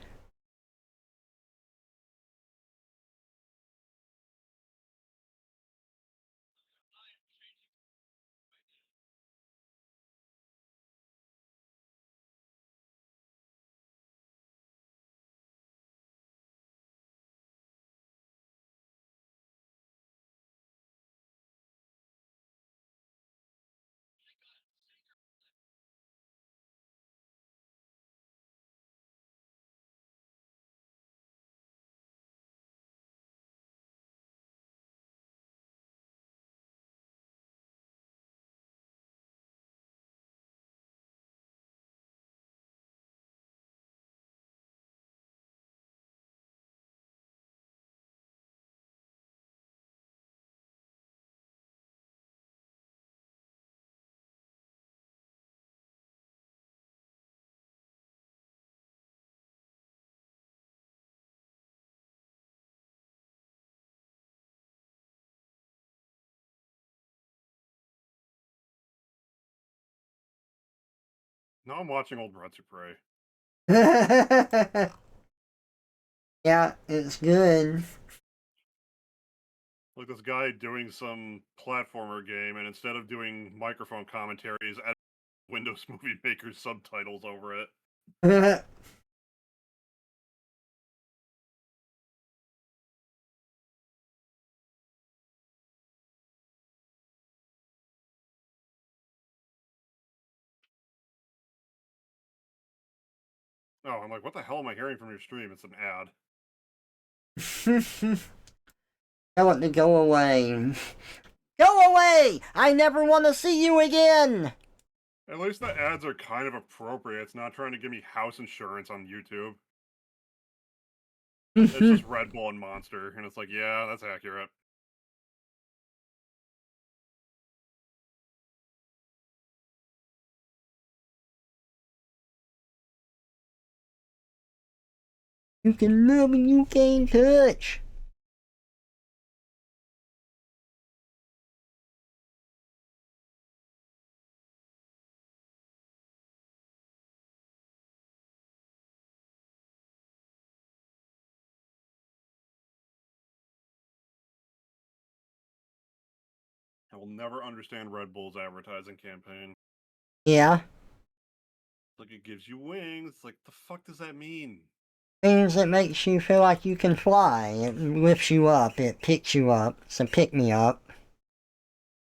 Now I'm watching old Red Prey. Yeah, it's good. Like this guy doing some platformer game, and instead of doing microphone commentaries, add Windows Movie Maker subtitles over it. Oh, I'm like, what the hell am I hearing from your stream? It's an ad. Tell it to go away. Go away! I never want to see you again! At least the ads are kind of appropriate. It's not trying to give me house insurance on YouTube. It's just Red Bull and Monster, and it's like, yeah, that's accurate. You can love and you can't touch. I will never understand Red Bull's advertising campaign. Yeah. Like, it gives you wings. Like, the fuck does that mean? Means it makes you feel like you can fly. It lifts you up. It picks you up. So pick me up.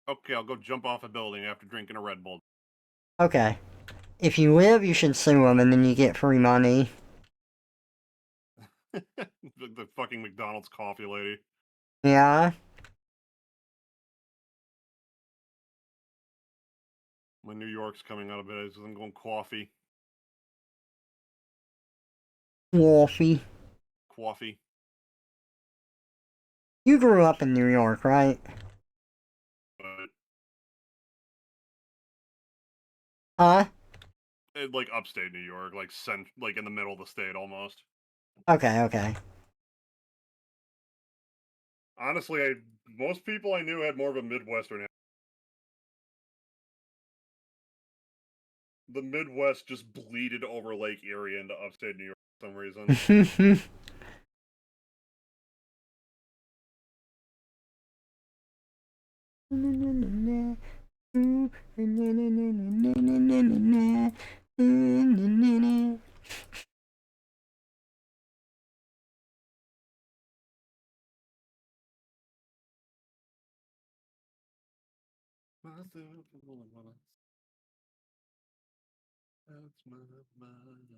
Okay, I'll go jump off a building after drinking a Red Bull. Okay. If you live, you should sue them and then you get free money. The fucking McDonald's coffee lady. Yeah. My New York's coming out of it. I'm going coffee. Wolfie. Coffee. You grew up in New York, right? But Huh? like upstate New York, like in the middle of the state almost. Okay, okay. Honestly, most people I knew had more of a Midwestern. The Midwest just bleeded over Lake Erie into upstate New York for some reason. That's my mind.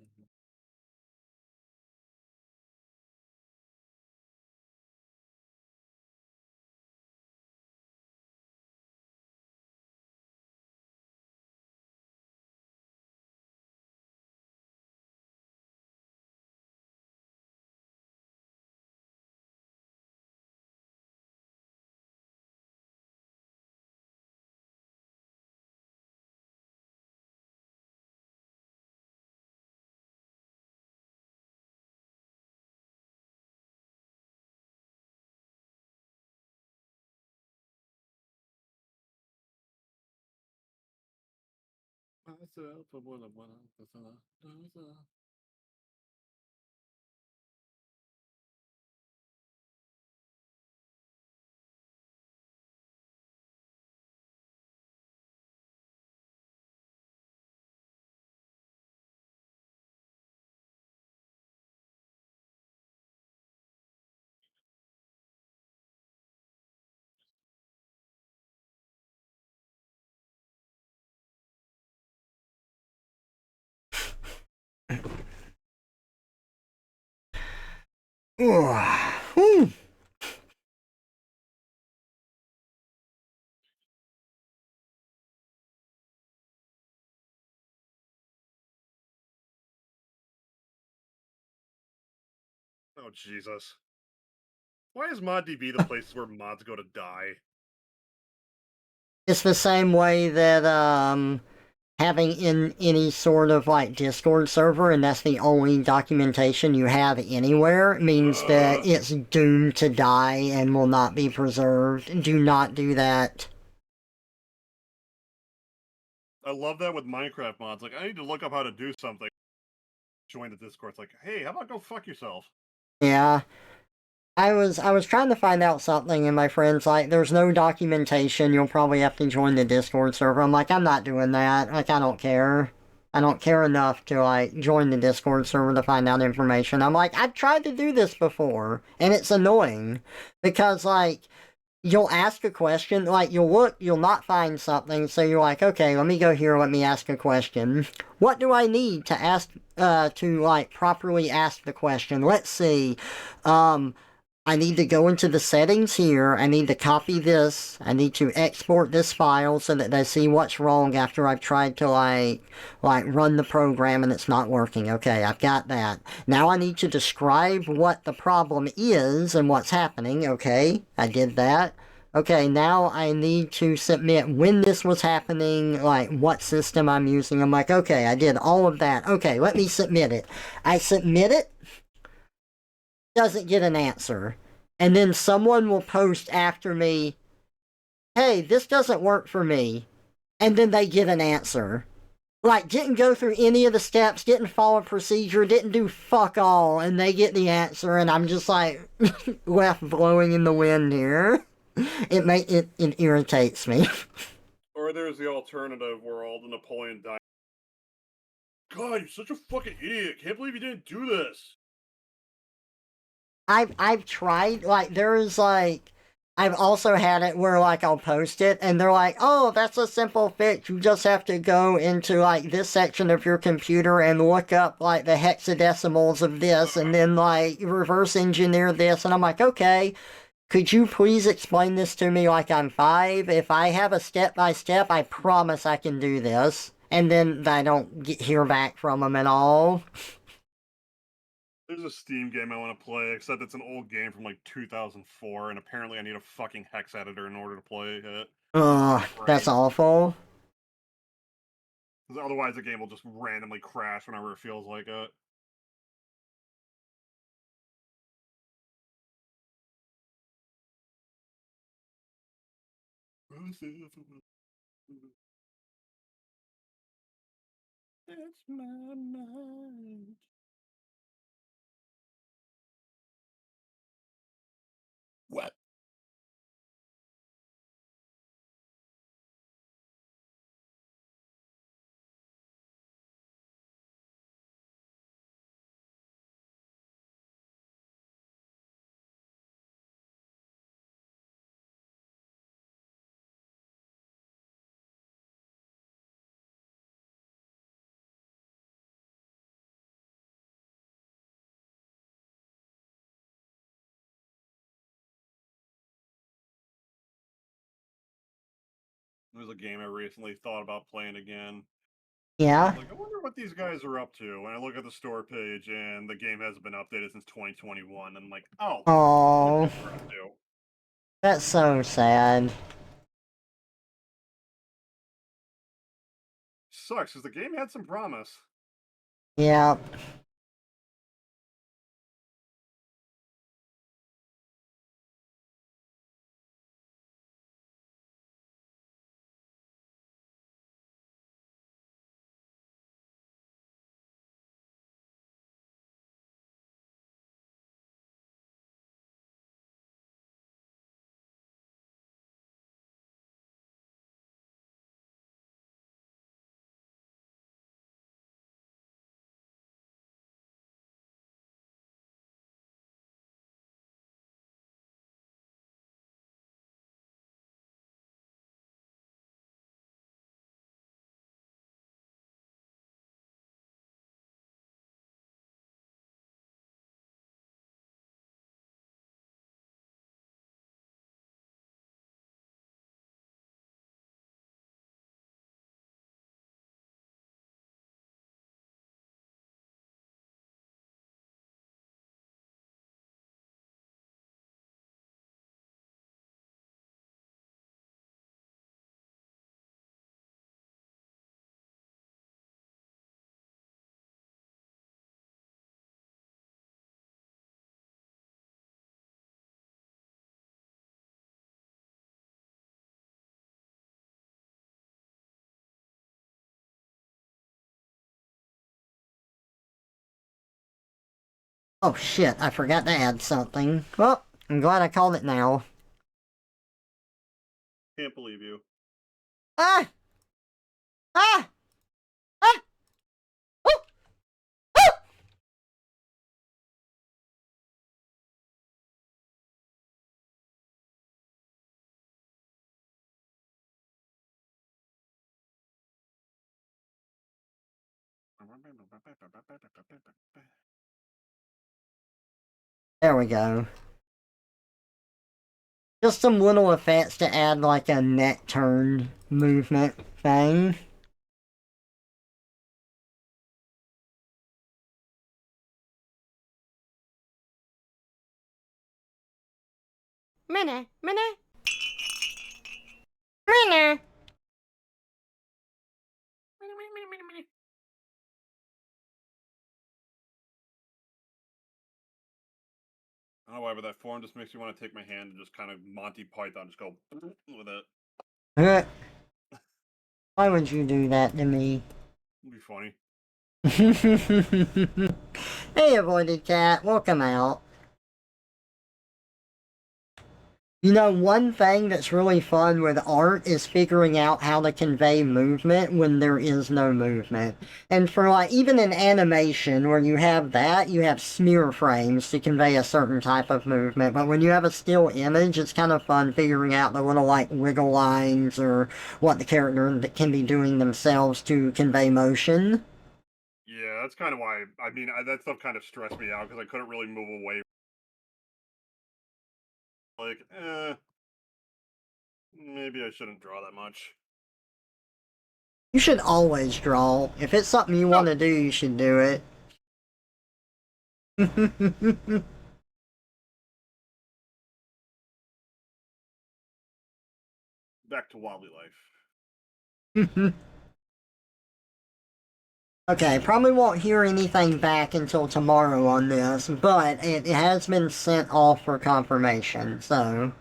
Myself, I wanna, Whew. Oh, Jesus. Why is ModDB the place where mods go to die? It's the same way that having in any sort of like Discord server and that's the only documentation you have anywhere means that it's doomed to die and will not be preserved. Do not do that. I love that with Minecraft mods. Like, I need to look up how to do something. Join the Discord. It's like, hey, how about go fuck yourself? Yeah. I was trying to find out something, and my friend's like, "There's no documentation. You'll probably have to join the Discord server." I'm like, "I'm not doing that. Like, I don't care. I don't care enough to like join the Discord server to find out information." I'm like, "I've tried to do this before, and it's annoying because like you'll ask a question, like you'll look, you'll not find something, so you're like, okay, let me go here, let me ask a question. What do I need to ask, to like properly ask the question? Let's see. Um, I need to go into the settings here. I need to copy this. I need to export this file so that they see what's wrong after I've tried to like run the program and it's not working. Okay, I've got that. Now I need to describe what the problem is and what's happening. Okay, I did that. Okay, now I need to submit when this was happening, like what system I'm using. I'm like, okay, I did all of that. Okay, let me submit it. I submit it, doesn't get an answer. And then someone will post after me, hey, this doesn't work for me. And then they get an answer. Like, didn't go through any of the steps, didn't follow procedure, didn't do fuck all, and they get the answer, and I'm just like left blowing in the wind here. It irritates me. Or there's the alternative where all the Napoleon died. God, you're such a fucking idiot. Can't believe you didn't do this. I've tried, like there's like I've also had it where like I'll post it and they're like, "Oh, that's a simple fix. You just have to go into like this section of your computer and look up like the hexadecimals of this and then like reverse engineer this." And I'm like, "Okay, could you please explain this to me like I'm 5? If I have a step by step, I promise I can do this." And then I don't hear back from them at all. There's a Steam game I want to play, except it's an old game from like 2004, and apparently I need a fucking hex editor in order to play it. Ugh, My that's brain. awful. Because otherwise the game will just randomly crash whenever it feels like it. That's my mind. What? There's a game I recently thought about playing again. I was Yeah. like, I wonder what these guys are up to. And I look at the store page, and the game hasn't been updated since 2021. And I'm like, oh, what Oh, shit they're up to. that's so sad. Sucks, because the game had some promise. Yeah. Oh shit, I forgot to add something. Well, I'm glad I called it now. Can't believe you. Ah! Ah! Ah! Oh! Oh! There we go. Just some little effects to add like a neck turn movement thing. Minna, minna, minna. I don't know why, but that form just makes me want to take my hand and just kind of Monty Python, just go with it. Why would you do that to me? It'd be funny. Hey, avoided cat, welcome out. You know, one thing that's really fun with art is figuring out how to convey movement when there is no movement. And for like, even in animation where you have that, you have smear frames to convey a certain type of movement. But when you have a still image, it's kind of fun figuring out the little like wiggle lines or what the character can be doing themselves to convey motion. Yeah, that's kind of why. I mean, that stuff kind of stressed me out because I couldn't really move away. Like, maybe I shouldn't draw that much. You should always draw. If it's something you want No, to do, you should do it. back to Wobbly Life. Okay, probably won't hear anything back until tomorrow on this, but it has been sent off for confirmation, so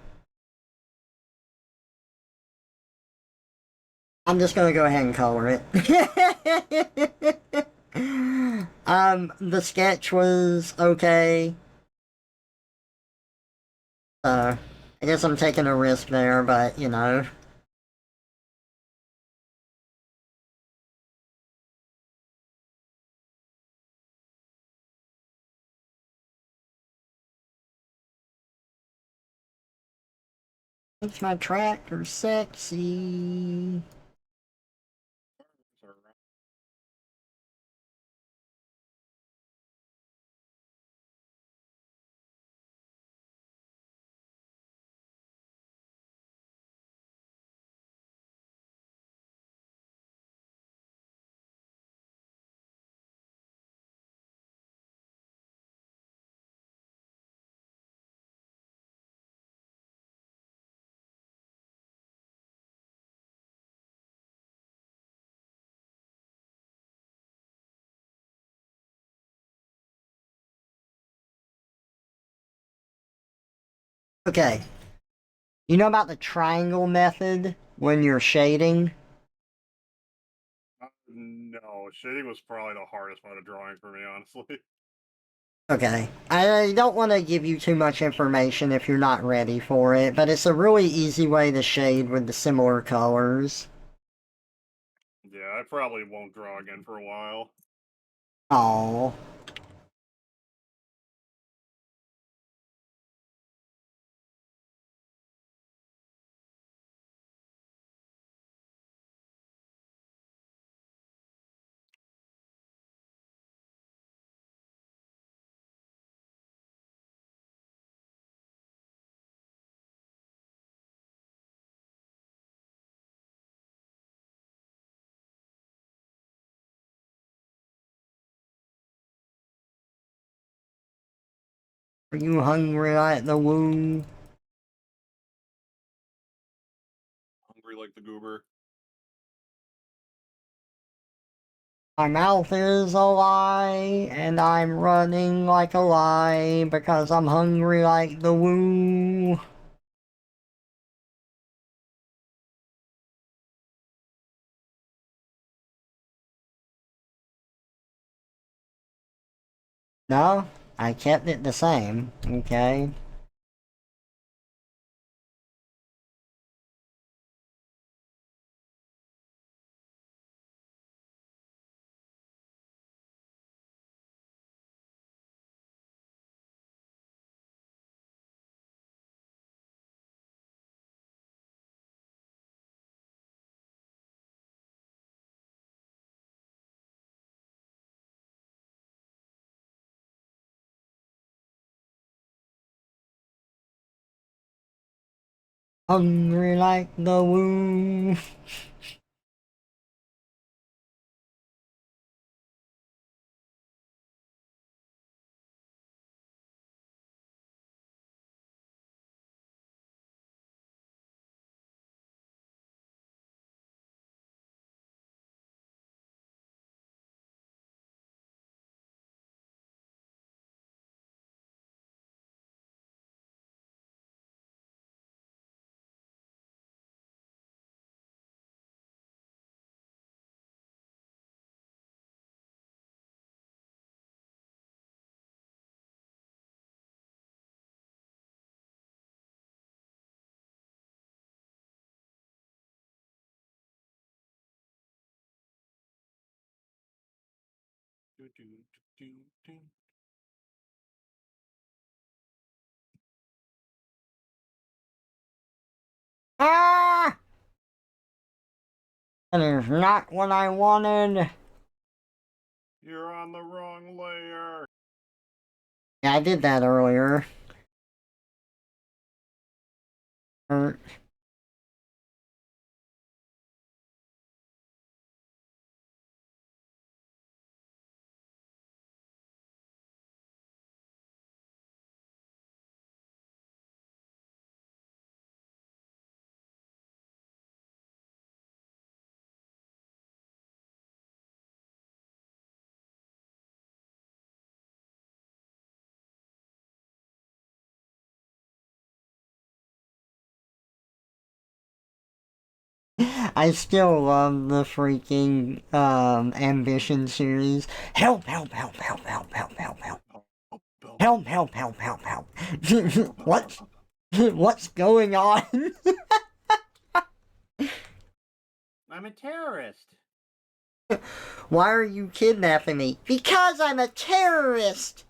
I'm just gonna go ahead and color it. The sketch was okay, so I guess I'm taking a risk there, but you know. Makes my tractor sexy. Okay, you know about the triangle method when you're shading? No, shading was probably the hardest part of drawing for me, honestly. Okay. I don't want to give you too much information if you're not ready for it, but it's a really easy way to shade with the similar colors. Yeah, I probably won't draw again for a while. Oh. Are you hungry like the woo? Hungry like the goober. My mouth is a lie, and I'm running like a lie because I'm hungry like the woo. No? I kept it the same, okay? Hungry like the woo. Do, do, do, do. Ah! That is not what I wanted. You're on the wrong layer. Yeah, I did that earlier. Er, I still love the freaking Ambition series. Help, help, help, help, help, help, help, help. Help, help, Help, help, help, help, help. help, help, help, What's help. what's going on? I'm a terrorist. Why are you kidnapping me? Because I'm a terrorist.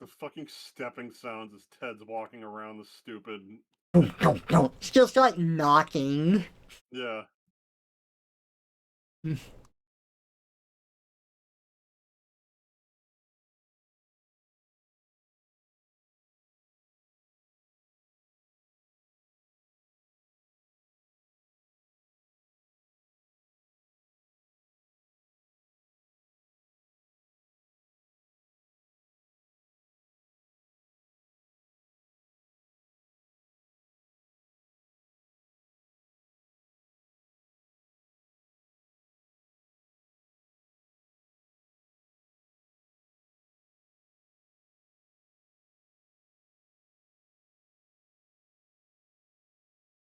The fucking stepping sounds as Ted's walking around the stupid. Don't. It's just like knocking. Yeah.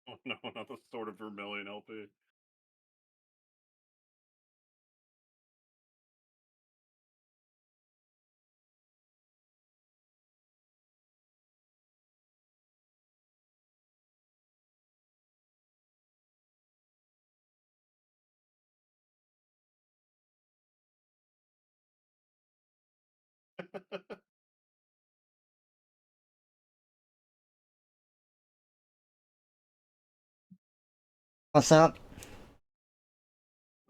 Oh no, not the Sword of Vermilion LP. What's up?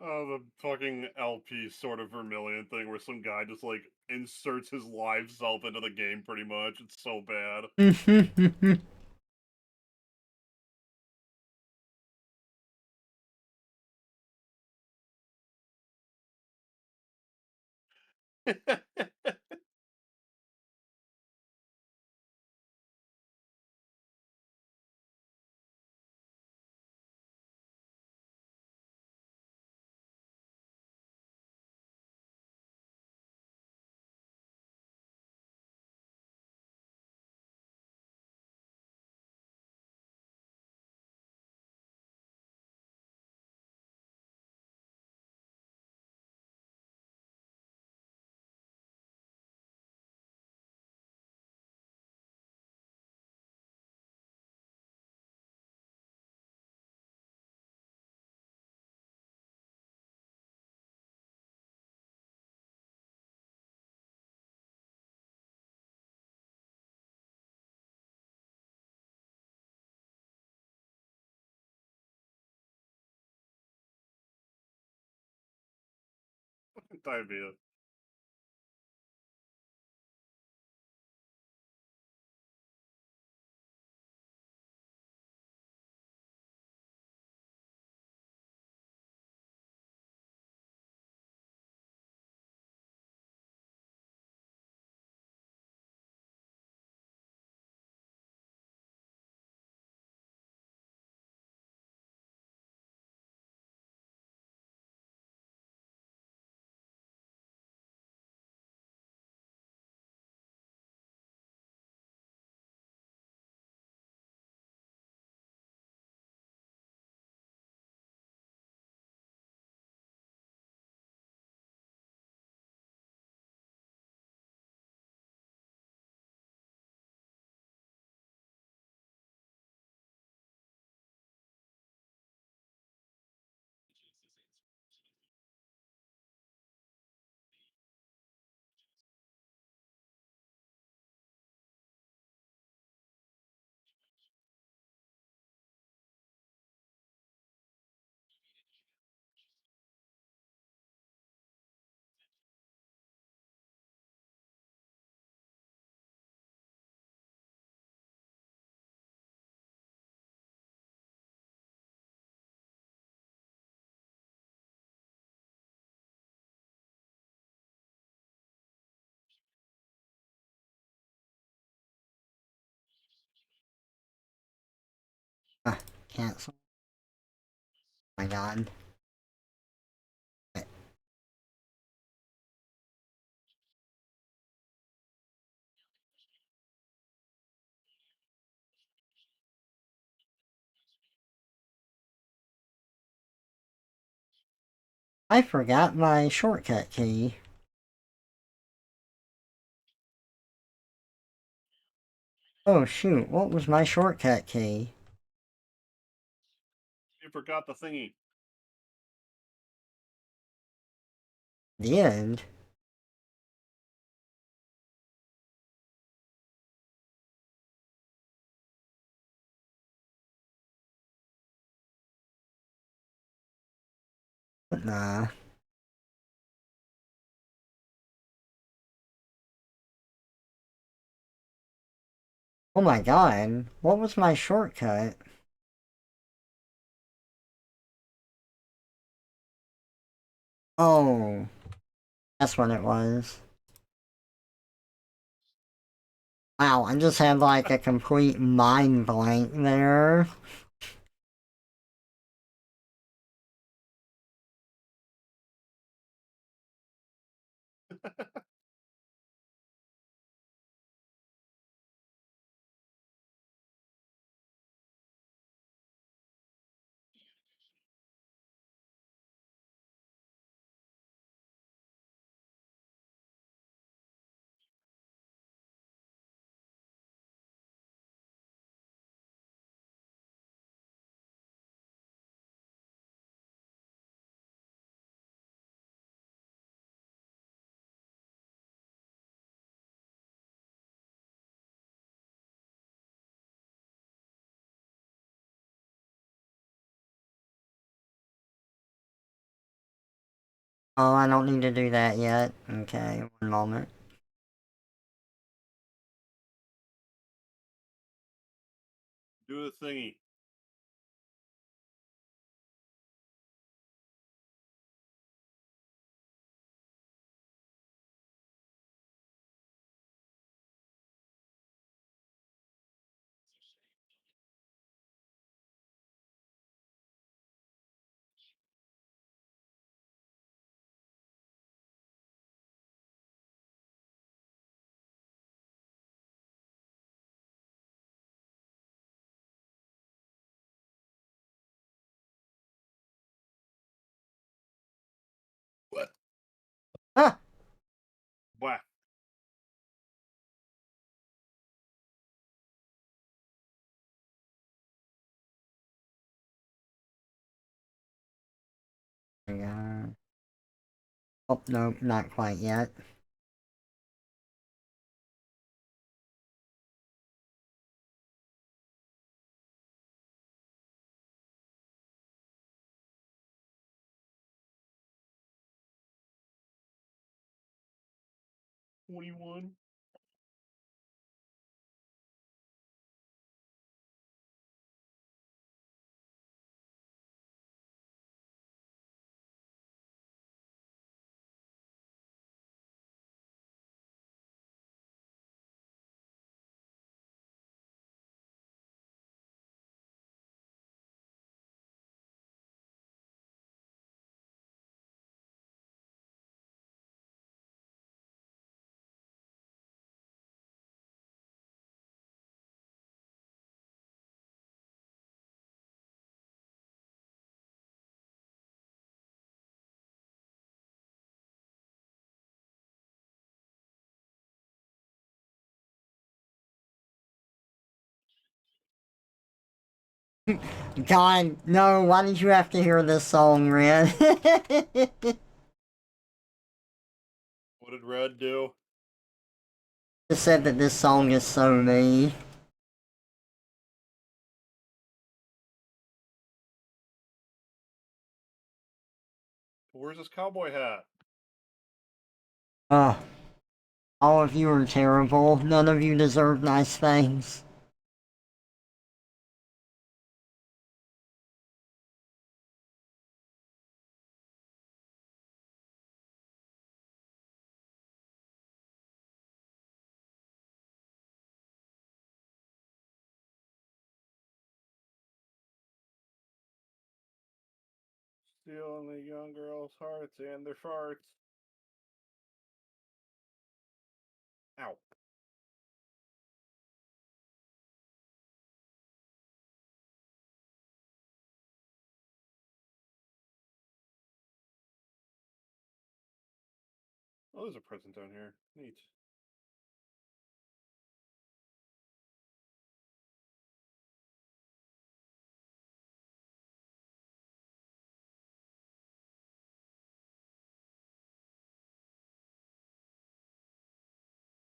Oh, the fucking LP Sword of Vermilion thing where some guy just like inserts his live self into the game pretty much. It's so bad. time being. Cancel. Oh my god. I forgot my shortcut key. Oh shoot, what was my shortcut key? You forgot the thingy. The end? Nah. Oh my god, what was my shortcut? Oh, that's what it was. Wow, I just had like a complete mind blank there. Oh, I don't need to do that yet. Okay, one moment. Do the thingy. What? Ah! What? Yeah. Oh, no, not quite yet. 21. God, no, why did you have to hear this song, Red? What did Red do? Just said that this song is so me. Where's his cowboy hat? Ugh. All of you are terrible. None of you deserve nice things. Stealing the young girls' hearts and their farts. Ow. Oh, there's a present down here. Neat.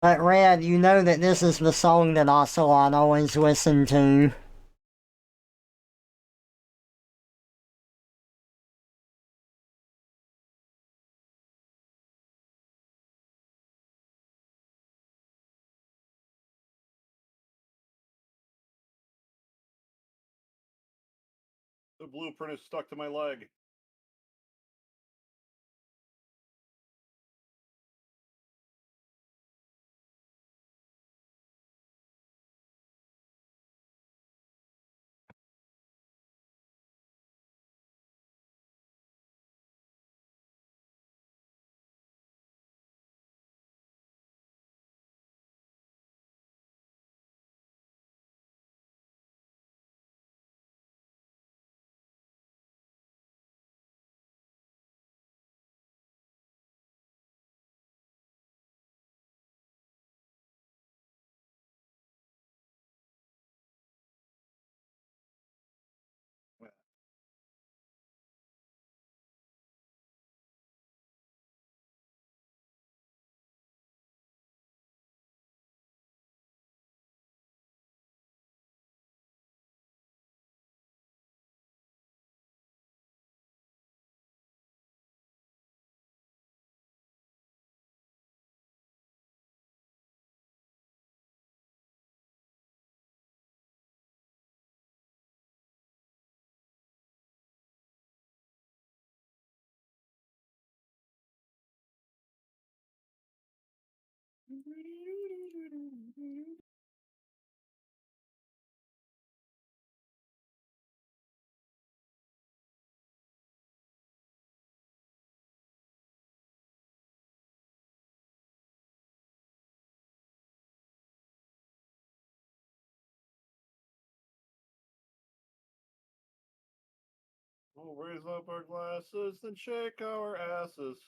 But Red, you know that this is the song that Ocelot always listened to. The blueprint is stuck to my leg. We'll raise up our glasses and shake our asses.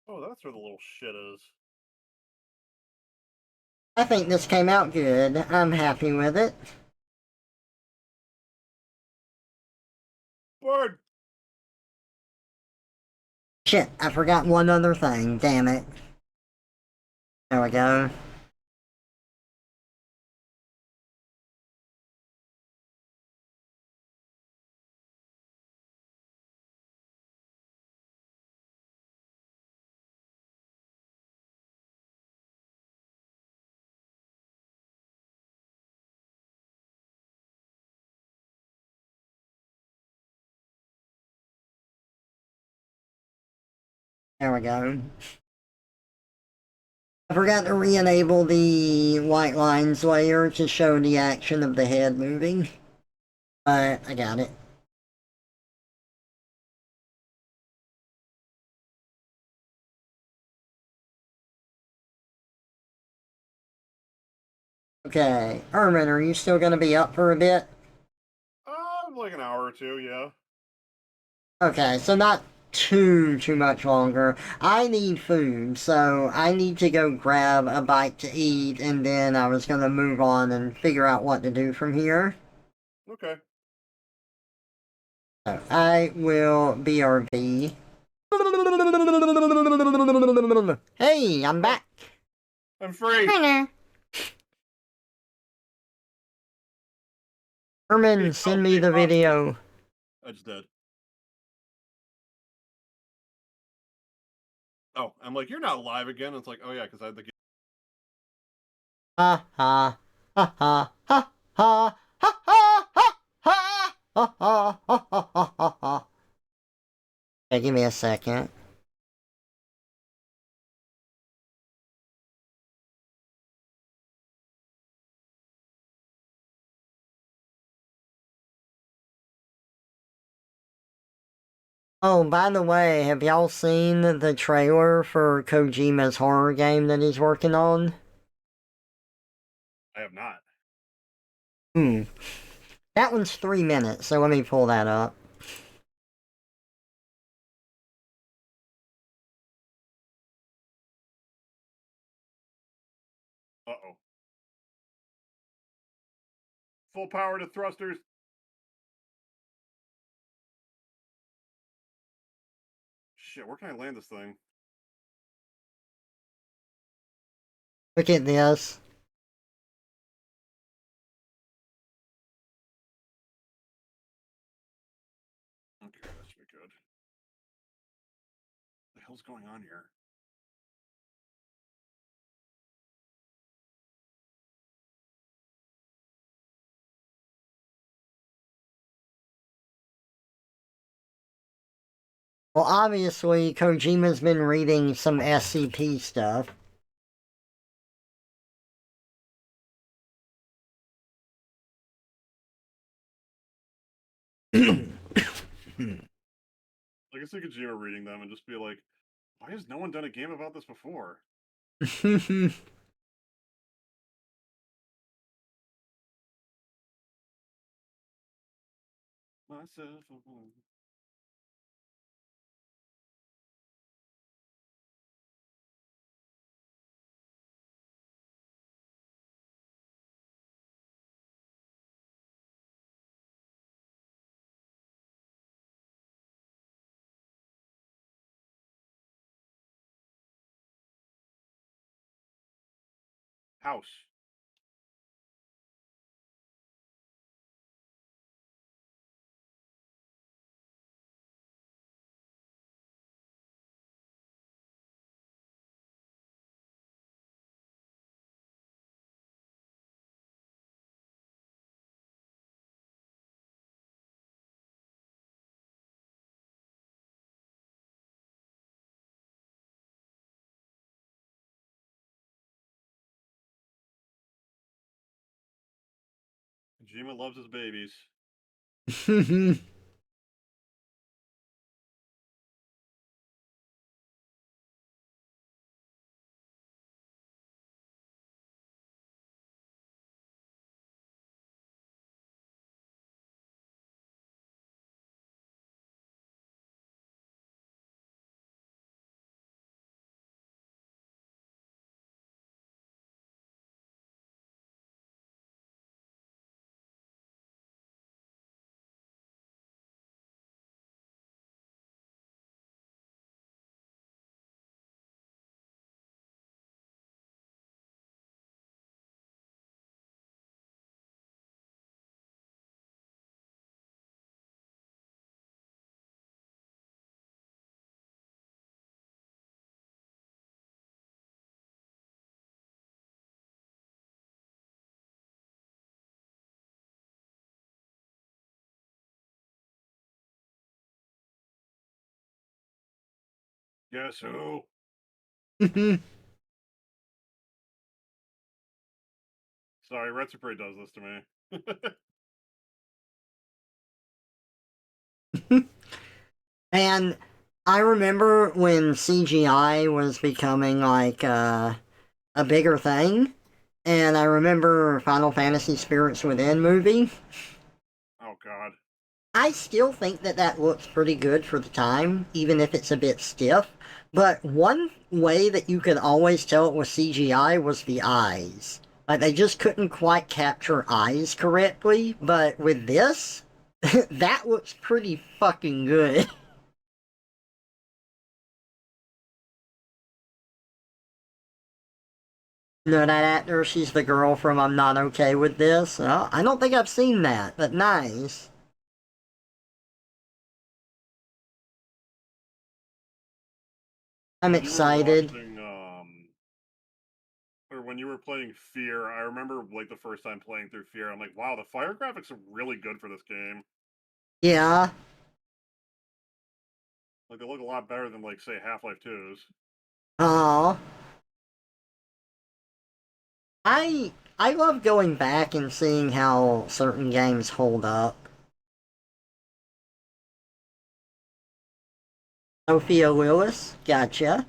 Oh, that's where the little shit is. I think this came out good. I'm happy with it. Bird! Shit, I forgot one other thing. Damn it. There we go. There we go. I forgot to re-enable the white lines layer to show the action of the head moving. But I got it. Okay. Herman, are you still gonna be up for a bit? Like an hour or two, yeah. Okay, so not too much longer. I need food, so I need to go grab a bite to eat, and then I was gonna move on and figure out what to do from here. Okay. So I will BRB. Hey, I'm back. I'm free! Hello. Herman, send me the video. I just did. Oh, I'm like, you're not live again. It's like, oh yeah, because I had the game. Ha ha ha ha ha ha ha ha ha ha ha ha ha ha ha ha. Hey, give me a second. Oh, by the way, have y'all seen the trailer for Kojima's horror game that he's working on? I have not. That one's 3 minutes, so let me pull that up. Uh-oh. Full power to thrusters. Shit, where can I land this thing? Look at this. Okay, that should be good. What the hell's going on here? Well, obviously, Kojima's been reading some SCP stuff. I guess I could Kojima reading them and just be like, why has no one done a game about this before? Myself. House. Kojima loves his babies. Guess who? Sorry, Retropray does this to me. And I remember when CGI was becoming like a bigger thing, and I remember Final Fantasy Spirits Within movie. Oh god. I still think that that looks pretty good for the time, even if it's a bit stiff. But one way that you could always tell it was CGI was the eyes. Like, they just couldn't quite capture eyes correctly, but with this, that looks pretty fucking good. You know that actor? She's the girl from I'm Not Okay With This. I don't think I've seen that, but nice. I'm When you were excited. watching, or when you were playing Fear, I remember like the first time playing through Fear, I'm like, wow, the fire graphics are really good for this game. Yeah. Like they look a lot better than like say Half-Life 2's. Aw. I love going back and seeing how certain games hold up. Sophia Lewis, gotcha.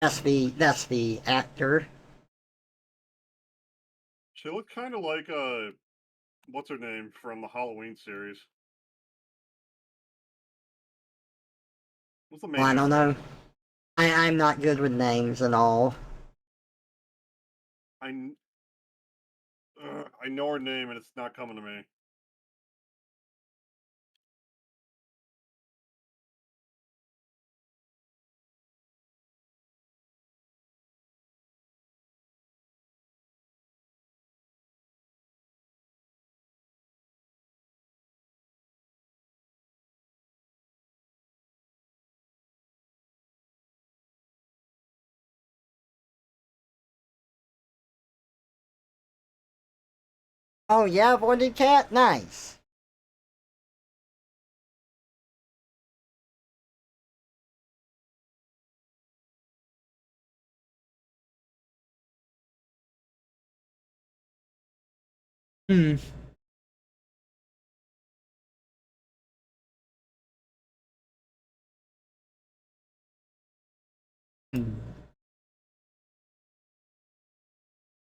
That's the actor. She looked kind of like what's her name from the Halloween series? What's the Well, main I don't actress? know. I'm not good with names at all. I I know her name and it's not coming to me. Oh yeah, avoided cat, nice. Hmm.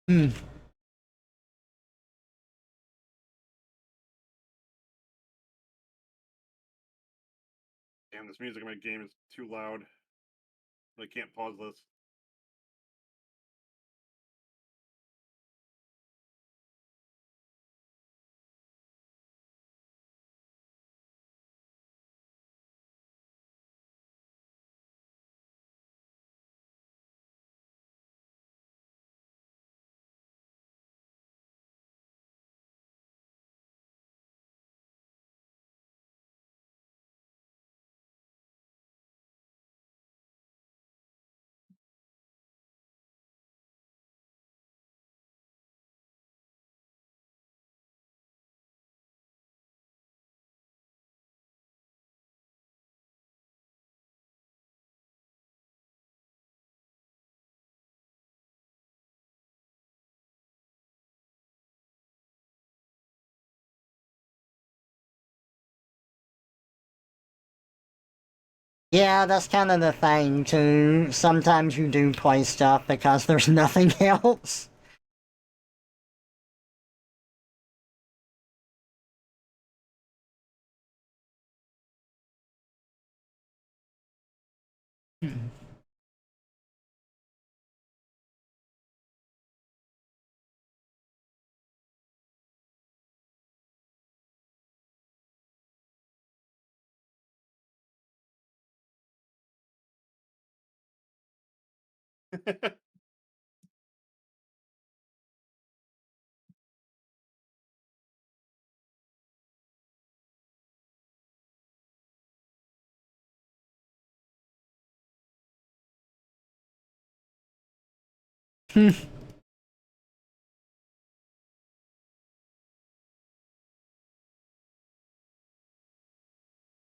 Hmm. Damn, this music in my game is too loud. I can't pause this. Yeah, that's kind of the thing too. Sometimes you do play stuff because there's nothing else.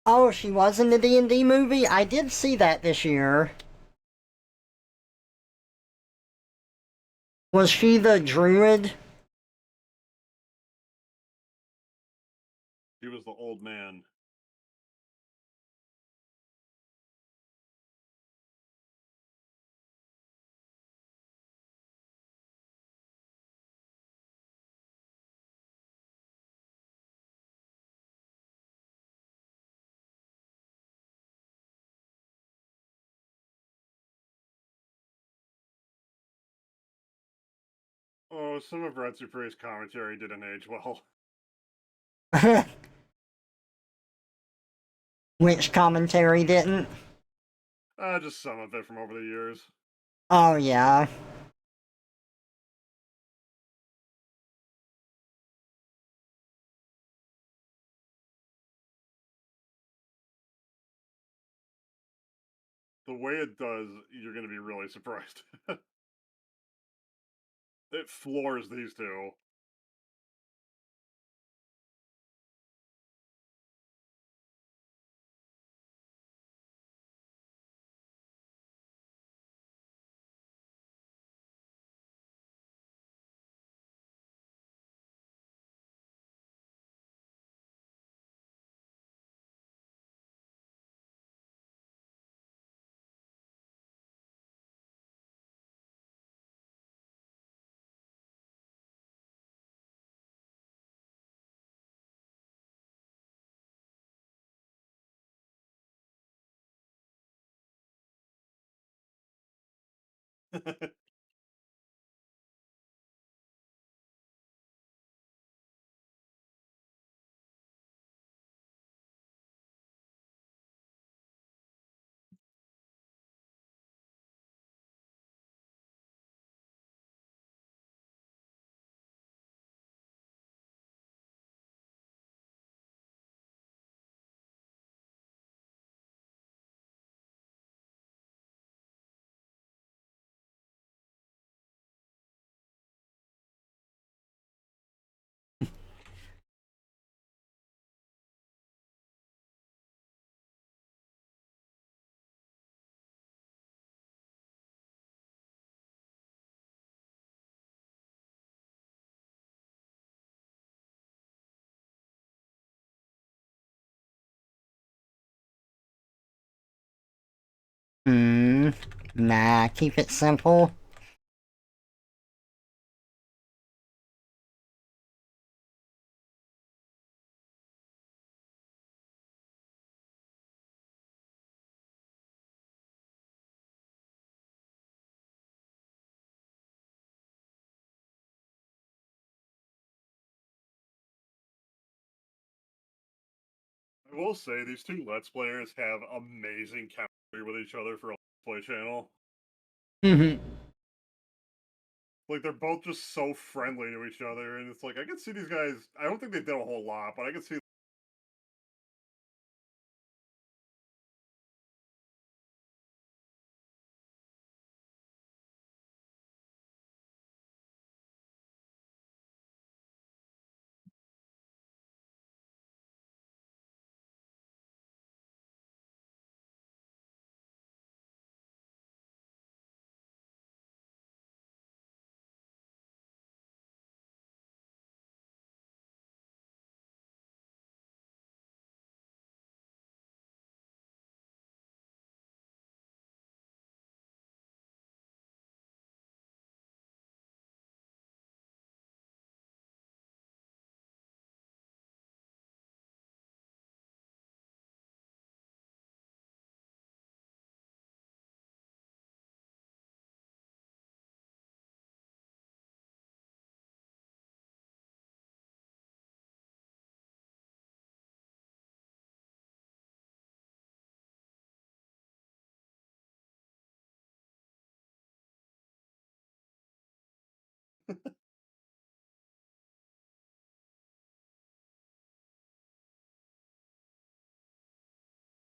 Oh, she was in the D&D movie? I did see that this year. Was she the druid? He was the old man. Oh, some of Red Super's commentary didn't age well. Which commentary didn't? Just some of it from over the years. Oh, yeah. The way it does, you're gonna be really surprised. It floors these two. Hmm. Nah, keep it simple. I will say these two Let's Players have amazing chemistry with each other for a Let's Play channel. Mhm. Like they're both just so friendly to each other, and it's like I can see these guys. I don't think they did a whole lot, but I can see.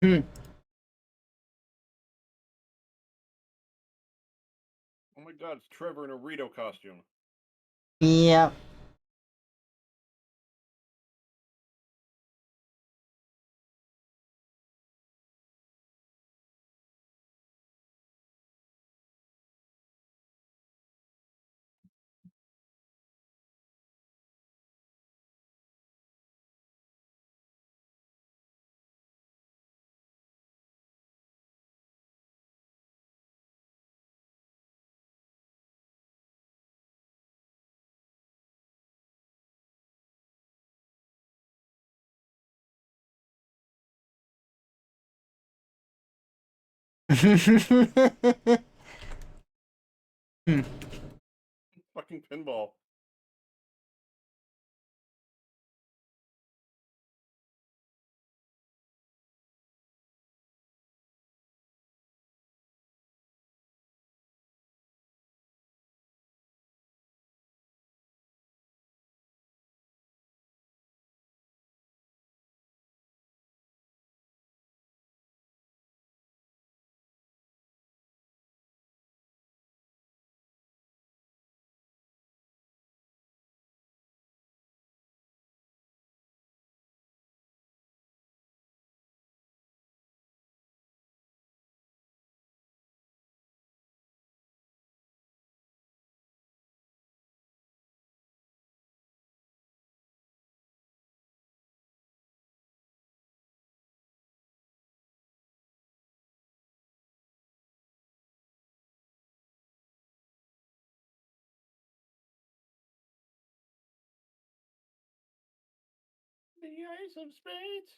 Hmm. Oh my god, it's Trevor in a Rito costume. Yep. Fucking pinball. The Ace of Spades.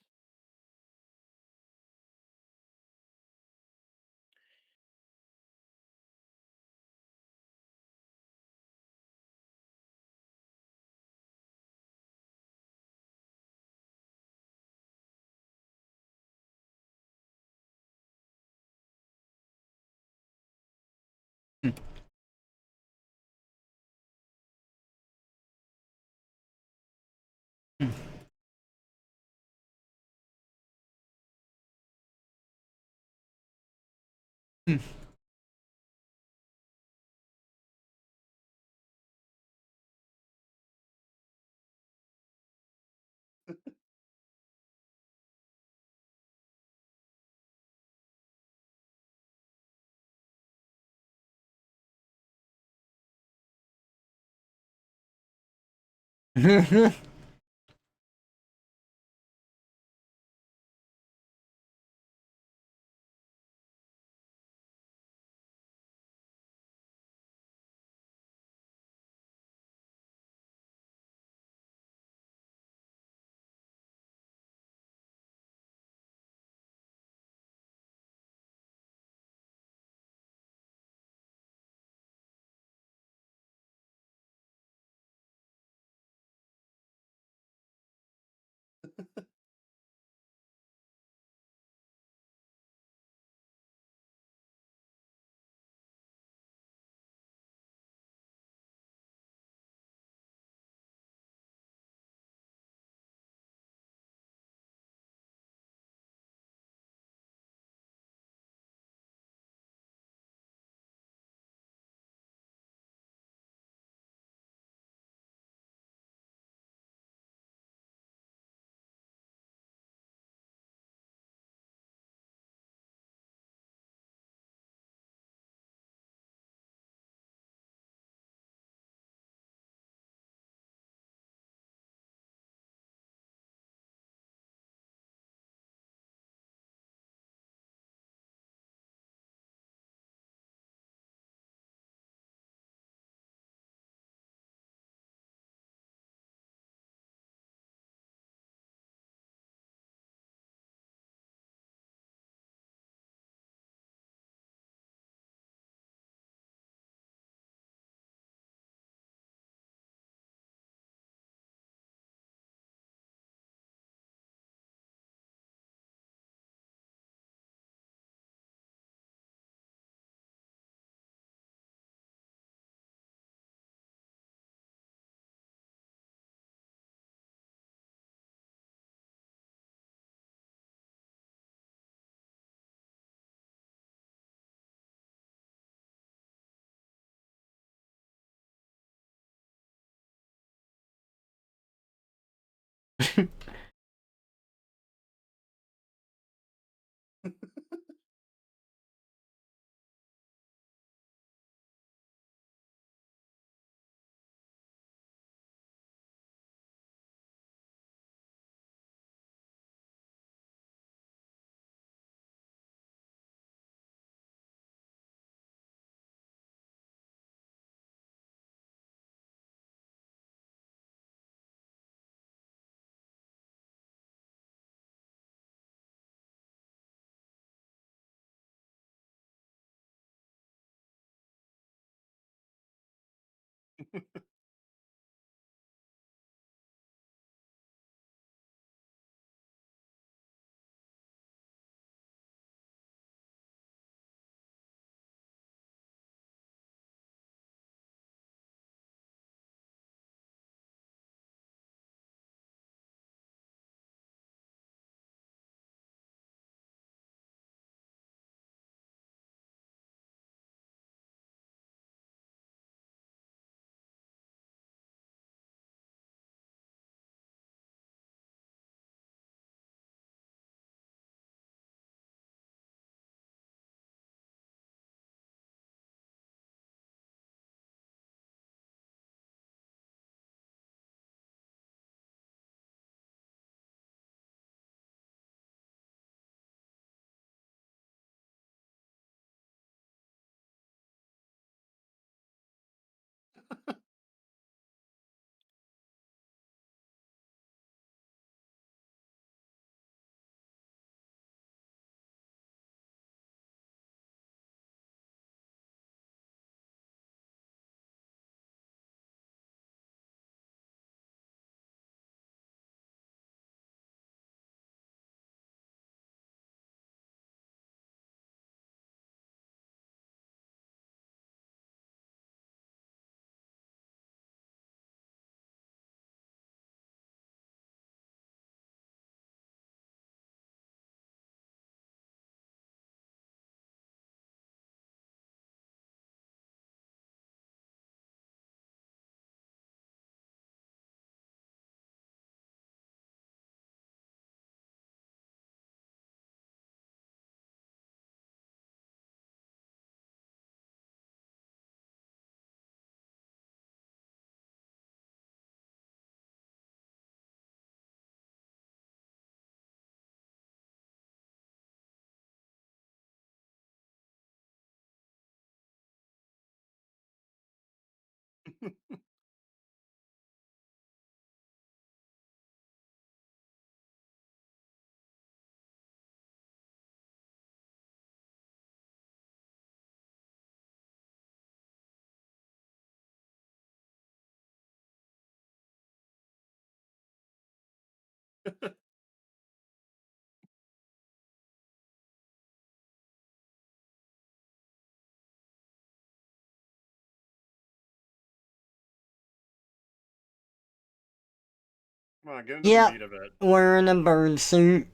Come on, get into the Yep, meat of it. wearing a bird suit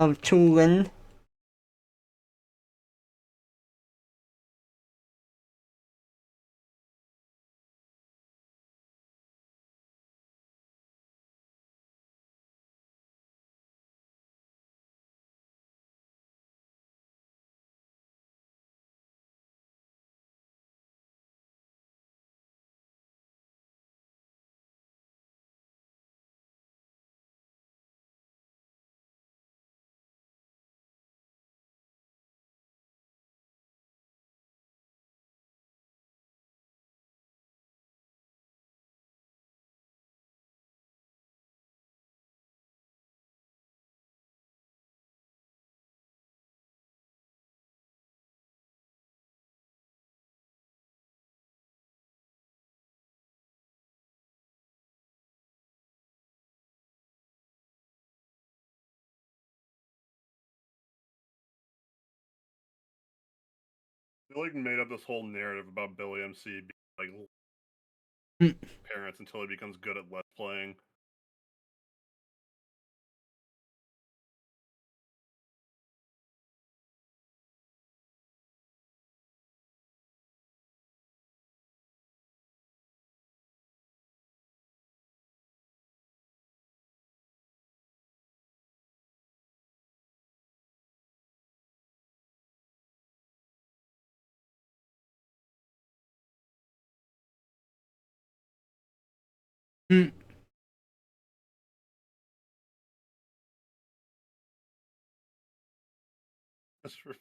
of Tulin. They like made up this whole narrative about Billy MC being like Hmm. parents until he becomes good at let's playing. Hmm. That's really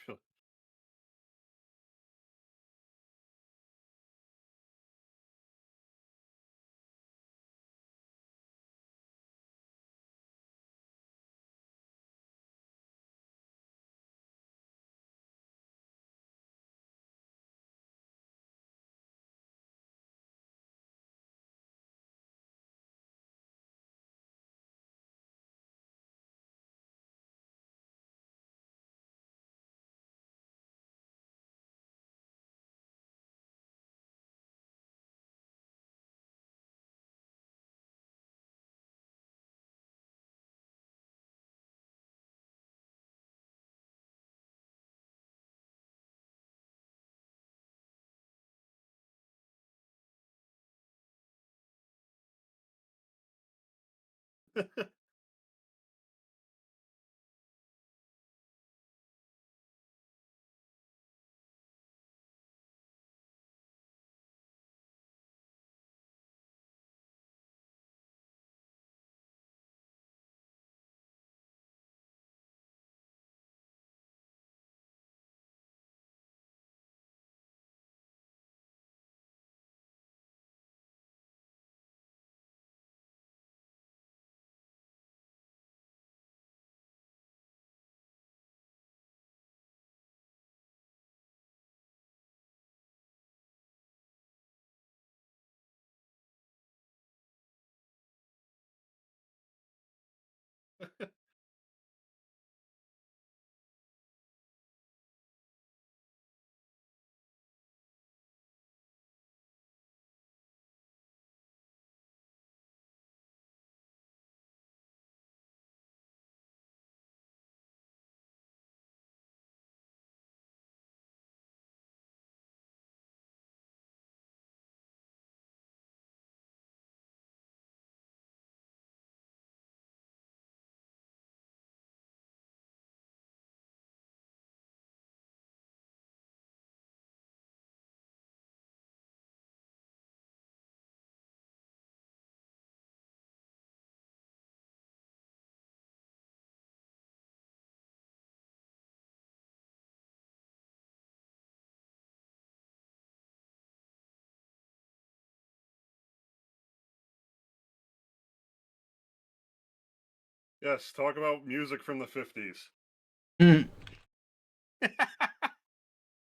Yes, talk about music from the 50s.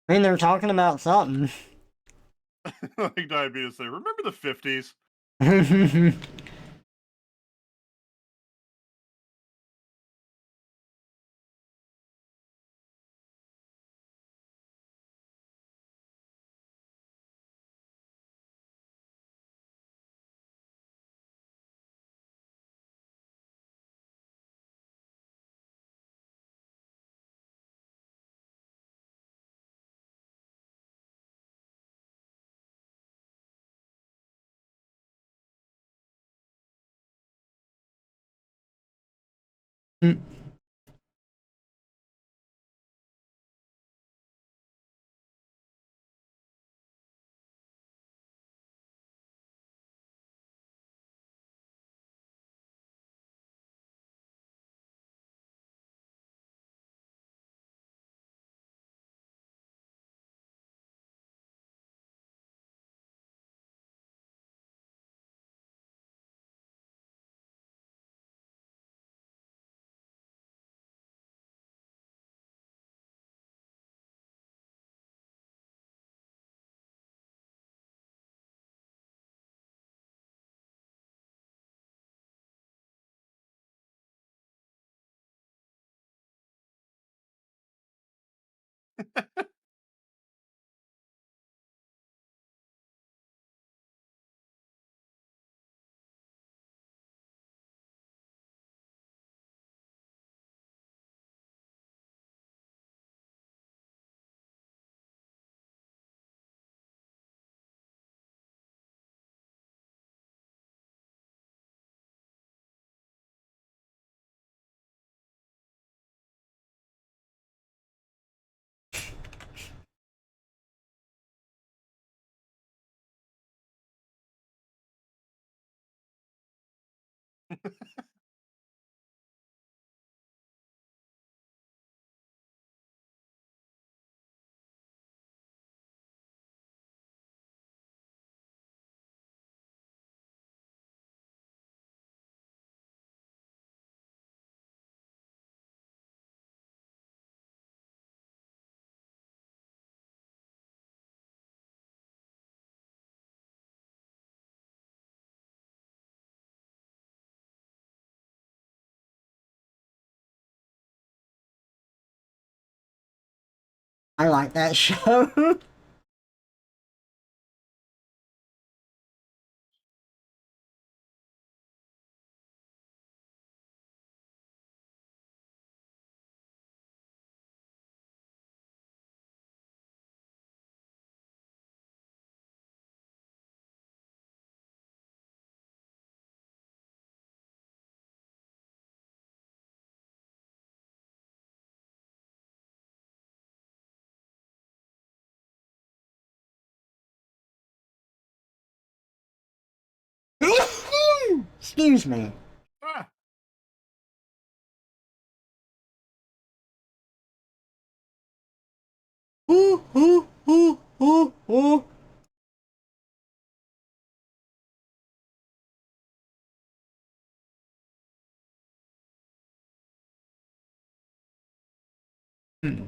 I mean, they're talking about something. Like Diabetes say, remember the 50s? I like that show. Excuse me. Ah, Ooh, ooh, ooh, ooh, ooh. Hmm.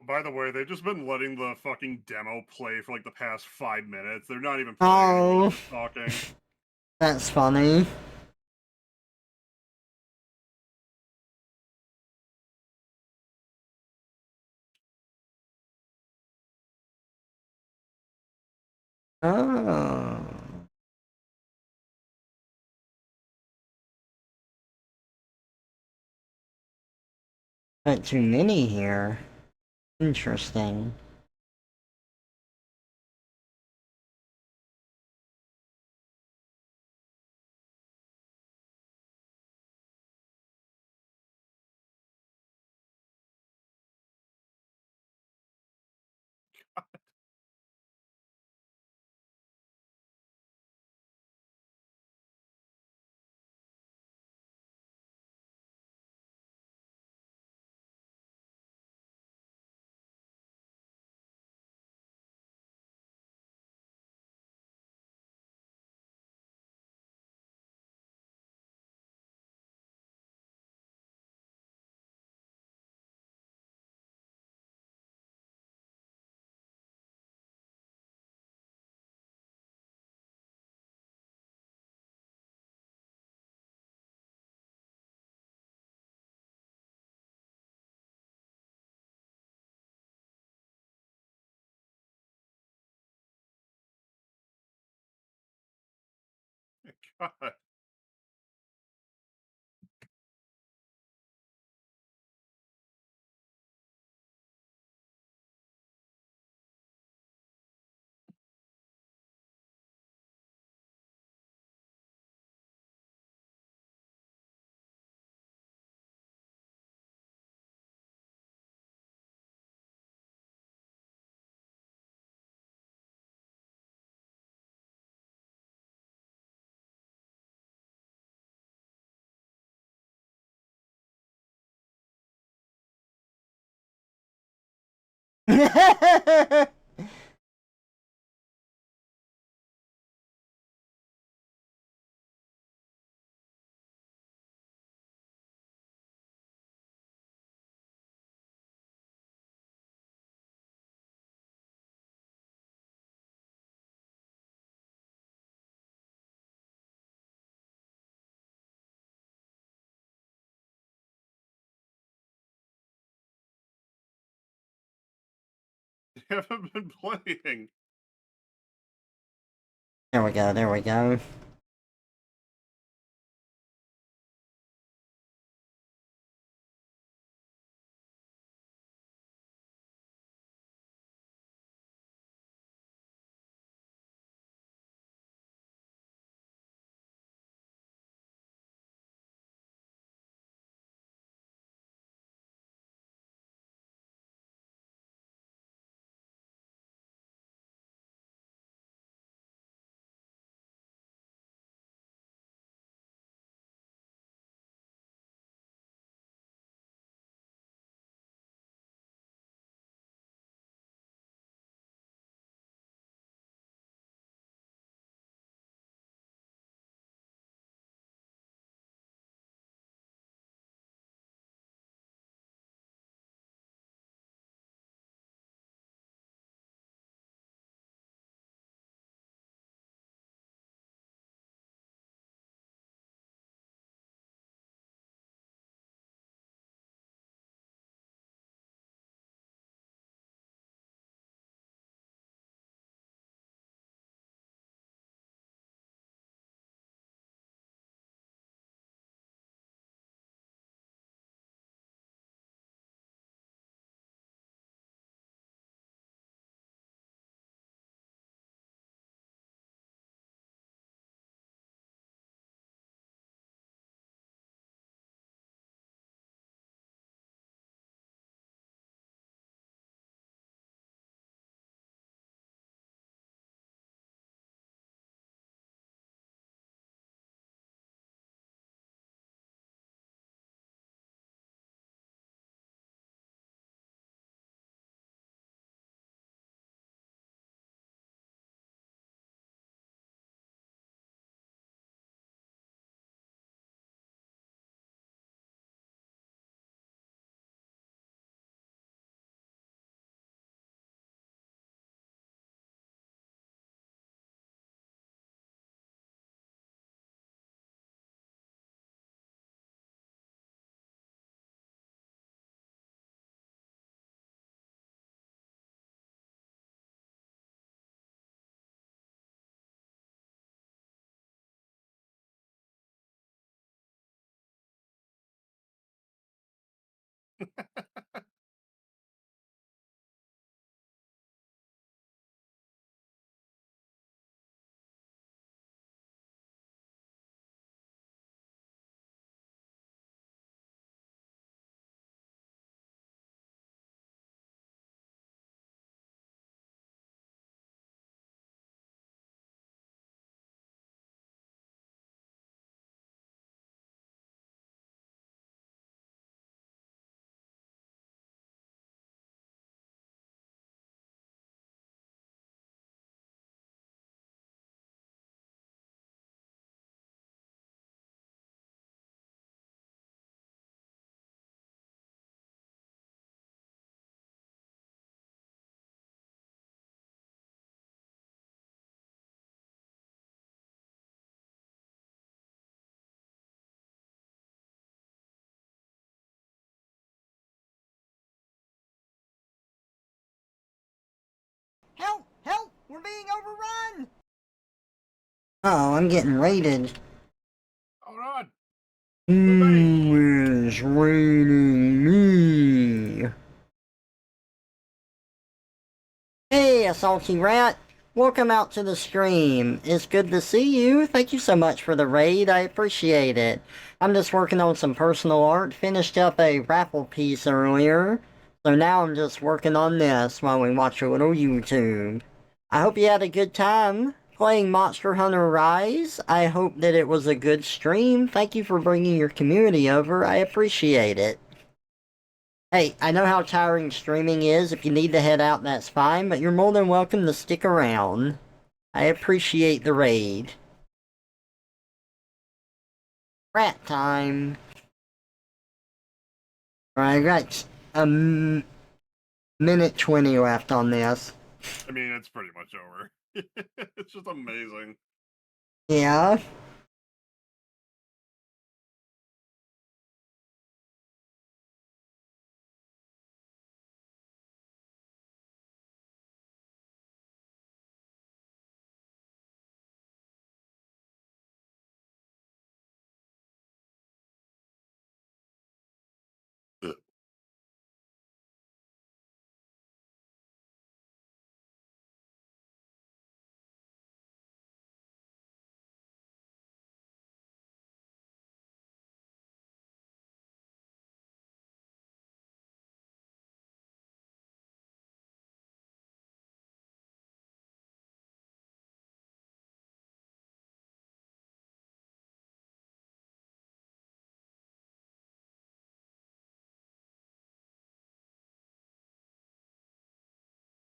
by the way, they've just been letting the fucking demo play for like the past 5 minutes. They're not even playing anymore. Oh, They're just talking. that's funny. Oh. Not too many here. Interesting. God. They haven't been playing. There we go, there we go. Help! Help! We're being overrun! Oh, I'm getting raided. Oh God! The bait! Who is raiding me? Hey, a salty rat. Welcome out to the stream. It's good to see you. Thank you so much for the raid. I appreciate it. I'm just working on some personal art. Finished up a raffle piece earlier. So now I'm just working on this while we watch a little YouTube. I hope you had a good time playing Monster Hunter Rise. I hope that it was a good stream. Thank you for bringing your community over. I appreciate it. Hey, I know how tiring streaming is. If you need to head out, that's fine, but you're more than welcome to stick around. I appreciate the raid. Rat time. Alright, I got minute 20 left on this. I mean, it's pretty much over. It's just amazing. Yeah.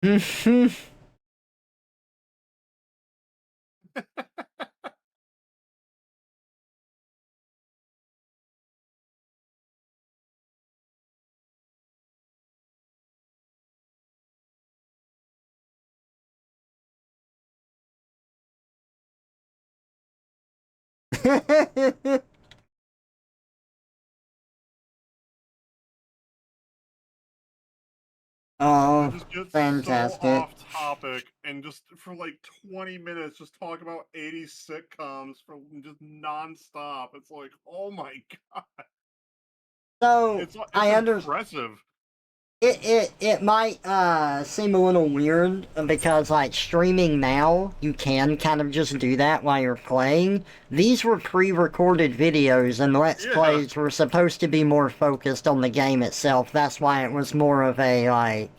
To Oh, just get so fantastic. off topic and just for like 20 minutes just talk about 80s sitcoms for just nonstop. It's like, oh my god. So, It's I under impressive. it might seem a little weird because like streaming now you can kind of just do that while you're playing. These were pre-recorded videos and let's Yeah. plays were supposed to be more focused on the game itself. That's why it was more of a like,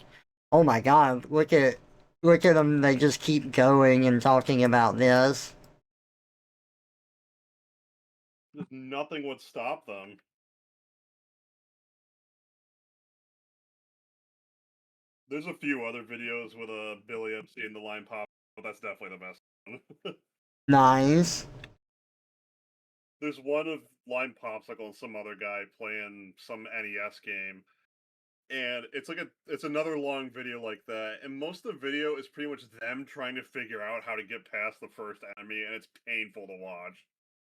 oh my god, look at them, they just keep going and talking about this. Just nothing would stop them. There's a few other videos with Billy MC and the line pop, but that's definitely the best one. Nice. There's one of line popsicle and some other guy playing some NES game, and it's another long video like that, and most of the video is pretty much them trying to figure out how to get past the first enemy, and it's painful to watch.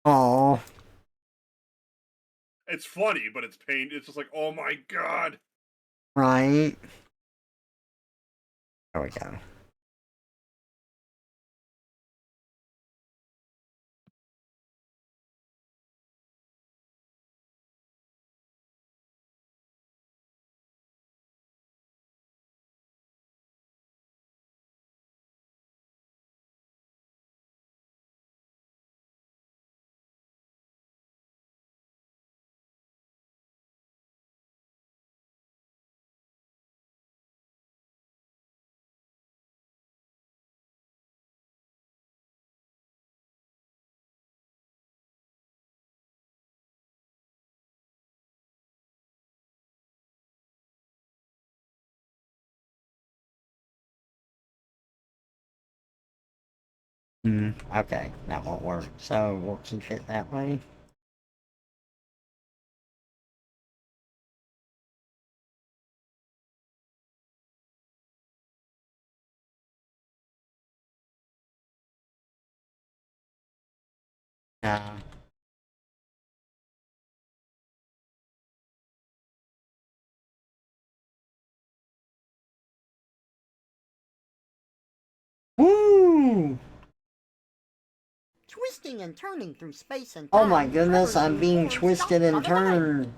Oh, It's funny, but it's just like, oh my god. right. There we go. Okay, that won't work. So we'll keep it that way. Uh, Woo! Twisting and turning through space and Oh time. my goodness, Trevor's I'm new being horror twisted stomps and on the right. turned.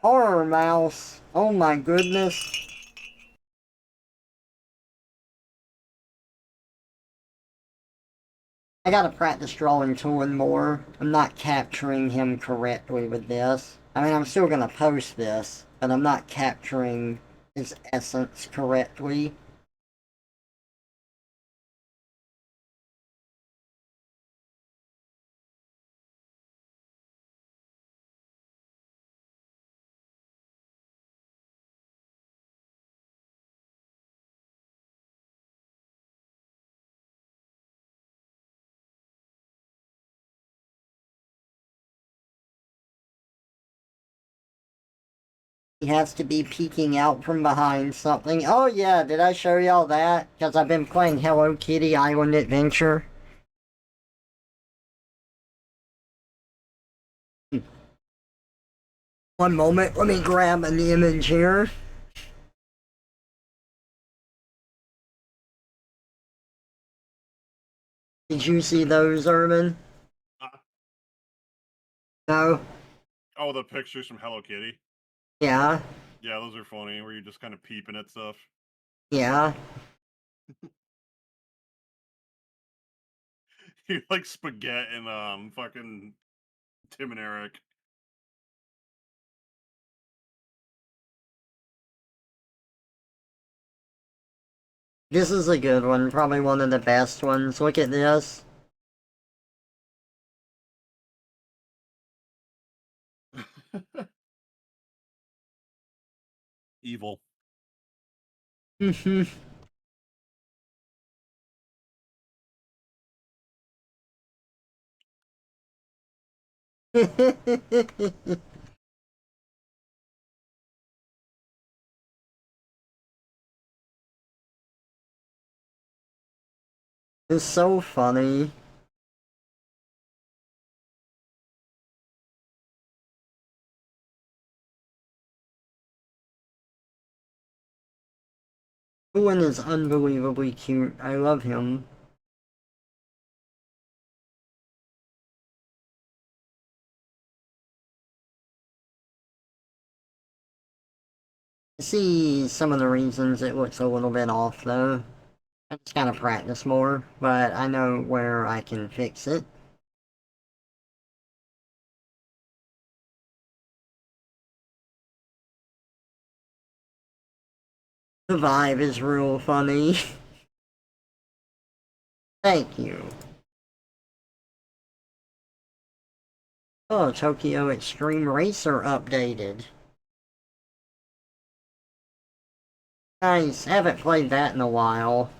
Horror mouse. Oh my goodness. I gotta practice drawing Toon more. I'm not capturing him correctly with this. I mean, I'm still gonna post this, but I'm not capturing his essence correctly. He has to be peeking out from behind something. Oh yeah, did I show y'all that? Because I've been playing Hello Kitty Island Adventure. One moment, let me grab an image here. Did you see those, Urban? Uh, No? oh, the pictures from Hello Kitty. Yeah? Yeah, those are funny. Where you're just kind of peeping at stuff. Yeah? You like spaghetti and fucking Tim and Eric. This is a good one, probably one of the best ones. Look at this. Evil. It's so funny. Owen is unbelievably cute. I love him. I see some of the reasons it looks a little bit off though. I just gotta practice more, but I know where I can fix it. The vibe is real funny. Thank you. Oh, Tokyo Extreme Racer updated. Nice, haven't played that in a while.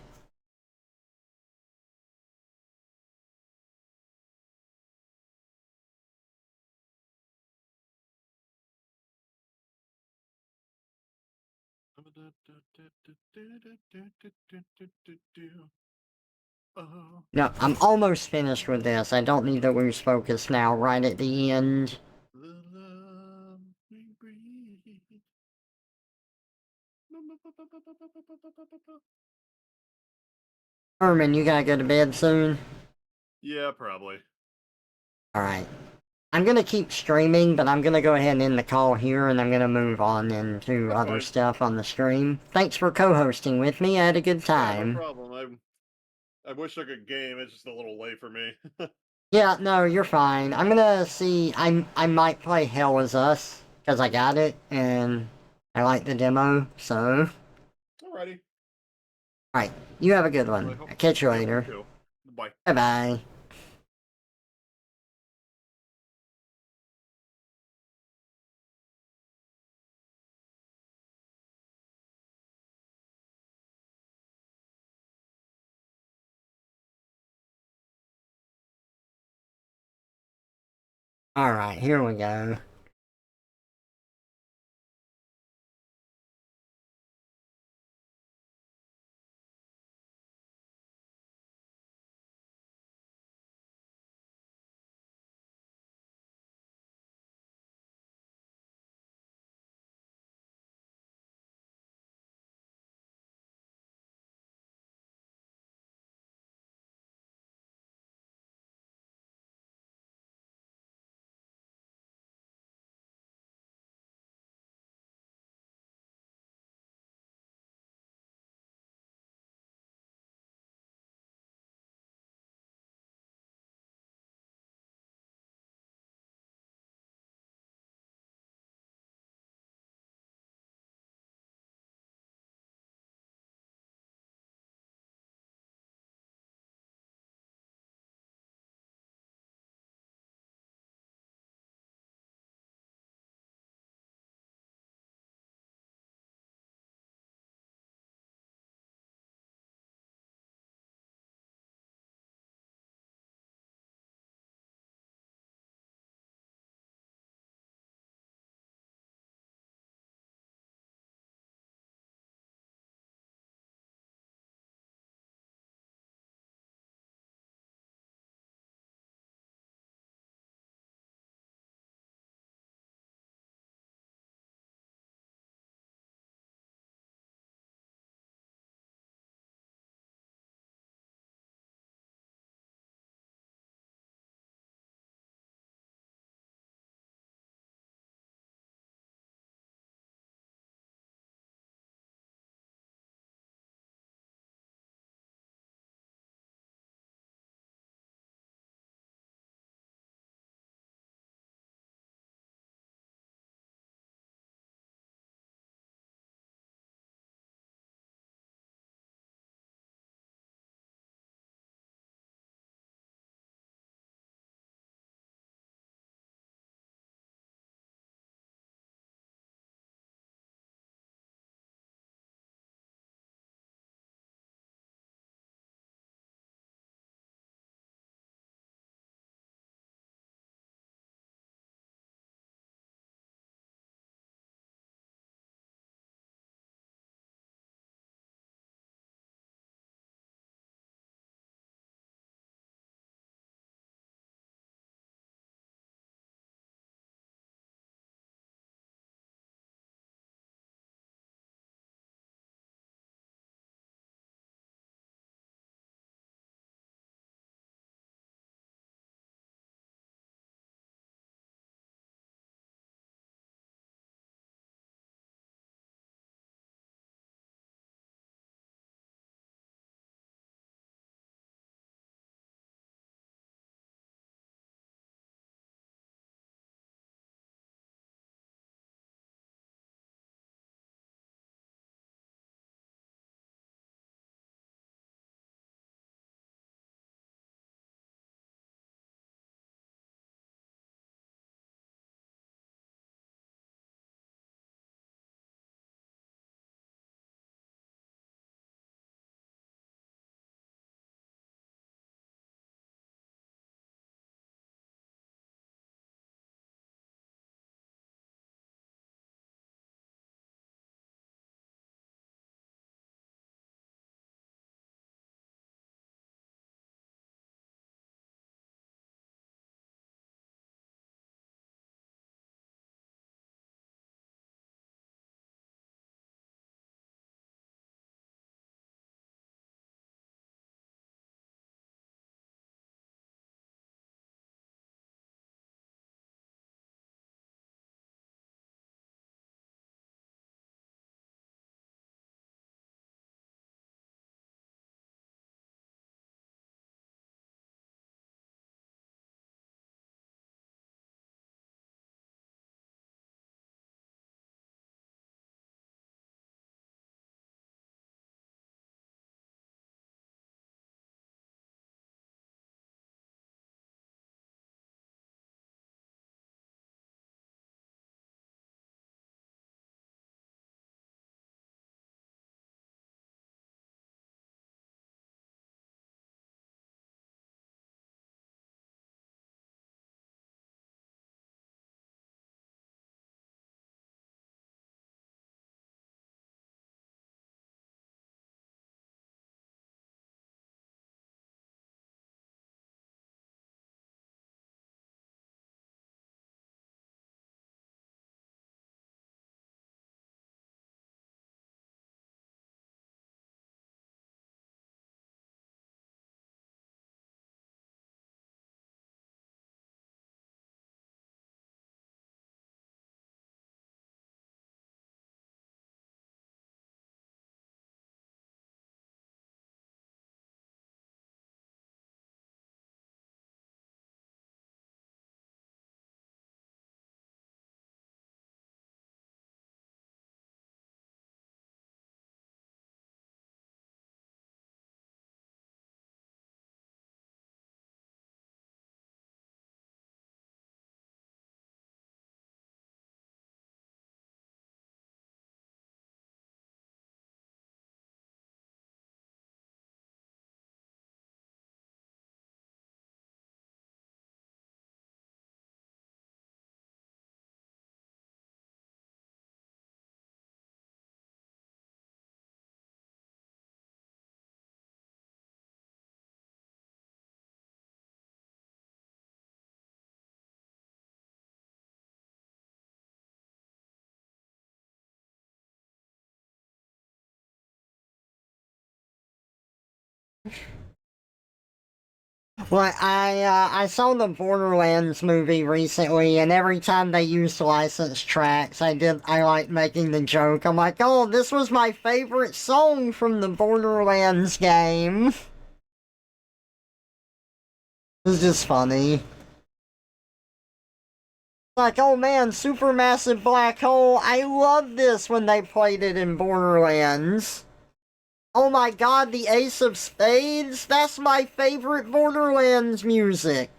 Oh. No, I'm almost finished with this. I don't need to lose focus now, right at the end. The love we breathe. Herman, you gotta go to bed soon? Yeah, probably. Alright. I'm gonna keep streaming, but I'm gonna go ahead and end the call here, and I'm gonna move on into That's other fine. stuff on the stream. Thanks for co-hosting with me. I had a good Yeah, no time. problem. I wish I could game. It's just a little late for me. Yeah, no, you're fine. I'm gonna see. I might play Hell Is Us because I got it and I like the demo. So, Alrighty. all right, you have a good Well, one. I'll catch you yep, you later. too. Bye. Bye bye. Alright, here we go. Well, I saw the Borderlands movie recently, and every time they used licensed tracks, I like making the joke. I'm like, oh, this was my favorite song from the Borderlands game. It's just funny. Like, oh man, supermassive black hole. I love this when they played it in Borderlands. Oh my god, the Ace of Spades? That's my favorite Borderlands music.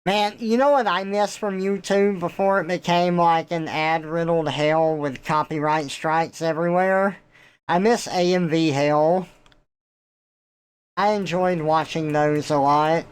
Man, you know what I miss from YouTube before it became like an ad-riddled hell with copyright strikes everywhere? I miss AMV hell. I enjoyed watching those a lot.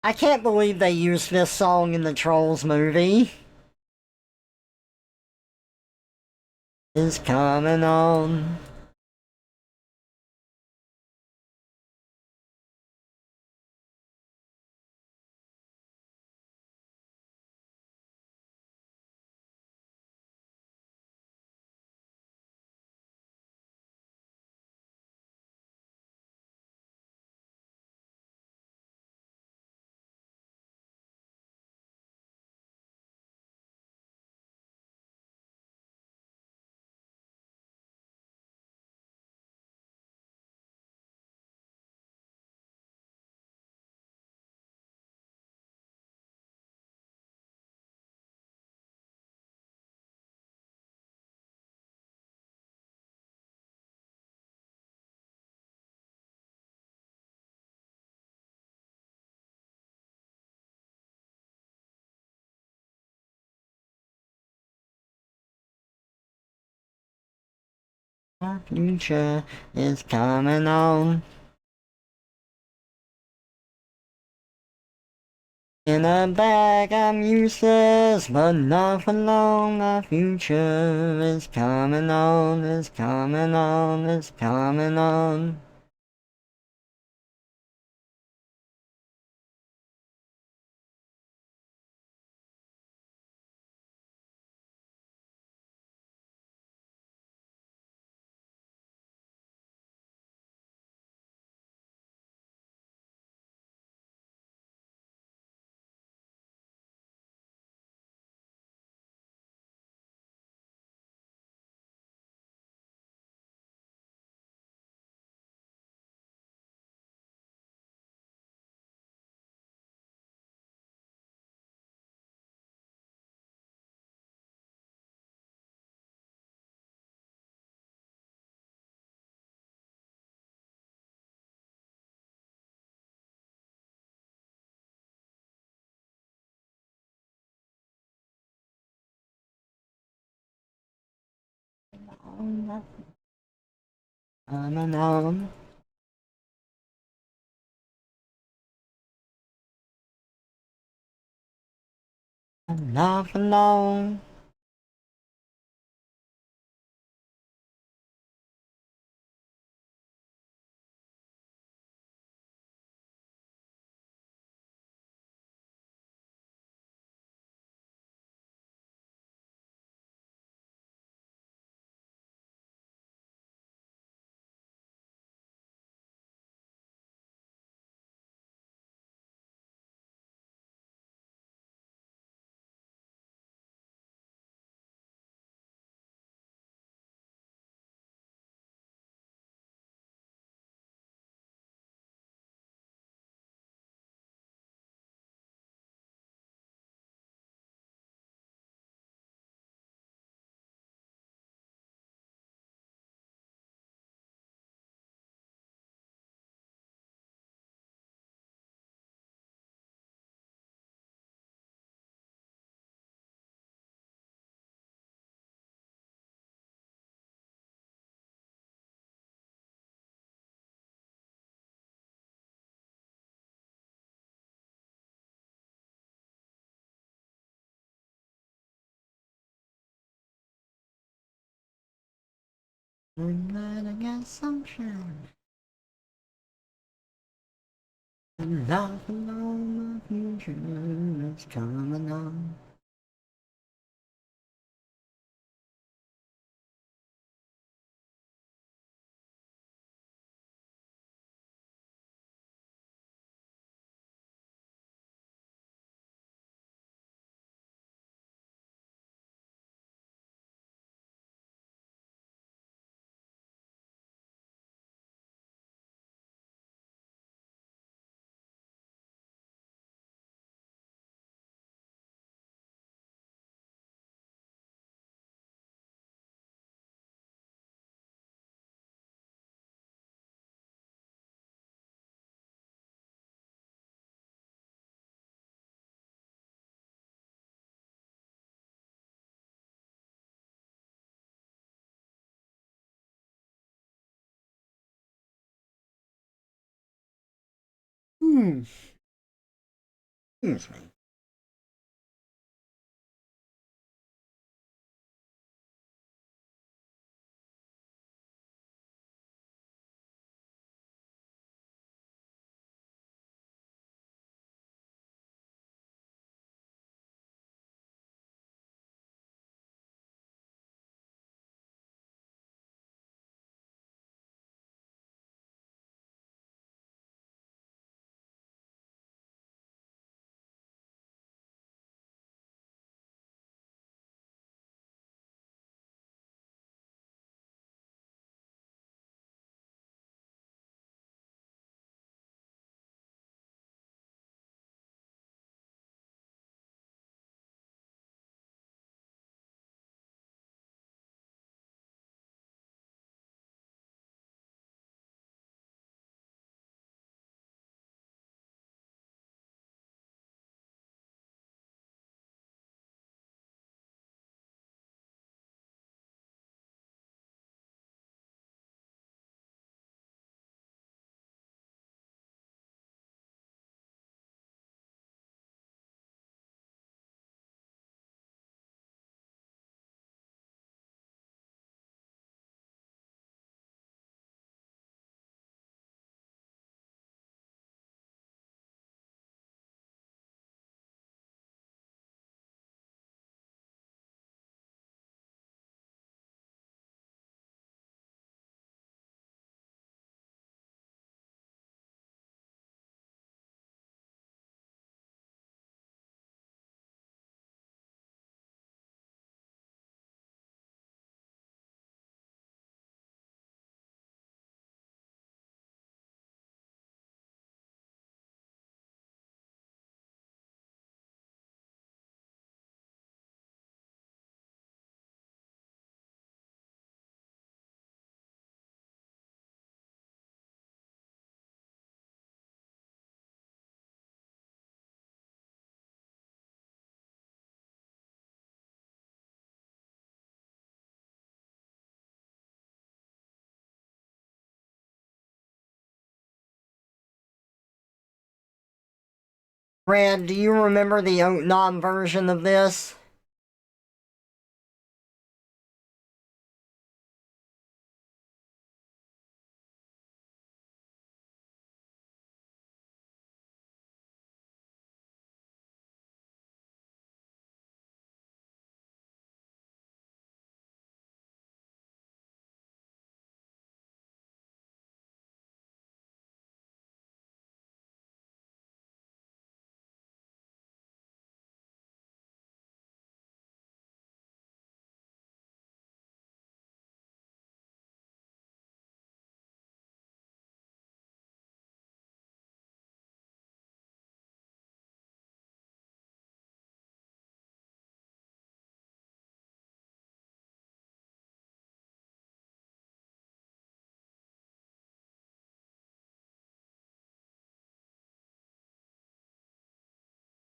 I can't believe they used this song in the Trolls movie. Is coming on. Our future is coming on. In a bag I'm useless, but not for long. Our future is coming on, is coming on, is coming on. Coming on. Not for long. Tonight I got sunshine. Not for long. My future is coming on. Hmm. Excuse me. Brad, do you remember the non version of this?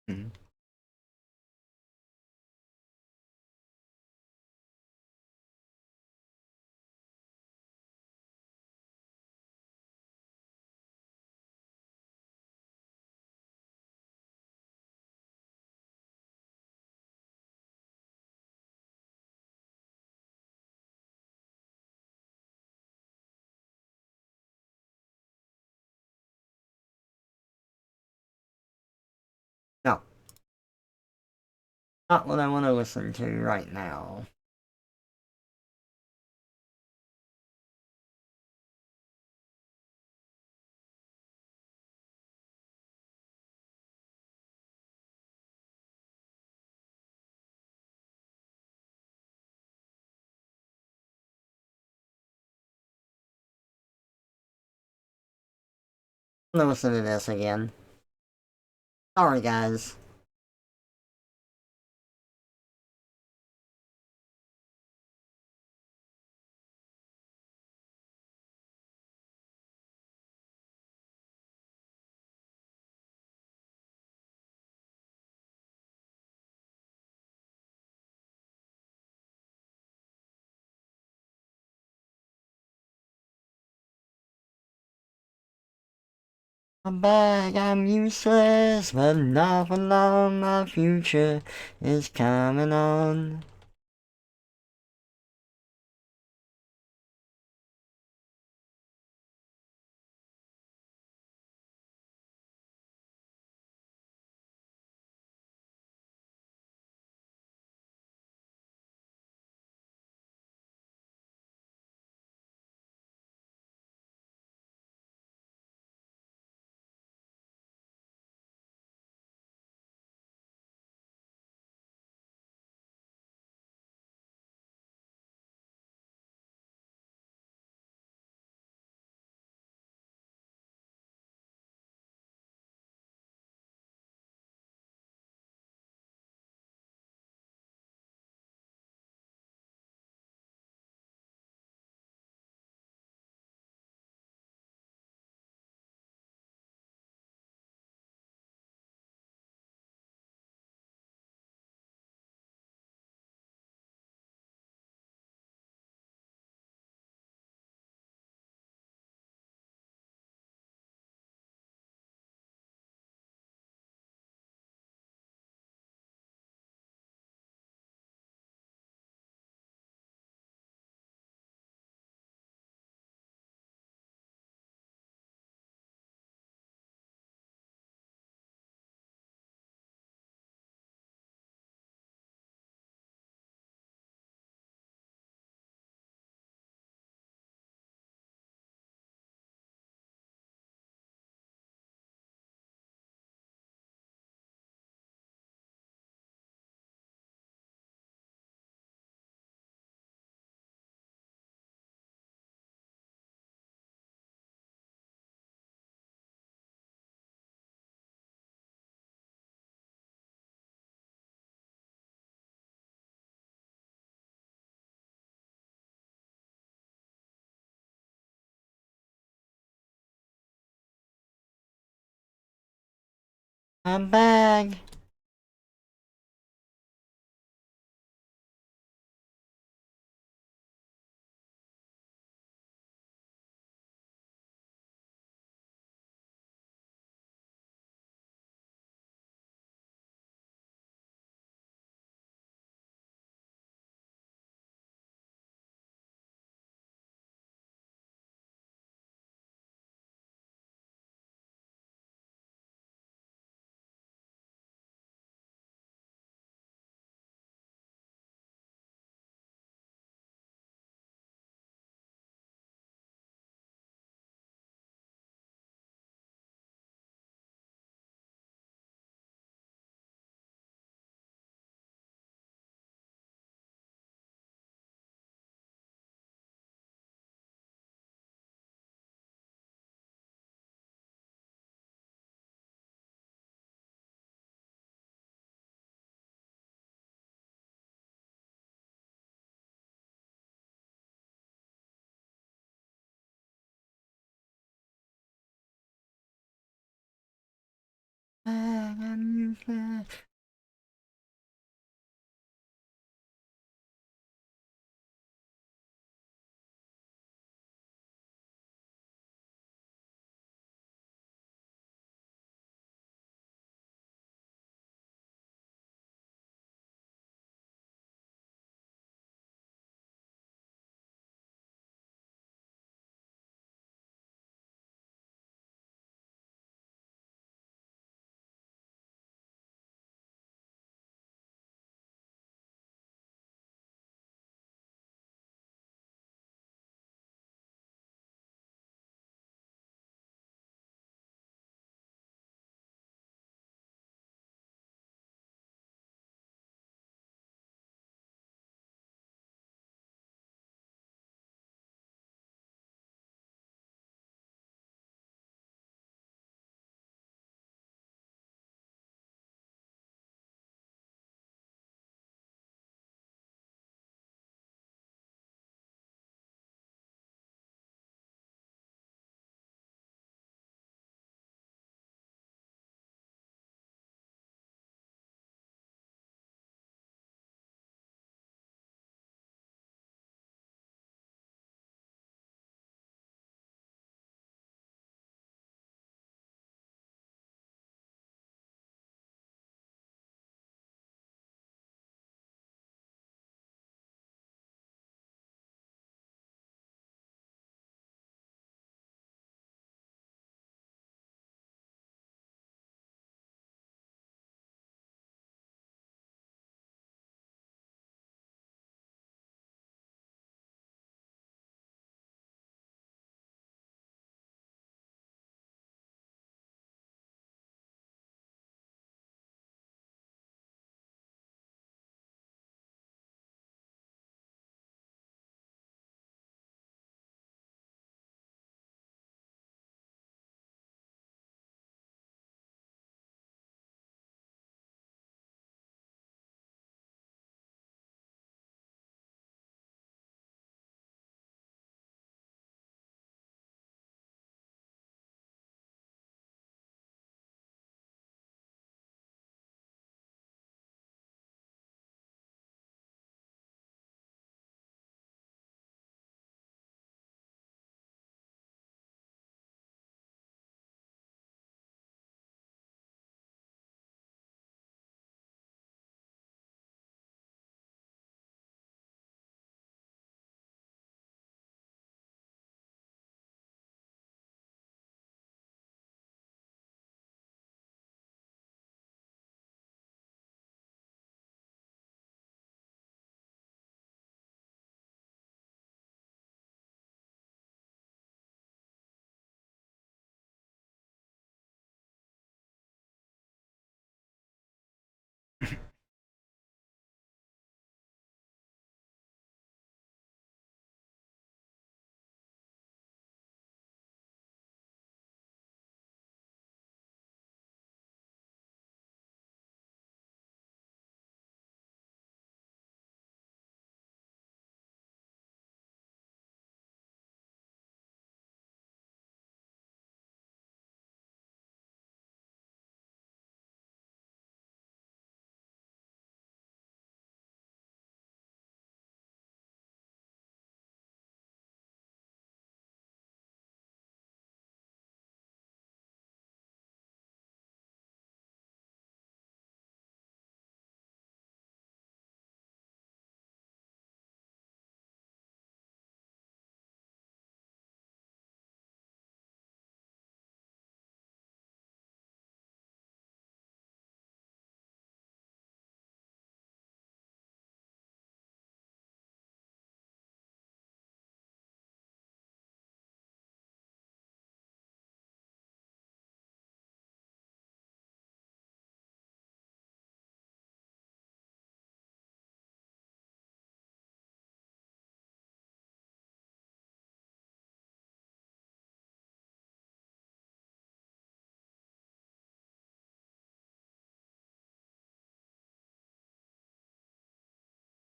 Mhm. No, not what I want to listen to right now. I'm gonna listen to this again. Sorry, guys. I'm back, I'm useless, but not for long, my future is coming on. I'm back. I'm useless.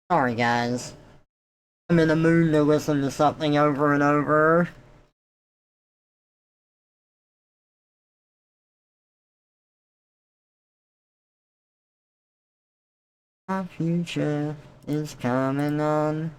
Sorry, guys. I'm in the mood to listen to something over and over. My future is coming on.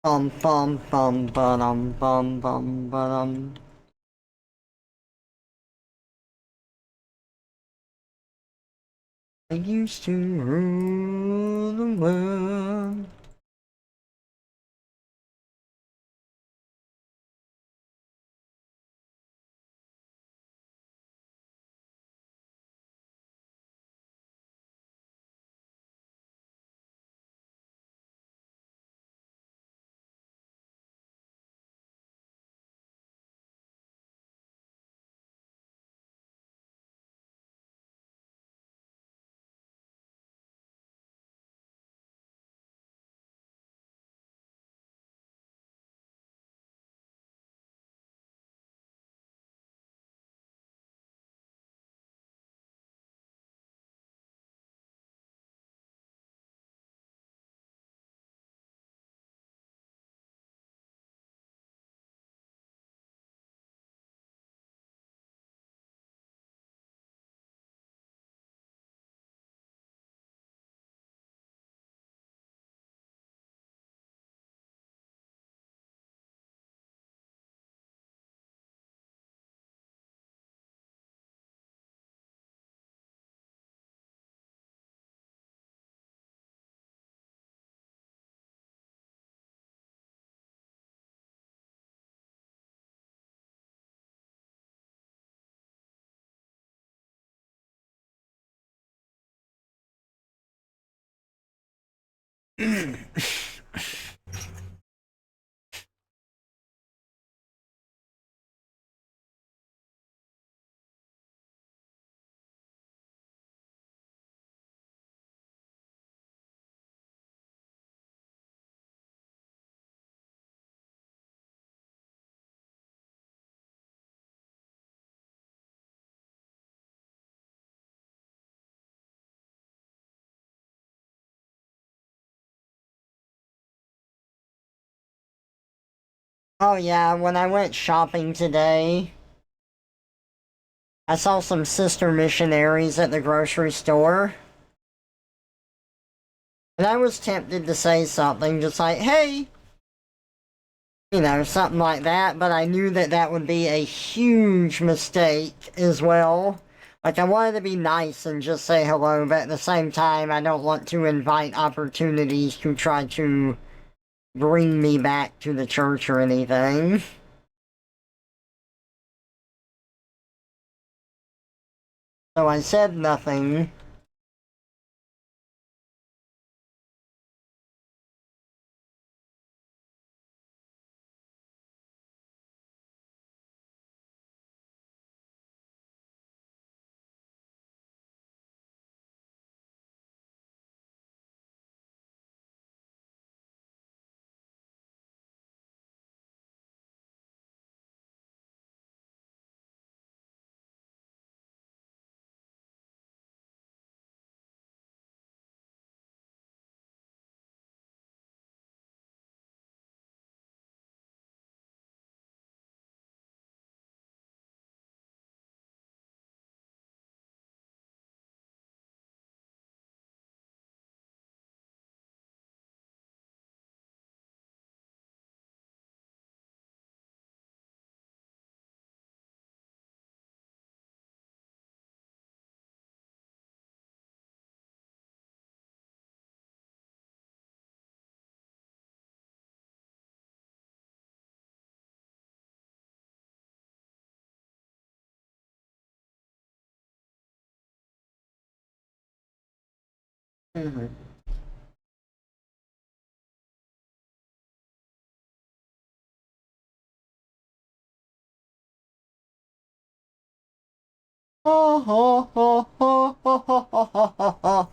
Bum bum bum bum bum. I used to rule the world. Oh yeah, when I went shopping today, I saw some sister missionaries at the grocery store. And I was tempted to say something just like, hey, something like that, but I knew that that would be a huge mistake as well. Like, I wanted to be nice and just say hello, but at the same time, I don't want to invite opportunities to try to bring me back to the church or anything. So I said nothing. Mhm. Ho ho ho ho ho ho ho ho ho.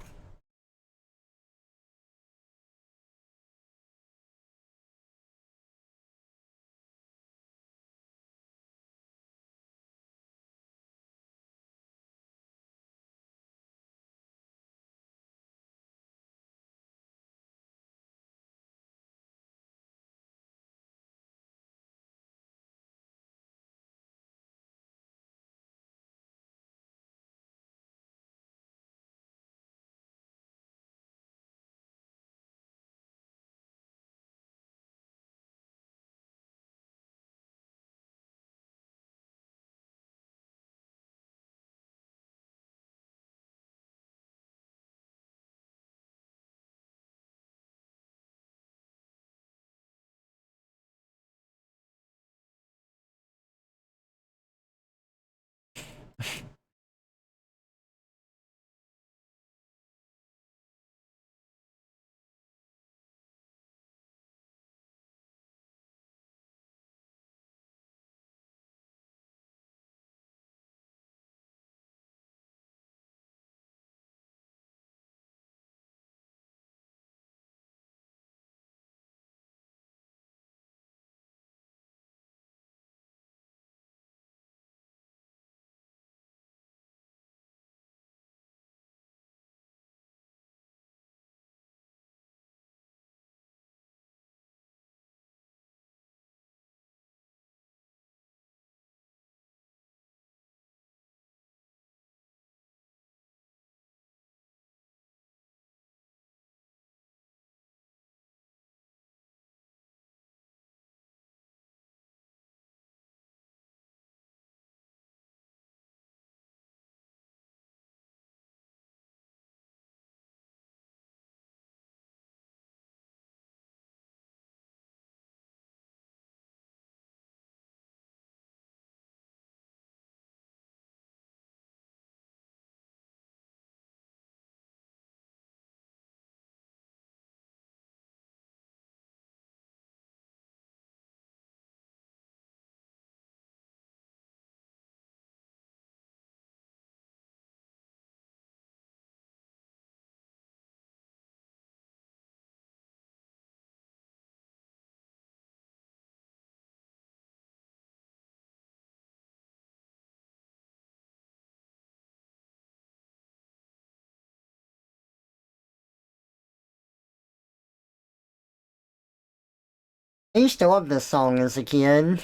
I used to love this song as a kid.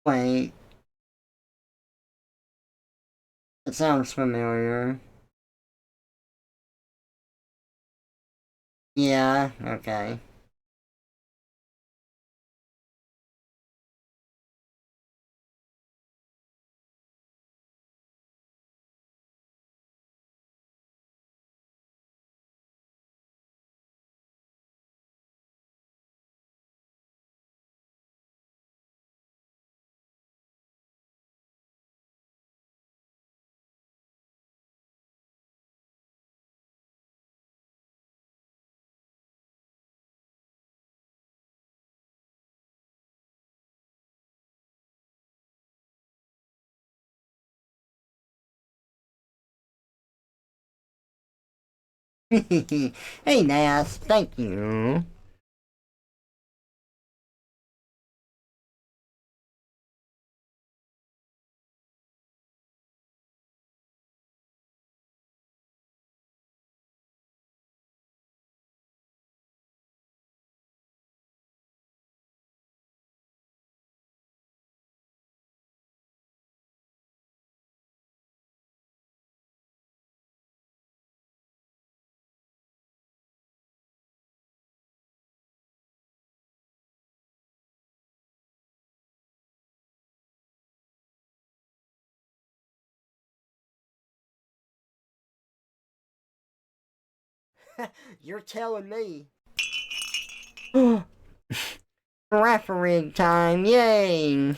Wait, it sounds familiar. Yeah, okay. Hey, Nas, thank you. You're telling me. Referee time, yay!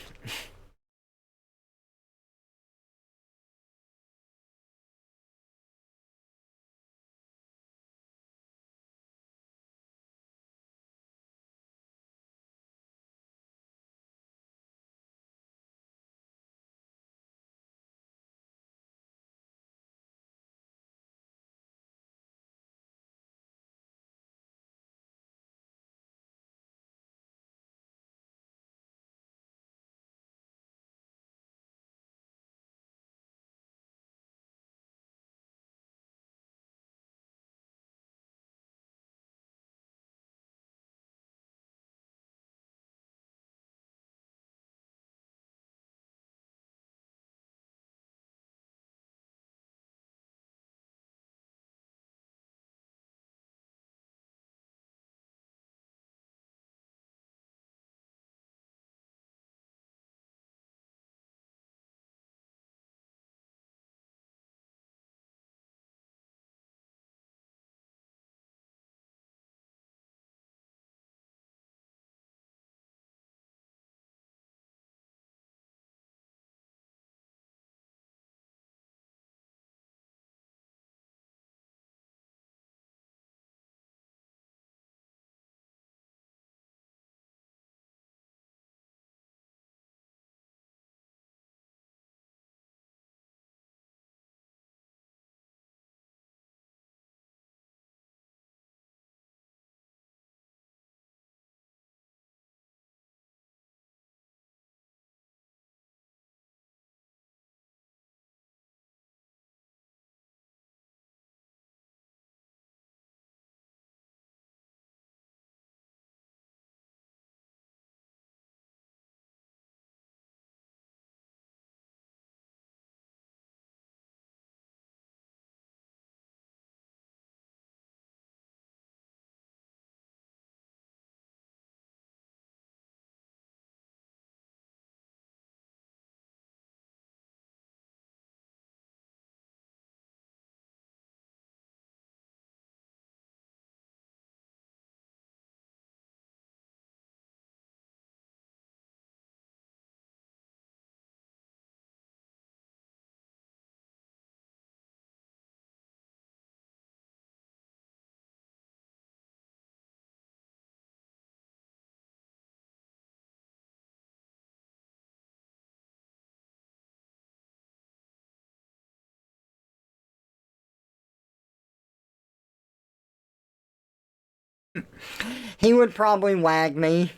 He would probably wag me.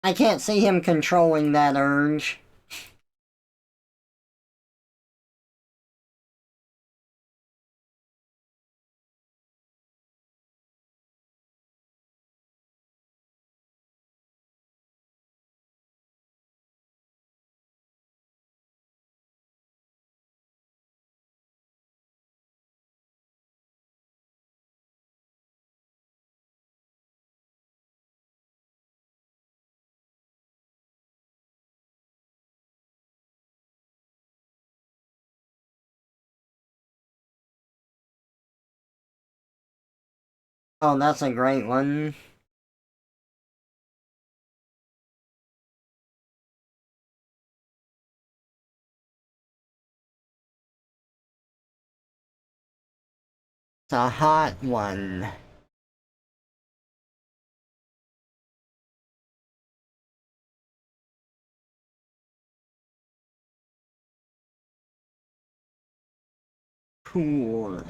I can't see him controlling that urge. Oh, that's a great one. It's a hot one. Cool.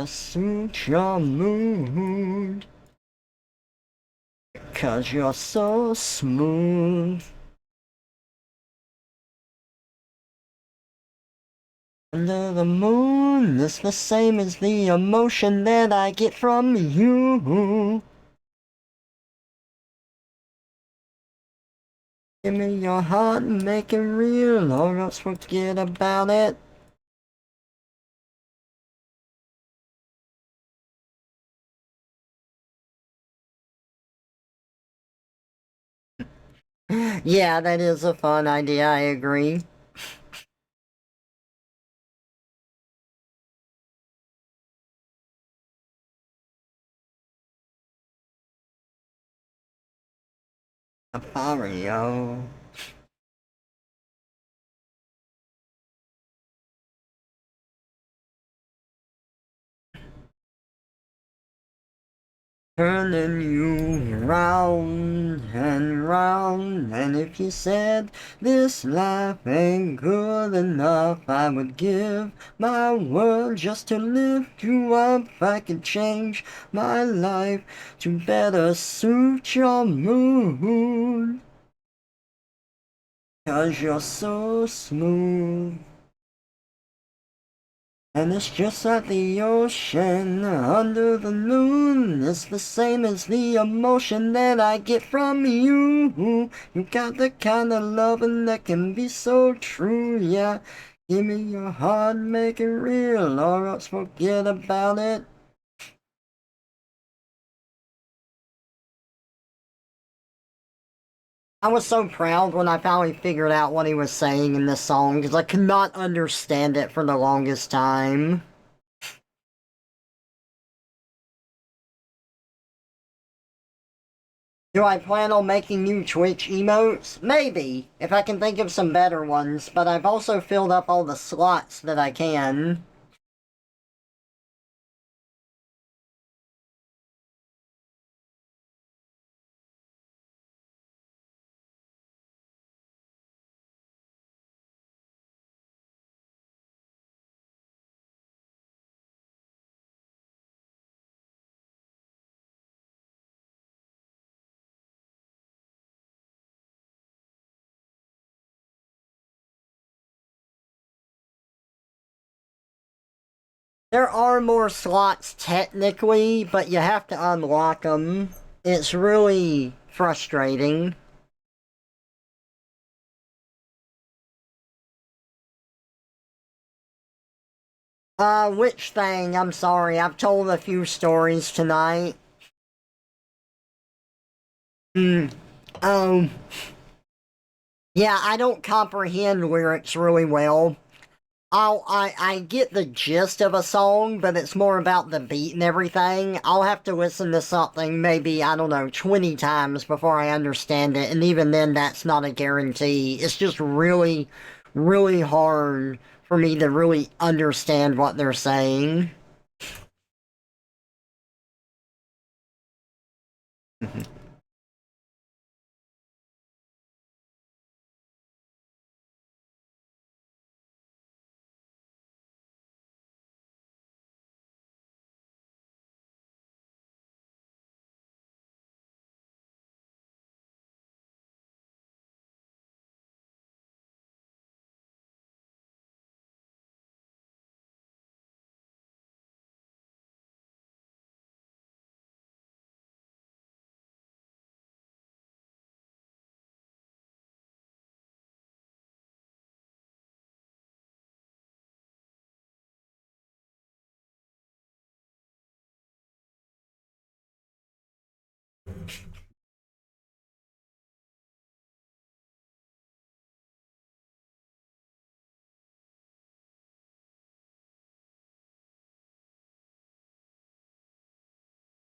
Suit your mood. 'Cause you're so smooth. Under the moon is the same as the emotion that I get from you. Give me your heart and make it real, or else forget about it. Yeah, that is a fun idea, I agree. Mario. Turning you round and round, and if you said this life ain't good enough, I would give my world just to lift you up. I could change my life to better suit your mood. 'Cause you're so smooth. And it's just like the ocean under the moon. It's the same as the emotion that I get from you. You got the kind of loving that can be so true, yeah. Give me your heart, make it real, or else forget about it. I was so proud when I finally figured out what he was saying in this song, because I could not understand it for the longest time. Do I plan on making new Twitch emotes? Maybe, if I can think of some better ones, but I've also filled up all the slots that I can. There are more slots technically, but you have to unlock them. It's really frustrating. Which thing? I'm sorry, I've told a few stories tonight. Hmm. Um, yeah, I don't comprehend lyrics really well. I get the gist of a song, but it's more about the beat and everything. I'll have to listen to something maybe, I don't know, 20 times before I understand it, and even then, that's not a guarantee. It's just really, really hard for me to really understand what they're saying.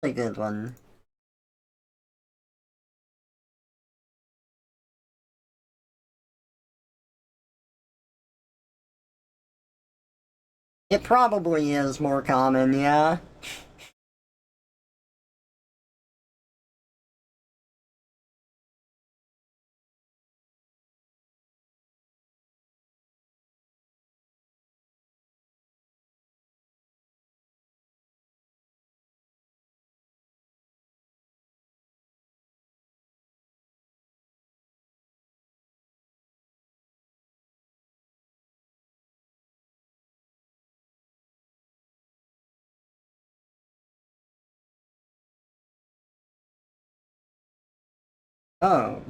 A good one. It probably is more common, yeah. Oh.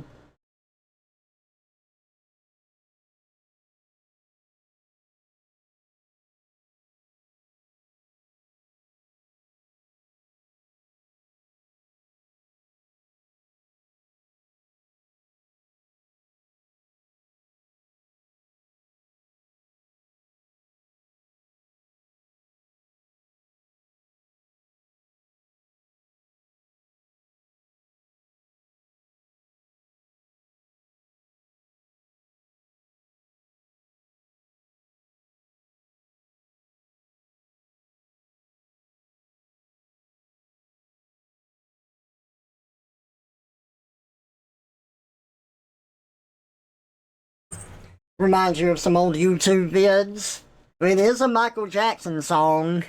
Reminds you of some old YouTube vids. It is a Michael Jackson song.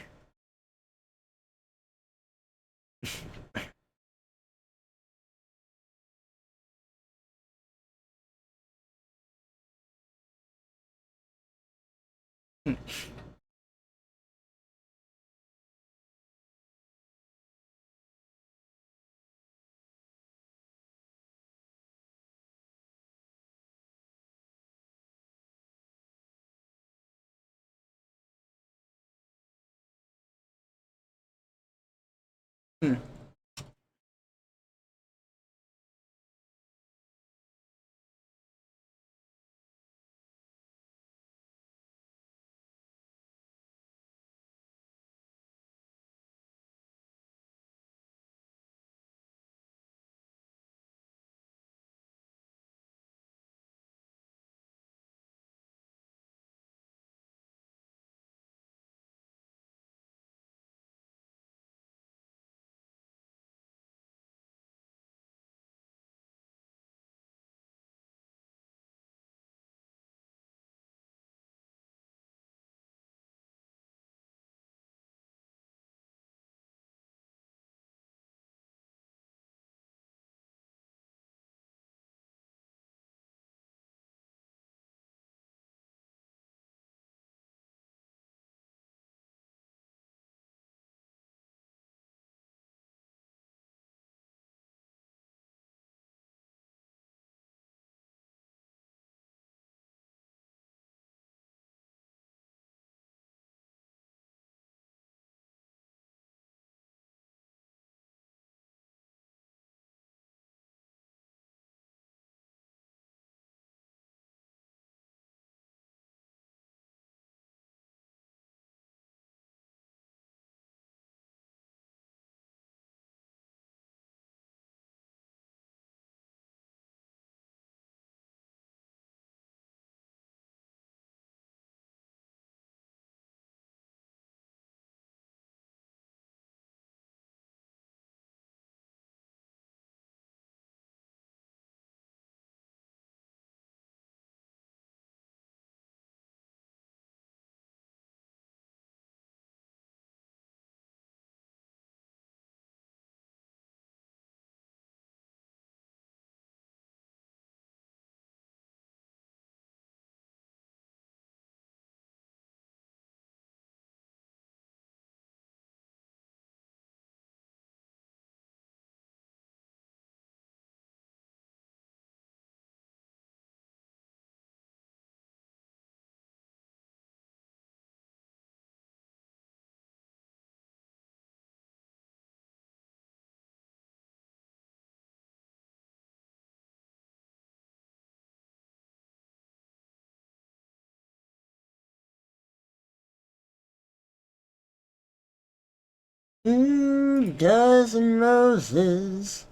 Dozen roses.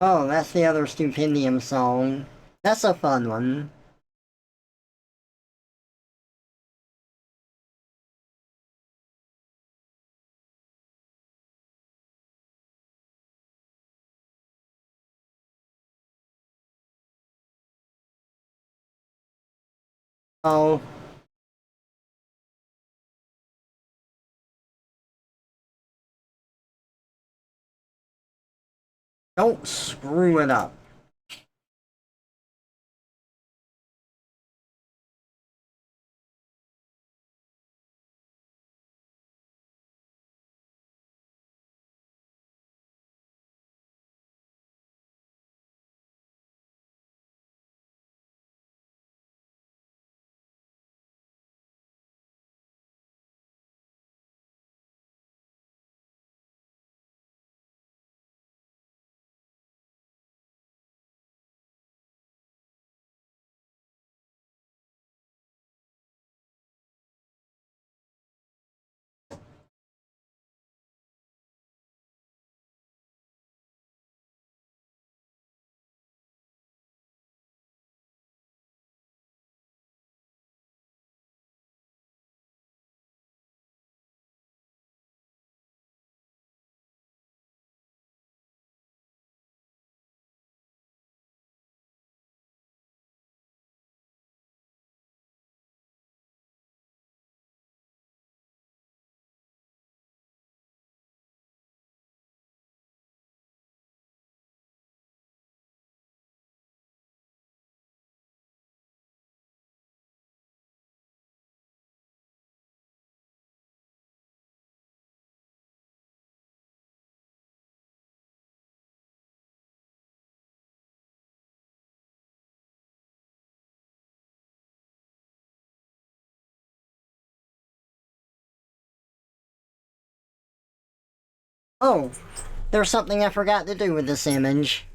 Oh, that's the other Stupendium song. That's a fun one. Oh, don't screw it up. Oh, there's something I forgot to do with this image.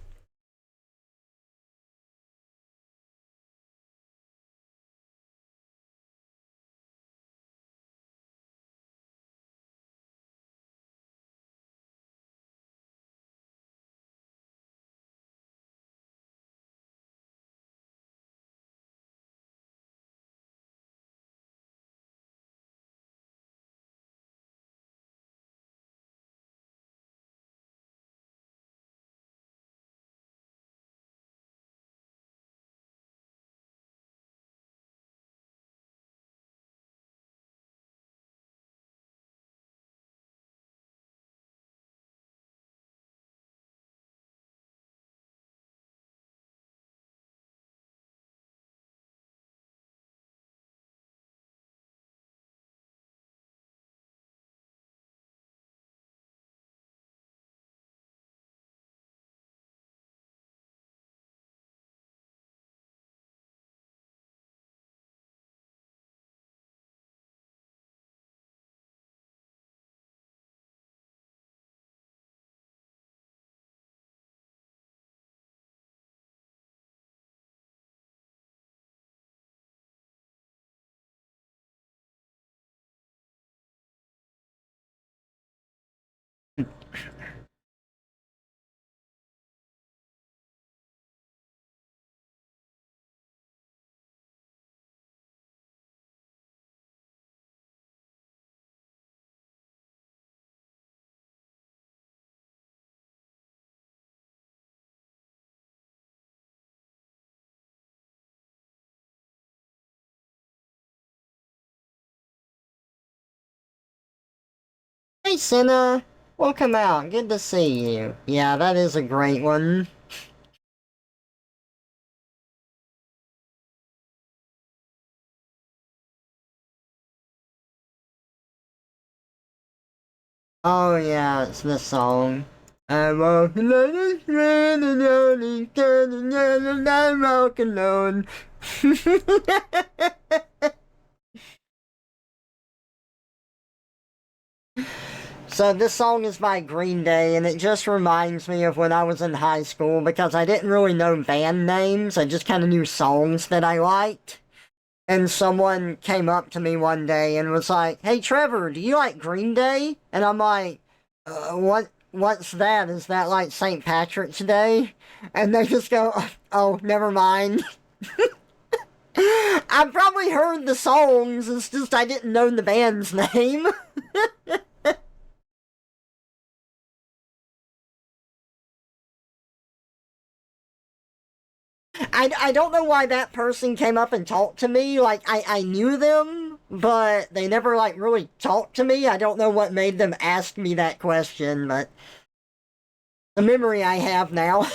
Hey, Senna. Welcome out. Good to see you. Yeah, that is a great one. Oh, yeah, it's this song. I walk alone and rain and only turning and I walk alone. So this song is by Green Day, and it just reminds me of when I was in high school because I didn't really know band names. I just kind of knew songs that I liked. And someone came up to me one day and was like, "Hey, Trevor, do you like Green Day?" And I'm like, "What? what's that? Is that like St. Patrick's Day? And they just go, oh, never mind. I've probably heard the songs, it's just I didn't know the band's name. I don't know why that person came up and talked to me. Like, I knew them, but they never, like, really talked to me. I don't know what made them ask me that question, but the memory I have now.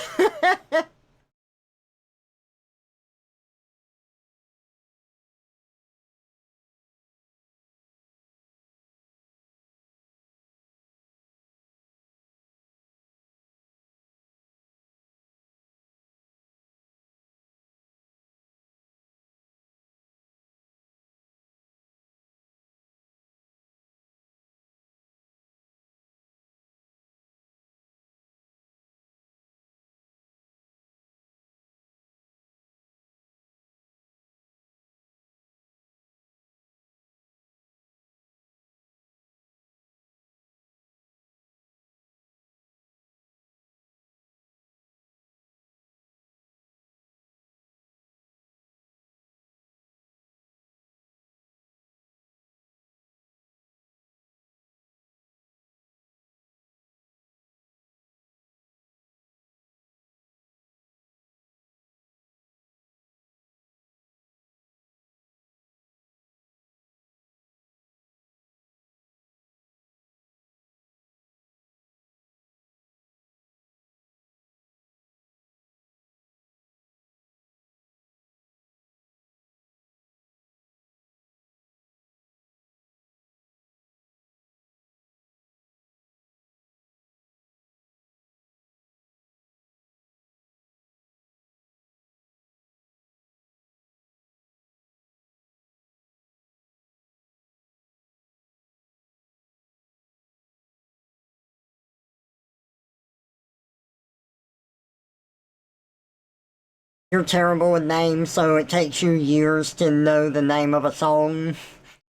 You're terrible with names, so it takes you years to know the name of a song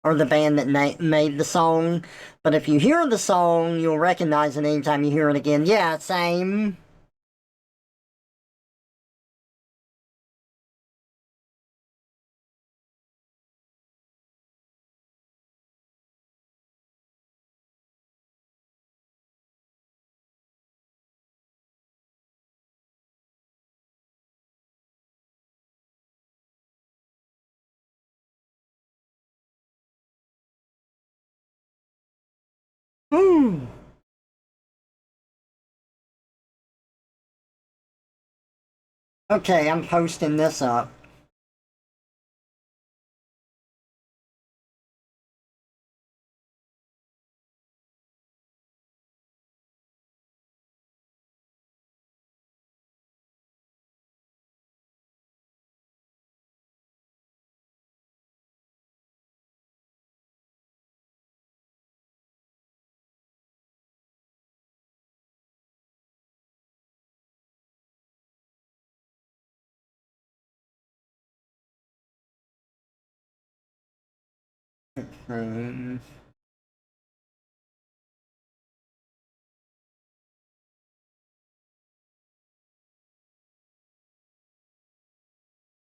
or the band that made the song. But if you hear the song, you'll recognize it anytime you hear it again. Yeah, same. Hmm. Okay, I'm posting this up. Hmm.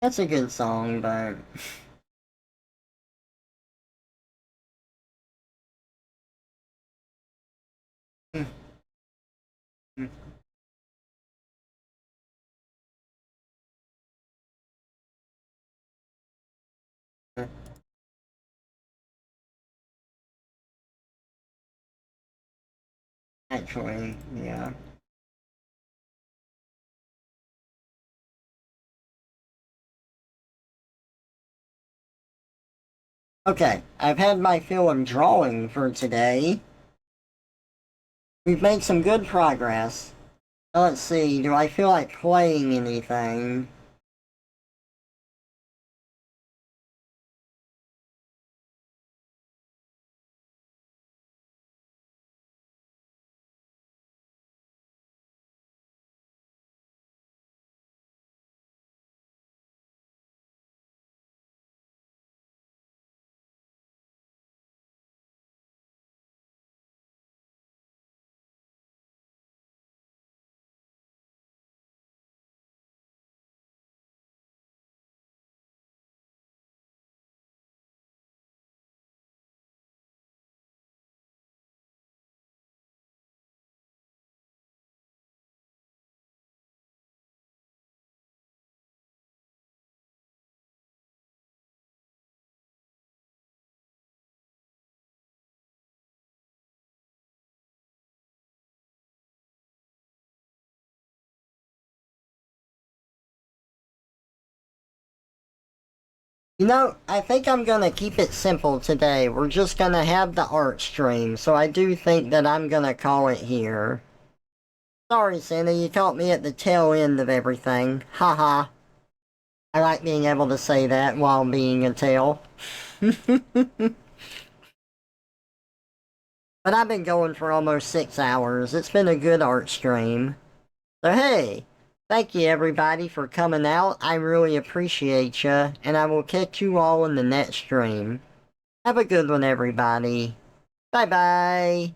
That's a good song, but actually, yeah. Okay, I've had my fill of drawing for today. We've made some good progress. Now let's see, do I feel like playing anything? You know, I think I'm gonna keep it simple today. We're just gonna have the art stream, so I do think that I'm gonna call it here. Sorry, Santa, you caught me at the tail end of everything. Haha. I like being able to say that while being a tail. But I've been going for almost 6 hours. It's been a good art stream. So hey, thank you everybody for coming out. I really appreciate ya, and I will catch you all in the next stream. Have a good one, everybody. Bye bye.